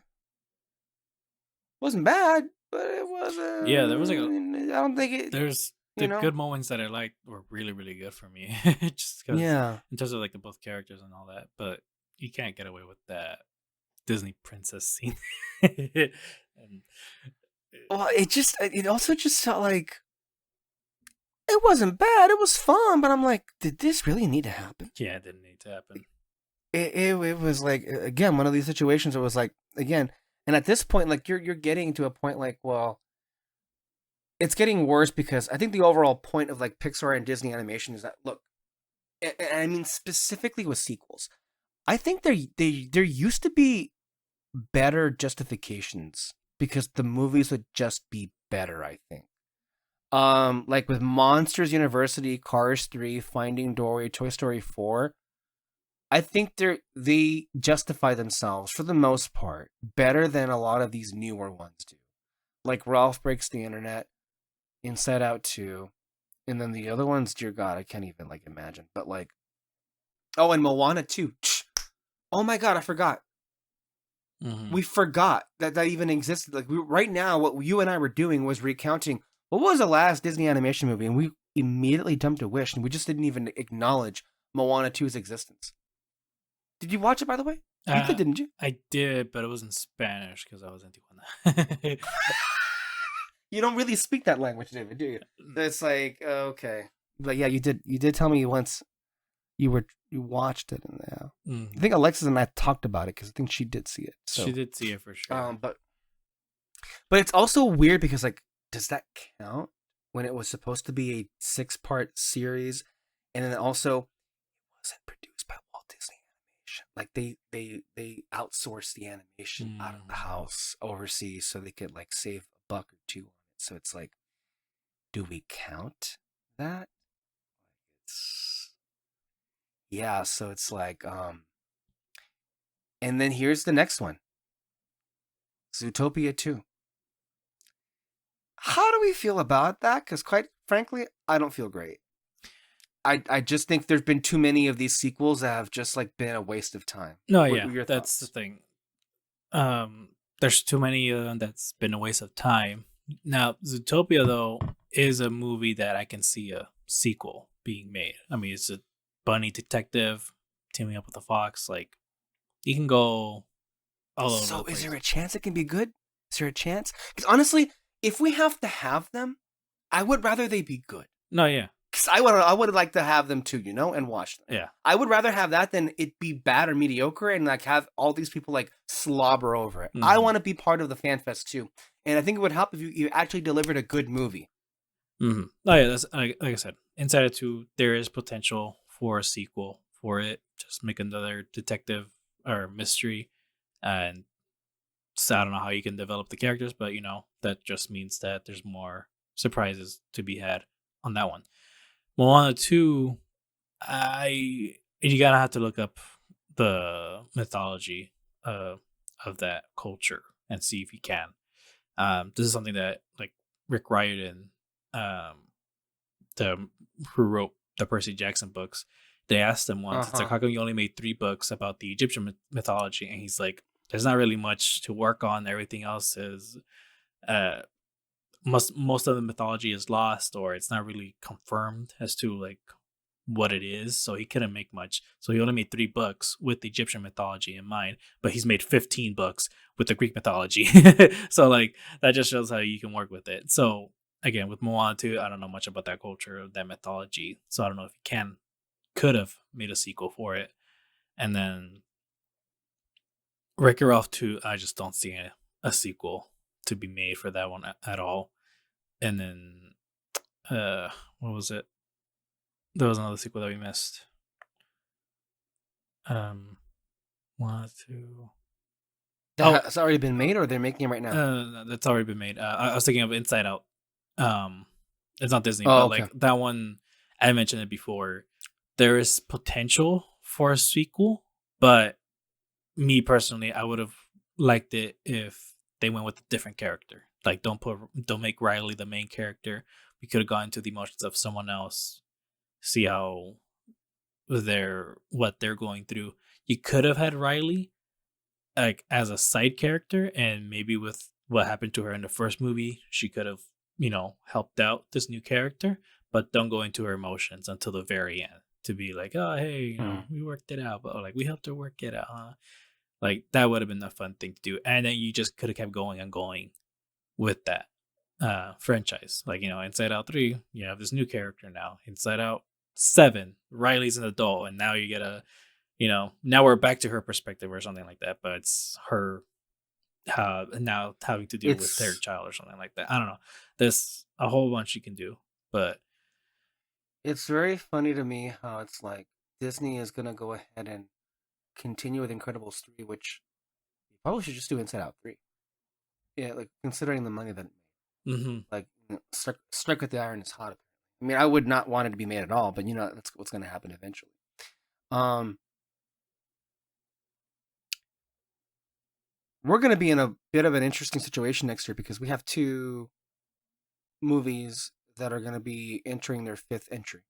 Wasn't bad, but it wasn't. Yeah, there was like I don't think it. There's the good moments that I liked were really, really good for me. Just because, Yeah. in terms of like the both characters and all that, but you can't get away with that Disney princess scene. And Well, it also just felt like it wasn't bad. It was fun, but I'm like, did this really need to happen? yeah, it didn't need to happen. It was like, again, one of these situations where it was like, again, and at this point, like you're getting to a point like, well, it's getting worse because I think the overall point of like Pixar and Disney animation is that, look, and I mean specifically with sequels, I think there used to be better justifications because the movies would just be better, I think. Like with Monsters University, Cars 3, Finding Dory, Toy Story 4, I think they justify themselves for the most part better than a lot of these newer ones do. Like Ralph Breaks the Internet, Inside Out 2, and then the other ones, dear God, I can't even like imagine. But like, oh, and Moana 2. Oh my God, I forgot. We forgot that even existed. Like right now, what you and I were doing was recounting what was the last Disney animation movie, and we immediately jumped to Wish, and we just didn't even acknowledge Moana 2's existence. Did you watch it, by the way? You did, didn't you? I did, but it was in Spanish because I was in Tijuana. You don't really speak that language, David, do you? It's like, okay. But yeah, you did tell me once you watched it, and I think Alexis and I talked about it because I think she did see it. So, she did see it for sure. But it's also weird because like, does that count when it was supposed to be a 6-part series, and then also it wasn't produced by Walt Disney Animation? Like they outsourced the animation out of the house overseas so they could like save $1 or $2 on it. So it's like, do we count that? Yeah, so it's like, and then here's the next one. Zootopia 2. How do we feel about that? Because quite frankly, I don't feel great. I just think there's been too many of these sequels that have just like been a waste of time. No, What yeah, were your that's thoughts? the thing. There's too many of them that's been a waste of time. Now, Zootopia, though, is a movie that I can see a sequel being made. I mean, it's a bunny detective teaming up with a fox. Like, you can go all over. So is there a chance it can be good? Is there a chance? Because honestly, if we have to have them, I would rather they be good. No, yeah. Because I would like to have them too, and watch them. Yeah. I would rather have that than it be bad or mediocre and like have all these people like slobber over it. I want to be part of the fan fest too. And I think it would help if you actually delivered a good movie. Oh yeah, that's like I said, Inside Out 2, there is potential for a sequel for it. Just make another detective or mystery, and so I don't know how you can develop the characters, but that just means that there's more surprises to be had on that one. Moana 2, you gotta have to look up the mythology of that culture and see if you can. This is something that like Rick Riordan, who wrote the Percy Jackson books, they asked him once, it's like, how come you only made 3 books about the Egyptian mythology? And he's like, there's not really much to work on. Everything else is, most of the mythology is lost, or it's not really confirmed as to like what it is, so he couldn't make much. So he only made 3 books with the Egyptian mythology in mind, but he's made 15 books with the Greek mythology. So like that just shows how you can work with it. So again, with Moana 2, I don't know much about that culture of that mythology, so I don't know if he could have made a sequel for it. And then Wreck-It Ralph 2, I just don't see a sequel to be made for that one at all. And then what was it? There was another sequel that we missed. 1, 2. That's already been made, or they're making it right now? That's already been made. I was thinking of Inside Out. It's not Disney, Oh, but okay. like that one, I mentioned it before. There is potential for a sequel, but me personally, I would have liked it if they went with a different character. Like, don't make Riley the main character. We could have gone into the emotions of someone else, see how what they're going through. You could have had Riley like as a side character, and maybe with what happened to her in the first movie, she could have, helped out this new character, but don't go into her emotions until the very end to be like, oh, hey, we worked it out, but like we helped her work it out, huh? Like that would have been a fun thing to do. And then you just could have kept going and going with that franchise. Like, Inside Out 3, you have this new character now. Inside Out 7, Riley's an adult, and now you get now we're back to her perspective or something like that, but it's her now having to deal with their child or something like that. I don't know. There's a whole bunch you can do, but it's very funny to me how it's like Disney is gonna go ahead and continue with Incredibles 3, which you probably should just do Inside Out 3. Yeah, like considering the money that it made. Like Strike with the Iron is hot. I mean, I would not want it to be made at all, but that's what's gonna happen eventually. We're going to be in a bit of an interesting situation next year because we have 2 movies that are going to be entering their 5th entry.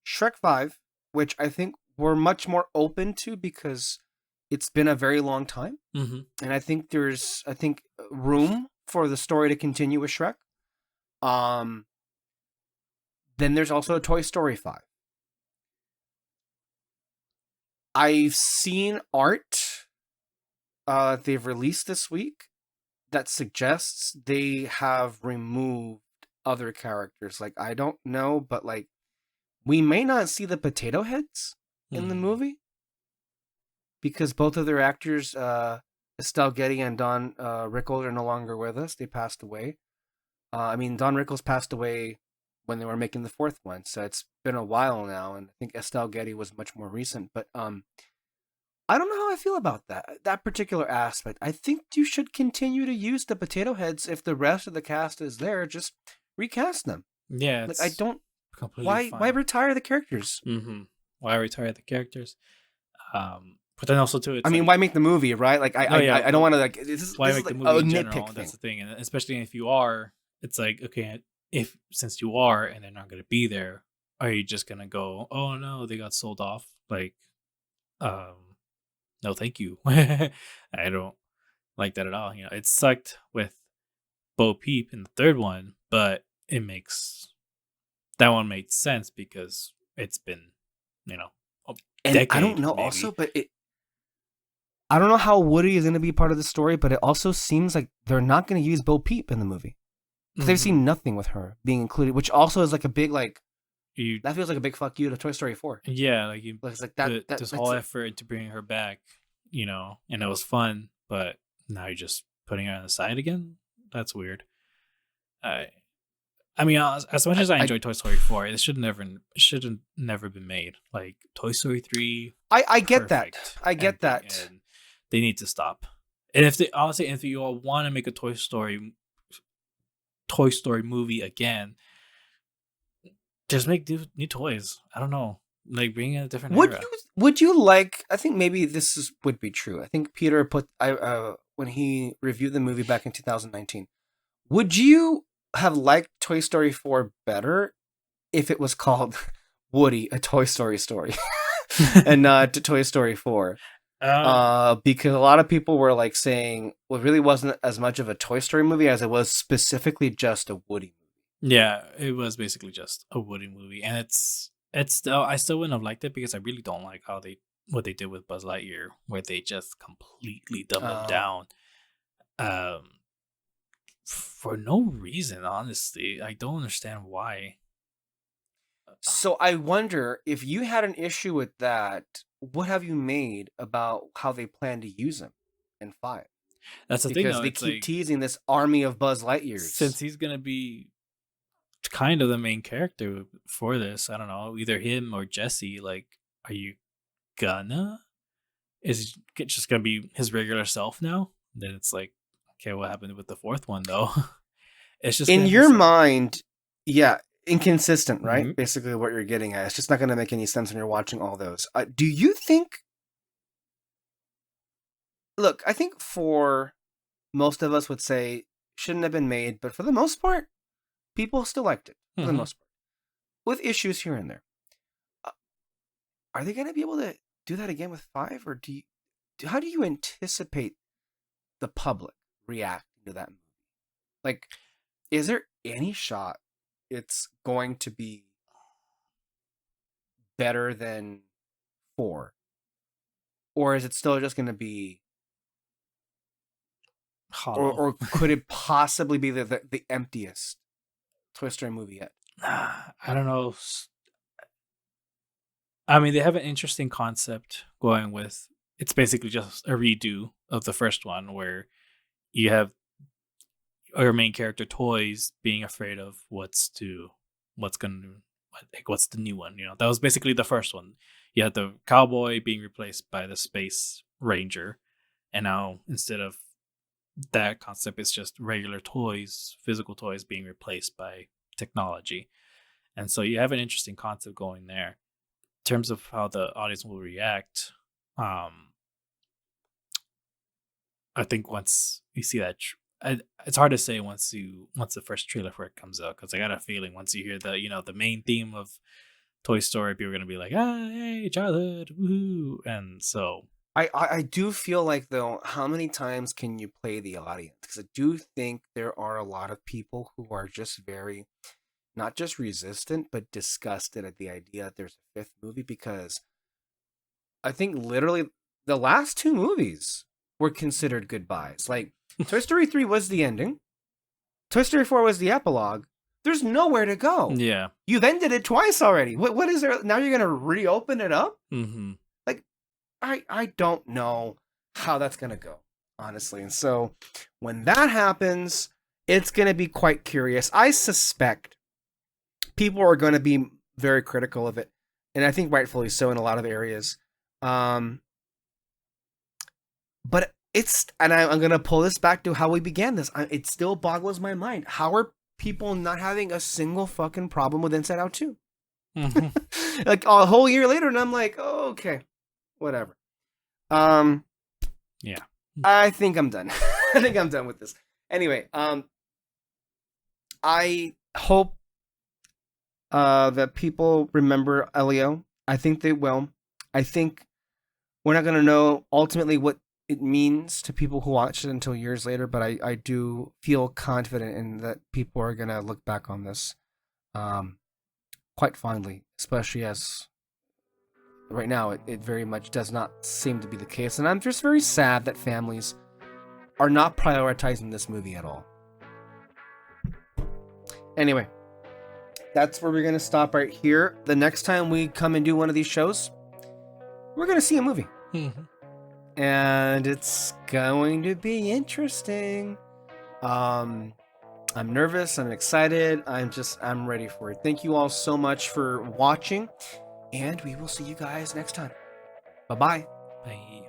Shrek 5, which I think we're much more open to because it's been a very long time. And I think there's room for the story to continue with Shrek. Then there's also Toy Story 5. I've seen art they've released this week that suggests they have removed other characters. Like, I don't know, but like we may not see the Potato Heads in the movie because both of their actors, Estelle Getty and Don Rickles, are no longer with us. They passed away. Don Rickles passed away when they were making the 4th one, so it's been a while now, and I think Estelle Getty was much more recent. But I don't know how I feel about that particular aspect. I think you should continue to use the Potato Heads if the rest of the cast is there. Just recast them. Yeah, like I don't. Completely Why retire the characters? Why retire the characters? But then also too, it's why make the movie, right? Like I don't want to like. Why make the movie in general? Thing. That's the thing, and especially if you are, it's like, okay, since you are and they're not going to be there, are you just gonna go, oh no, they got sold off? Like, no, thank you. I don't like that at all. It sucked with Bo Peep in the 3rd one, but that one made sense because it's been, a decade. I don't know maybe. Also, but I don't know how Woody is going to be part of the story, but it also seems like they're not going to use Bo Peep in the movie. Because they've seen nothing with her being included, which also is like a big like. That feels like a big fuck you to Toy Story 4. Yeah, it's like that. This whole effort to bring her back, and it was fun, but now you're just putting her on the side again. That's weird. As much as I enjoyed Toy Story 4, it should have never been made. Like Toy Story 3. I get that. I get that. And they need to stop. And if you all want to make a Toy Story movie again, just make new toys. I don't know. Like bring in a different era. Would you like? I think maybe this would be true. I think Peter put when he reviewed the movie back in 2019. Would you have liked Toy Story 4 better if it was called Woody: A Toy Story Story and not Toy Story 4? Because a lot of people were like saying, well, it really wasn't as much of a Toy Story movie as it was specifically just a Woody movie. Yeah, it was basically just a Woody movie, and It's still I still wouldn't have liked it because I really don't like what they did with Buzz Lightyear, where they just completely dumbed him down. For no reason, honestly. I don't understand why. So I wonder if you had an issue with that, what have you made about how they plan to use him in 5? That's the thing, Because though. they It's keep like, teasing this army of Buzz Lightyears. since he's gonna be kind of the main character for this, I don't know, either him or Jesse. Like, are you gonna? Is it just gonna be his regular self now? Then it's like, okay, what happened with the 4th one though? It's just In gonna be your some- mind, yeah, inconsistent, right? Mhm. Basically, what you're getting at. It's just not going to make any sense when you're watching all those. Do you think? Look, I think for most of us would say shouldn't have been made, but for the most part, people still liked it. For the Mhm. most part, with issues here and there. Are they going to be able to do that again with 5, or how do you anticipate the public reacting to that movie? Like, is there any shot it's going to be better than 4? Or is it still just going to be, hollow. or could it possibly be the emptiest Toy Story movie yet? I don't know. I mean, they have an interesting concept going with. It's basically just a redo of the first one, where you have your main character toys being afraid of what's the new one. That was basically the first one. You had the cowboy being replaced by the space ranger, and now instead of that concept, it's just regular toys, physical toys being replaced by technology. And so you have an interesting concept going there. In terms of how the audience will react, I think once you see that, it's hard to say once the first trailer for it comes out, because I got a feeling once you hear the main theme of Toy Story, people are gonna be like, hey, childhood, woohoo! And so I do feel like, though, how many times can you play the audience? Because I do think there are a lot of people who are just very, not just resistant, but disgusted at the idea that there's a 5th movie, because I think literally the last 2 movies were considered goodbyes. Like, Toy Story 3 was the ending. Toy Story 4 was the epilogue. There's nowhere to go. yeah, You've ended it twice already. What is there? Now you're going to reopen it up? mm-hmm. Like, I don't know how that's going to go, honestly. And so when that happens, it's going to be quite curious. I suspect people are going to be very critical of it, and I think rightfully so in a lot of areas. But I'm going to pull this back to how we began this. It still boggles my mind. How are people not having a single fucking problem with Inside Out 2? Mm-hmm. Like a whole year later, and I'm like, oh, okay, whatever. Yeah. I think I'm done. I think I'm done with this. Anyway, I hope that people remember Elio. I think they will. I think we're not going to know ultimately what it means to people who watch it until years later, but I do feel confident in that people are going to look back on this quite fondly, especially as right now it very much does not seem to be the case. And I'm just very sad that families are not prioritizing this movie at all. Anyway, that's where we're going to stop right here. The next time we come and do one of these shows, we're going to see a movie. Mm-hmm. And it's going to be interesting. I'm nervous. I'm excited. I'm ready for it. Thank you all so much for watching. And we will see you guys next time. Bye-bye. Bye.